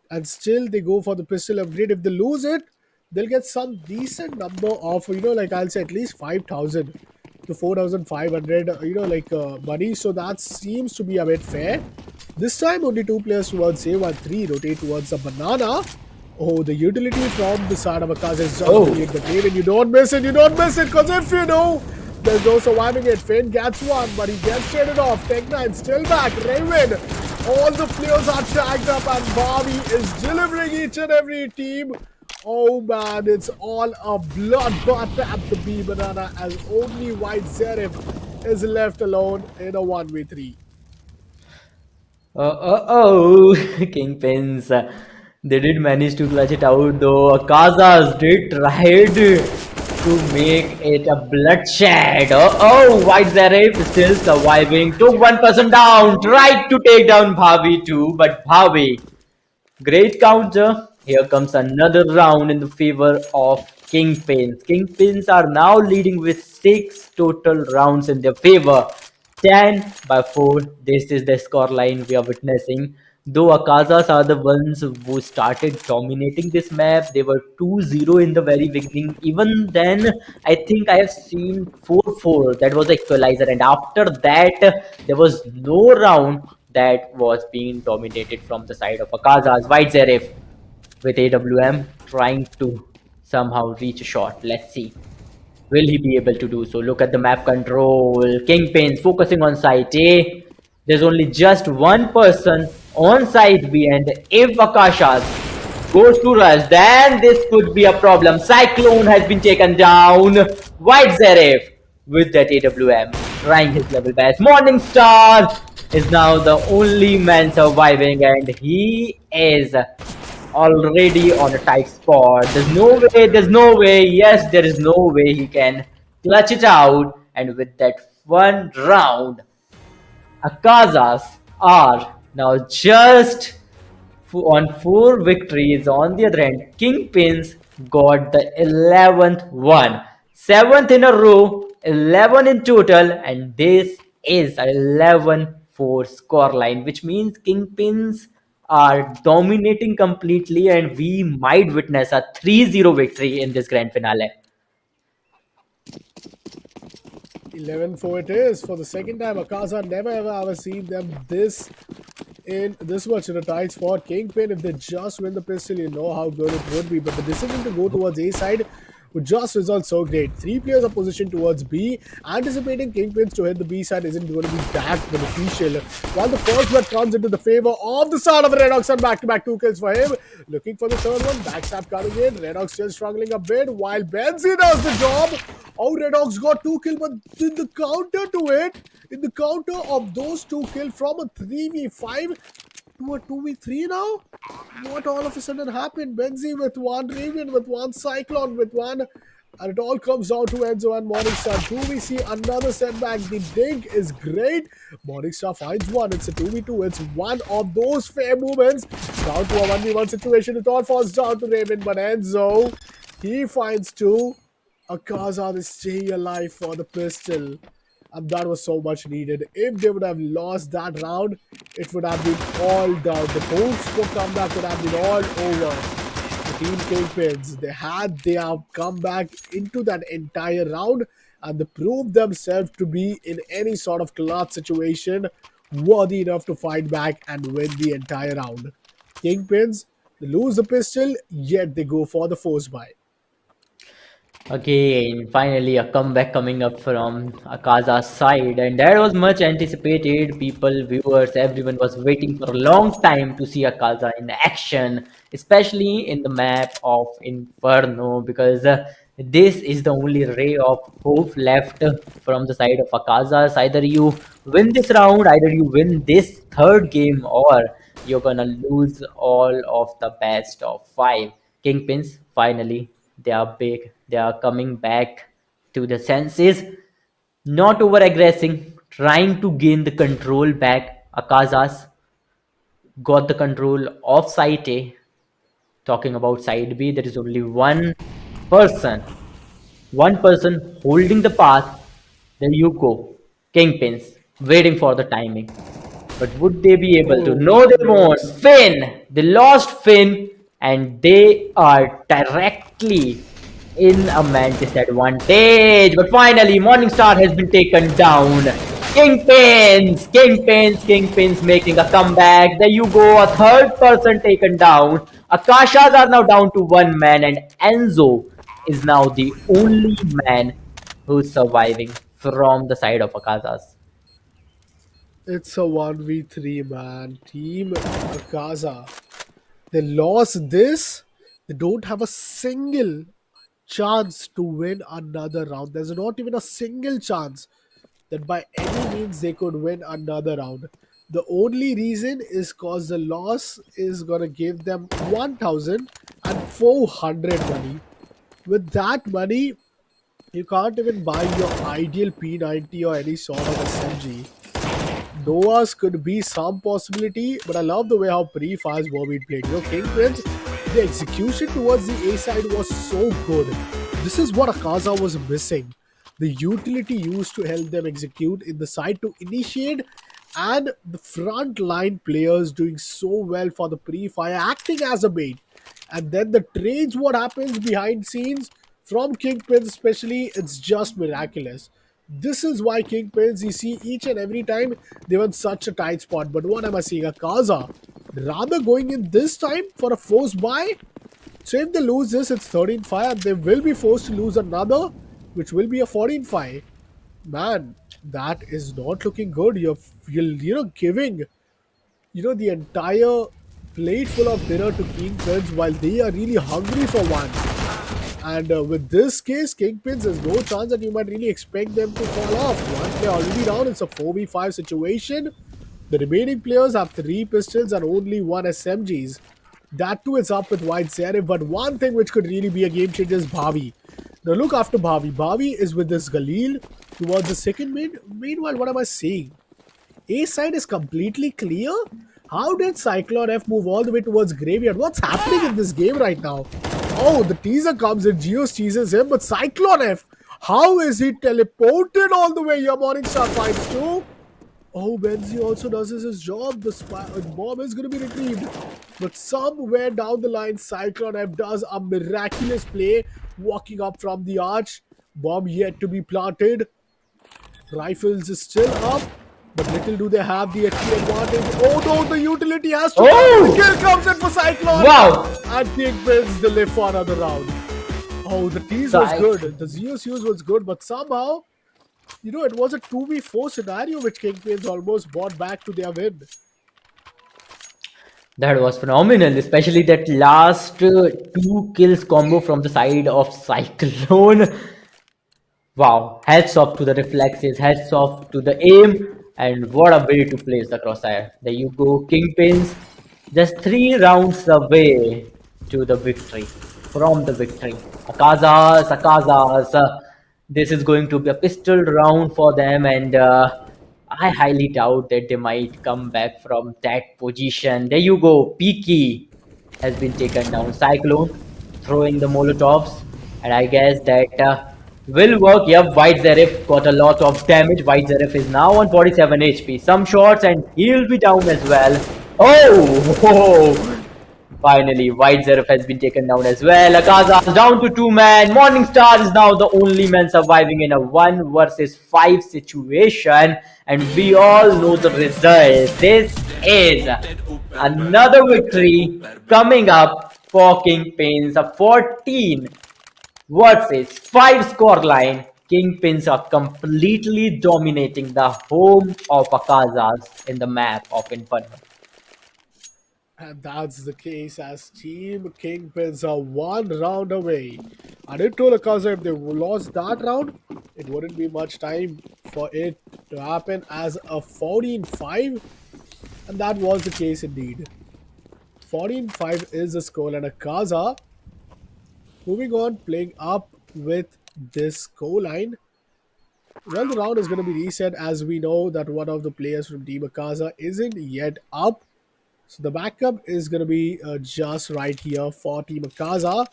and still they go for the pistol upgrade. If they lose it, they'll get some decent number of, like I'll say at least 5,000. to 4,500, money. So that seems to be a bit fair. This time, only two players towards A, while three rotate towards the banana. Oh, the utility from the side of Akasha is just brilliant. Oh, But Raven, you don't miss it. You don't miss it. Because if you know, there's no surviving it. Finn gets one, but he gets traded off. Tech9 still back. Raven. All the players are tagged up, and Bobby is delivering each and every team. Oh man, it's all a bloodbath at the B banana as only White Zerif is left alone in a 1v3. oh, kingpins. They did manage to clutch it out though. Akazas did try to make it a bloodshed. White Zarif still surviving. Took one person down. Tried to take down Bhavi too, but Bhavi, great counter. Here comes another round in the favor of Kingpins. Kingpins are now leading with 6 total rounds in their favor. 10 by 4. This is the score line we are witnessing. Though Akazas are the ones who started dominating this map, they were 2-0 in the very beginning. Even then, I think I have seen 4-4. That was the equalizer. And after that, there was no round that was being dominated from the side of Akazas. White Zarif with AWM trying to somehow reach a shot. Let's see. Will he be able to do so? Look at the map control. Kingpins focusing on site A. There's only just one person on site B, and if Akasha goes to rush, then this could be a problem. Cyclone has been taken down. White Zarif with that AWM trying his level best. Morningstar is now the only man surviving, and he is already on a tight spot. There's no way, yes, there is no way he can clutch it out. And with that one round, Akazas are now just on 4 victories. On the other hand, Kingpins got the 11th one. 7th in a row, 11 in total, and this is a 11-4 scoreline, which means Kingpins are dominating completely, and we might witness a 3-0 victory in this grand finale. 11-4 it is for the second time. Akasa never ever seen them this much in a tight spot. Kingpin, if they just win the pistol, you know how good it would be. But the decision to go towards A side would just result so great. Three players are positioned towards B. Anticipating Kingpins to hit the B side isn't going to be that beneficial. While the first blood comes into the favor of the side of Redox, and back-to-back 2 kills for him. Looking for the third one. Backstab coming in. Redox still struggling a bit while Benzi does the job. Oh, Redox got 2 kills, but in the counter to it, in the counter of those 2 kills from a 3v5 to a 2v3 now? What all of a sudden happened? Benzi with one, Raven with one, Cyclone with one, and it all comes down to Enzo and Morningstar. 2v see another setback. The dig is great. Morningstar finds one. It's a 2v2. It's one of those fair moments. Down to a 1v1 situation. It all falls down to Raven, but Enzo, he finds two. Akaza is staying alive for the pistol. And that was so much needed. If they would have lost that round, it would have been all down. The post comeback would have been all over. The team Kingpins, they had their comeback into that entire round, and they proved themselves to be in any sort of clutch situation worthy enough to fight back and win the entire round. Kingpins, they lose the pistol, yet they go for the force buy. Again, finally, a comeback coming up from Akaza's side, and that was much anticipated. People, viewers, everyone was waiting for a long time to see Akaza in action, especially in the map of Inferno, because this is the only ray of hope left from the side of Akaza's. Either you win this round, either you win this third game, or you're gonna lose all of the best of 5. Kingpins, finally, they are big. They are coming back to the senses, not over aggressing, trying to gain the control back. Akazas got the control of site A. Talking about side B, there is only person, one person holding the path. There you go. Kingpins, waiting for the timing. But would they be able to? Oh, No, they won't. yes. Finn! They lost Finn, and they are directly in a man disadvantage. But finally, Morningstar has been taken down. Kingpins making a comeback. There you go, a third person taken down. Akashas are now down to one man, and Enzo is now the only man who's surviving from the side of Akashas. It's a 1v3, man. Team Akaza. They lost this. They don't have a single chance to win another round. There's not even a single chance that by any means they could win another round. The only reason is cause the loss is gonna give them 1,400 money. With that money, you can't even buy your ideal P90 or any sort of SMG. Noah's could be some possibility, but I love the way how pre-fires were being played. Kingpins, the execution towards the A side was so good. This is what Akaza was missing. The utility used to help them execute in the side to initiate, and the front line players doing so well for the pre-fire, acting as a bait. And then the trades, what happens behind scenes from Kingpins, especially, it's just miraculous. This is why Kingpins, you see each and every time they were in such a tight spot. But what am I seeing? Akaza rather going in this time for a forced buy. So if they lose this, it's 13-5 and they will be forced to lose another, which will be a 14-5. Man, that is not looking good. You're giving the entire plate full of dinner to Kingpins while they are really hungry for one. And with this case, Kingpins, there's no chance that you might really expect them to fall off. One player already down, it's a 4v5 situation. The remaining players have 3 pistols and only 1 SMGs. That too is up with White Serif, but one thing which could really be a game changer is Bhavi. Now look after Bhavi. Bhavi is with this Galil towards the second main. Meanwhile, what am I saying? A side is completely clear. How did Cyclone F move all the way towards Graveyard? What's happening in this game right now? Oh, the teaser comes in. Geos teases him, but Cyclone F, how is he teleported all the way here? Morningstar finds too. Oh, Benzi also does his job. The bomb is going to be retrieved. But somewhere down the line, Cyclone F does a miraculous play, walking up from the arch. Bomb yet to be planted. Rifles is still up, but little do they have the HP advantage. Oh no, the utility has to come. The Oh! kill comes in for Cyclone. Wow! And Kingpins the live for another round. Oh, the tease was So good. The Zeus use was good, but somehow, it was a 2v4 scenario which Kingpins almost brought back to their win. that was phenomenal, especially that last two kills combo from the side of Cyclone. Wow, hats off to the reflexes, hats off to the aim, and what a way to place the crosshair. There you go, Kingpins, just 3 rounds away to the victory, from the victory. Akazas, this is going to be a pistol round for them, and I highly doubt that they might come back from that position. There you go, Peaky has been taken down. Cyclone throwing the Molotovs, and I guess that will work. Yep, White Zerif got a lot of damage. White Zerif is now on 47 HP. Some shots, and he'll be down as well. Oh! Finally, White Zerif has been taken down as well. Akaza is down to 2 man. Morningstar is now the only man surviving in a 1 versus 5 situation. And we all know the result. This is another victory coming up for Kingpins. A 14 versus 5 scoreline. Kingpins are completely dominating the home of Akazas in the map of Inferno. And that's the case as Team Kingpins are 1 round away. I did tell Akaza if they lost that round, it wouldn't be much time for it to happen as a 14-5. And that was the case indeed. 14-5 is the score, and Akaza moving on, playing up with this scoreline. Well, the round is going to be reset as we know that one of the players from Team Akaza isn't yet up. So the backup is going to be just right here for Team Akaza.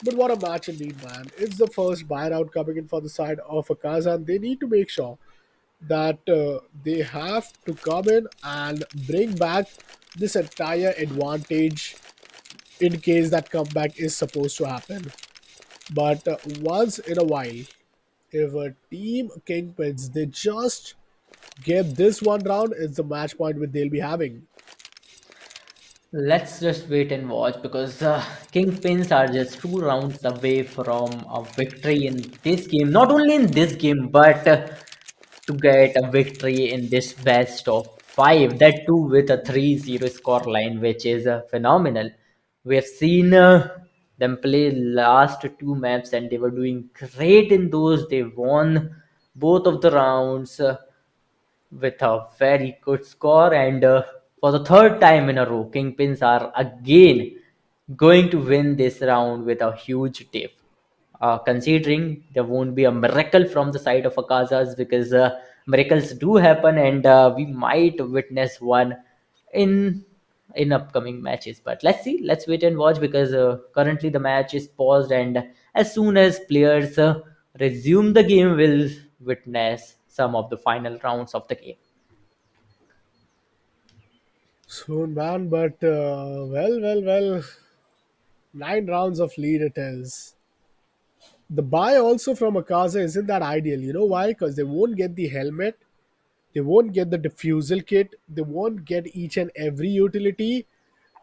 But what a match indeed, man. It's the first buyout coming in for the side of Akaza, and they need to make sure that they have to come in and bring back this entire advantage in case that comeback is supposed to happen. But once in a while, if a team kingpins they just get this one round, it's the match point which they'll be having. Let's just wait and watch because Kingpins are just 2 rounds away from a victory in this game. Not only in this game, but to get a victory in this best of five. That too with a 3-0 score line, which is phenomenal. We have seen them play last two maps and they were doing great in those. They won both of the rounds. With a very good score. And for the third time in a row, Kingpins are again going to win this round with a huge tip. Considering there won't be a miracle from the side of Akazas because miracles do happen and we might witness one in upcoming matches. But let's see, let's wait and watch because currently the match is paused and as soon as players resume the game, we'll witness some of the final rounds of the game. Soon, man, but well, 9 rounds of lead it is. The buy also from Akaza isn't that ideal. You know why? Because they won't get the helmet, they won't get the diffusal kit, they won't get each and every utility.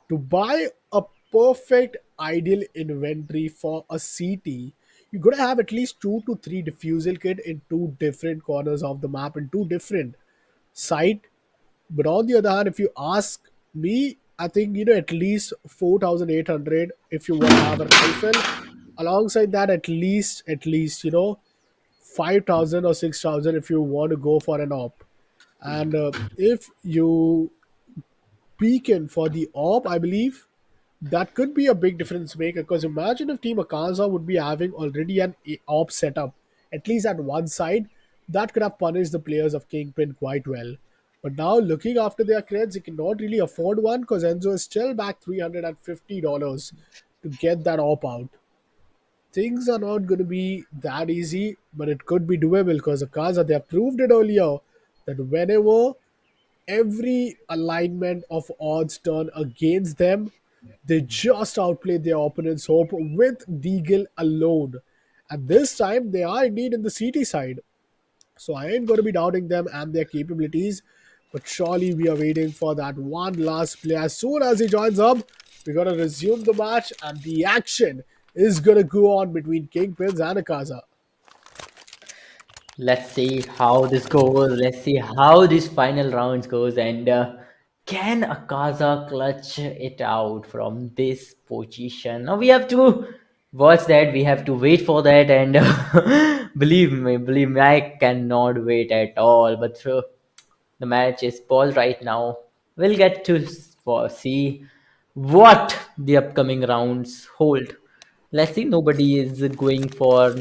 To buy a perfect ideal inventory for a CT, you're gonna have at least 2 to 3 diffusal kit in two different corners of the map in two different site. But on the other hand, if you ask me, I think at least 4,800 if you want to have a rifle. Alongside that, at least 5,000 or 6,000 if you want to go for an op. And if you beacon for the op, I believe that could be a big difference maker. Because imagine if Team Akaza would be having already an op setup, at least at one side, that could have punished the players of Kingpin quite well. But now looking after their creds, they cannot really afford one because Enzo is still back $350 to get that op out. Things are not going to be that easy, but it could be doable because Akaza, they have proved it earlier that whenever every alignment of odds turn against them, they just outplayed their opponent's hope with Deagle alone. And this time, they are indeed in the CT side. So I ain't going to be doubting them and their capabilities. But surely we are waiting for that one last play. As soon as he joins up, we're going to resume the match and the action is going to go on between Kingpins and Akaza. Let's see how this goes. Let's see how this final rounds goes, and can Akaza clutch it out from this position? Now we have to watch that. We have to wait for that, and believe me, I cannot wait at all. But the match is paused right now. We'll get to see what the upcoming rounds hold. Let's see. Nobody is opting for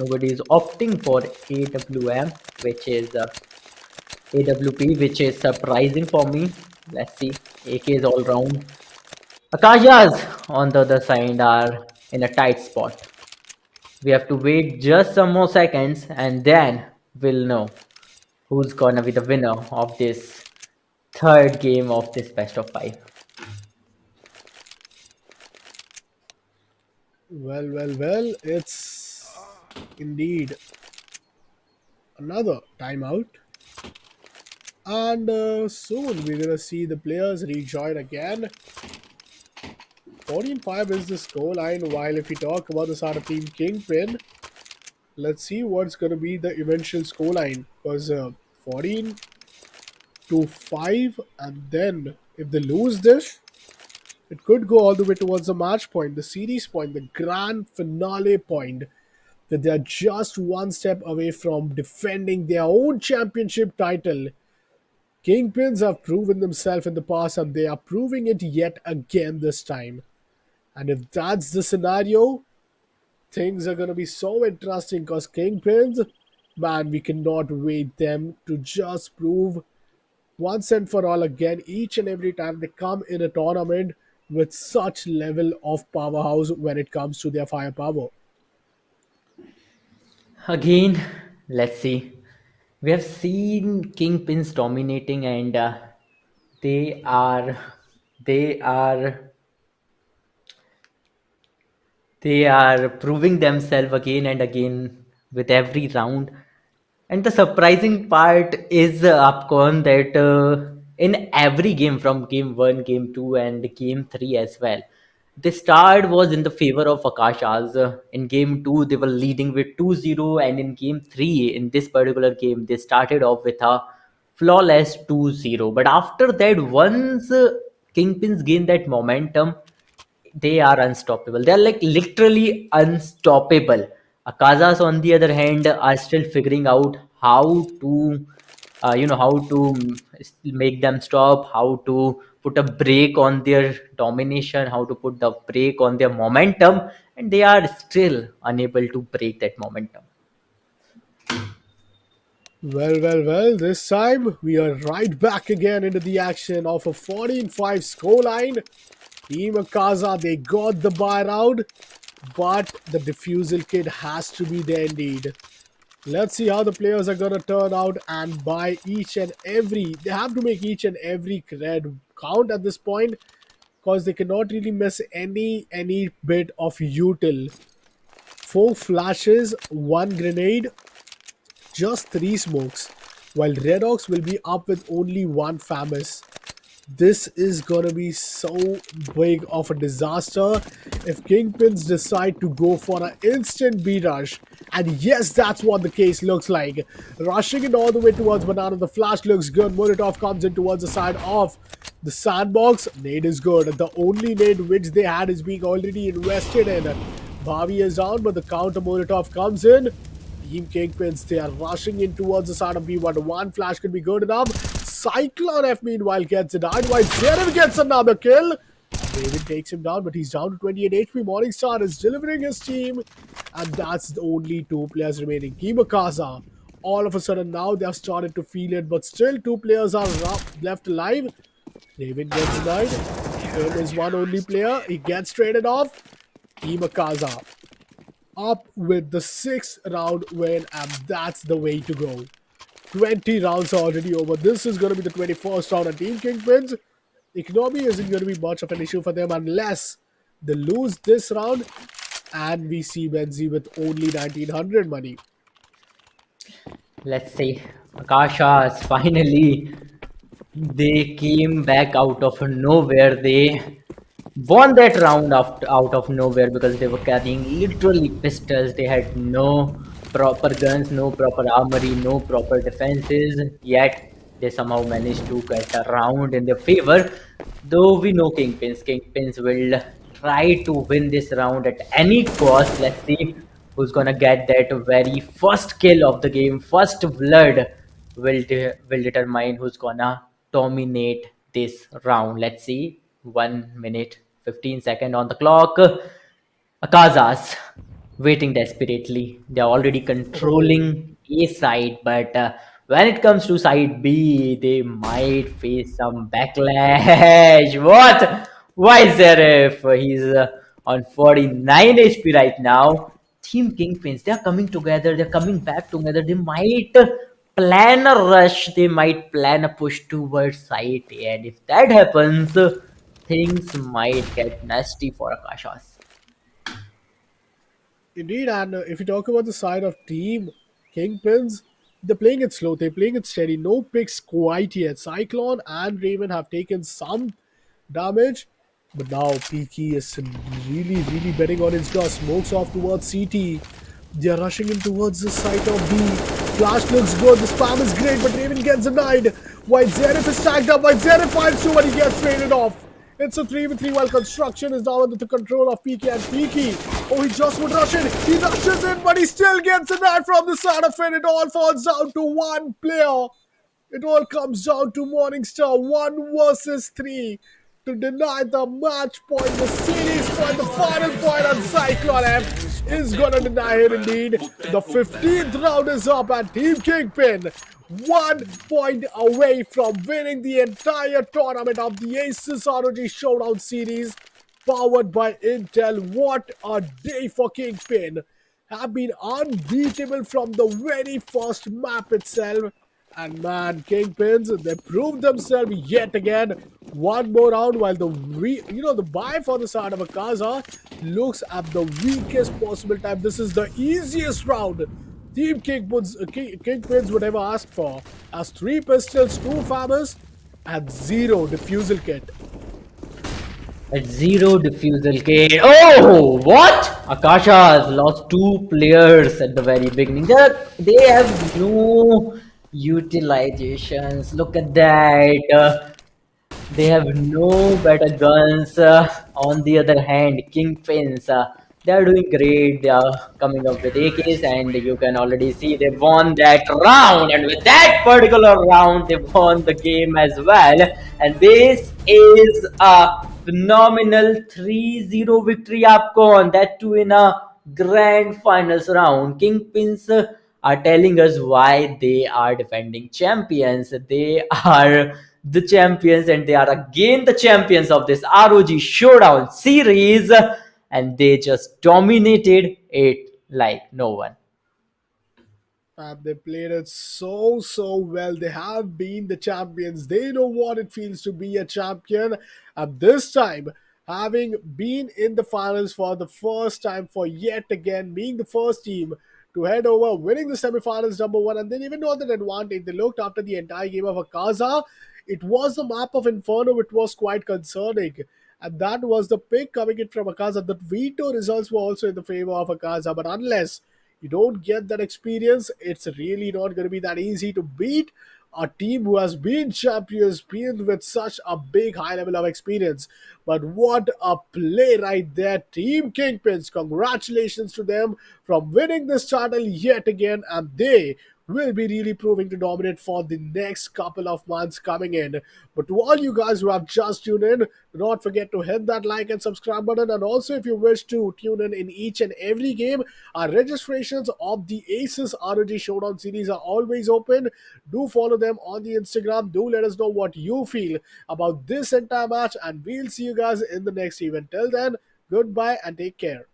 AWM, which is AWP, which is surprising for me. Let's see. AK is all round. Akashas on the other side are in a tight spot. We have to wait just some more seconds and then we'll know who's gonna be the winner of this third game of this best of five. Well, it's indeed another timeout. And soon we're gonna see the players rejoin again. 14-5 is the scoreline. While if we talk about the Sara team Kingpin, let's see what's gonna be the eventual scoreline. Because 14 to 5, and then if they lose this, it could go all the way towards the match point, the series point, the grand finale point. That they are just one step away from defending their own championship title. Kingpins have proven themselves in the past and they are proving it yet again this time. And if that's the scenario, things are going to be so interesting because Kingpins, man, we cannot wait them to just prove once and for all again each and every time they come in a tournament with such level of powerhouse when it comes to their firepower. Again, let's see. We have seen Kingpins dominating and they are they are They are proving themselves again and again with every round. And the surprising part is, Upcon, that in every game from game 1, game 2, and game 3 as well, the start was in the favor of Akashas. In game 2, they were leading with 2-0, and in game 3, in this particular game, they started off with a flawless 2-0. But after that, once Kingpins gained that momentum, they are unstoppable. They're like literally unstoppable. Akazas, on the other hand, are still figuring out how to, how to make them stop, how to put a break on their domination, how to put the break on their momentum, and they are still unable to break that momentum. Well, this time we are right back again into the action of a 14-5 scoreline. Team Akaza, they got the buy round, but the defusal kit has to be there indeed. Let's see how the players are gonna turn out and buy each and every. They have to make each and every cred count at this point because they cannot really miss any bit of util. 4 flashes, 1 grenade, just 3 smokes, while Red Ox will be up with only 1 FAMAS. This is gonna be so big of a disaster if Kingpins decide to go for an instant B rush. And yes, that's what the case looks like. Rushing it all the way towards Banana, the flash looks good. Molotov comes in towards the side of the sandbox. Nade is good. The only nade which they had is being already invested in. Bhavi is down, but the counter Molotov comes in. Team Kingpins, they are rushing in towards the side of B, but 1 flash could be good enough. Cyclone F meanwhile gets it down, while Zerif gets another kill. David takes him down, but he's down to 28 HP. Morningstar is delivering his team, and that's the only 2 players remaining. Team Akaza, all of a sudden now they have started to feel it, but still 2 players are left alive. David gets denied. Him is one only player. He gets traded off. Team Akaza up with the 6th round win, and that's the way to go. 20 rounds are already over. This is going to be the 21st round, and Team Kingpins, economy isn't going to be much of an issue for them unless they lose this round, and we see Benzi with only 1900 money. Let's say Akashas finally, they came back out of nowhere. They won that round out of nowhere because they were carrying literally pistols. They had no proper guns, no proper armory, no proper defenses. Yet they somehow managed to get a round in their favor. Though we know Kingpins will try to win this round at any cost. Let's see who's gonna get that very first kill of the game. First blood will determine who's gonna dominate this round. Let's see. 1 minute 15 seconds on the clock. Akazas waiting desperately. They're already Oh, controlling A side, but when it comes to side B, they might face some backlash. What? Why Zaref? He's on 49 HP right now. Team Kingpins, they're coming together. They're coming back together. They might plan a rush. They might plan a push towards side A, and if that happens, things might get nasty for Akashas. indeed, and if you talk about the side of Team Kingpins, they're playing it slow, they're playing it steady. No picks quite yet. Cyclone and Raven have taken some damage, but now Peaky is really betting on his draw. Smokes off towards CT. They're rushing in towards the site of B. Flash looks good, the spam is great, but Raven gets denied. While Zerif is tagged up, while Zerif finds two, but he gets traded off. It's a 3v3 while construction is now under the control of Peaky, and Peaky. Oh, he just would rush in. He rushes in, but he still gets denied from the side of it. It all falls down to one player. It all comes down to Morningstar 1 versus 3 to deny the match point, the series point, the final point on Cyclone F is gonna deny it indeed. The 15th round is up and Team Kingpin 1 point away from winning the entire tournament of the ASUS ROG Showdown series powered by Intel. What a day for Kingpin. Have been unbeatable from the very first map itself. And man, kingpins, they proved themselves yet again. One more round, while the buy for the side of Akaza looks at the weakest possible time. This is the easiest round Team Kingpins would ever ask for, as three pistols, two farmers, and zero diffusal kit. At zero diffusal kit. Oh, what? Akasha has lost two players at the very beginning. They have no utilizations. Look at that. They have no better guns. On the other hand, kingpins, they are doing great. They are coming up with AKs, and you can already see they won that round. And with that particular round, they won the game as well. And this is a phenomenal 3-0 victory आपको on that too in a grand finals round. Kingpins are telling us why they are defending champions. They are the champions and they are again the champions of this ROG Showdown series, and they just dominated it like no one. And they played it so well. They have been the champions. They know what it feels to be a champion. And this time, having been in the finals for the first time, for yet again being the first team to head over, winning the semifinals number one, and then even though that advantage, they looked after the entire game of Akaza. It was the map of Inferno, which was quite concerning. And that was the pick coming in from Akaza. The veto results were also in the favor of Akaza. But unless you don't get that experience, it's really not going to be that easy to beat a team who has been champions, been with such a big high level of experience. But what a play right there, Team Kingpins. Congratulations to them from winning this title yet again, and they will be really proving to dominate for the next couple of months coming in. But to all you guys who have just tuned in, do not forget to hit that like and subscribe button. And also, if you wish to tune in each and every game, our registrations of the ASUS ROG Showdown series are always open. Do follow them on the Instagram. Do let us know what you feel about this entire match, and we'll see you guys in the next event. Till then, goodbye and take care.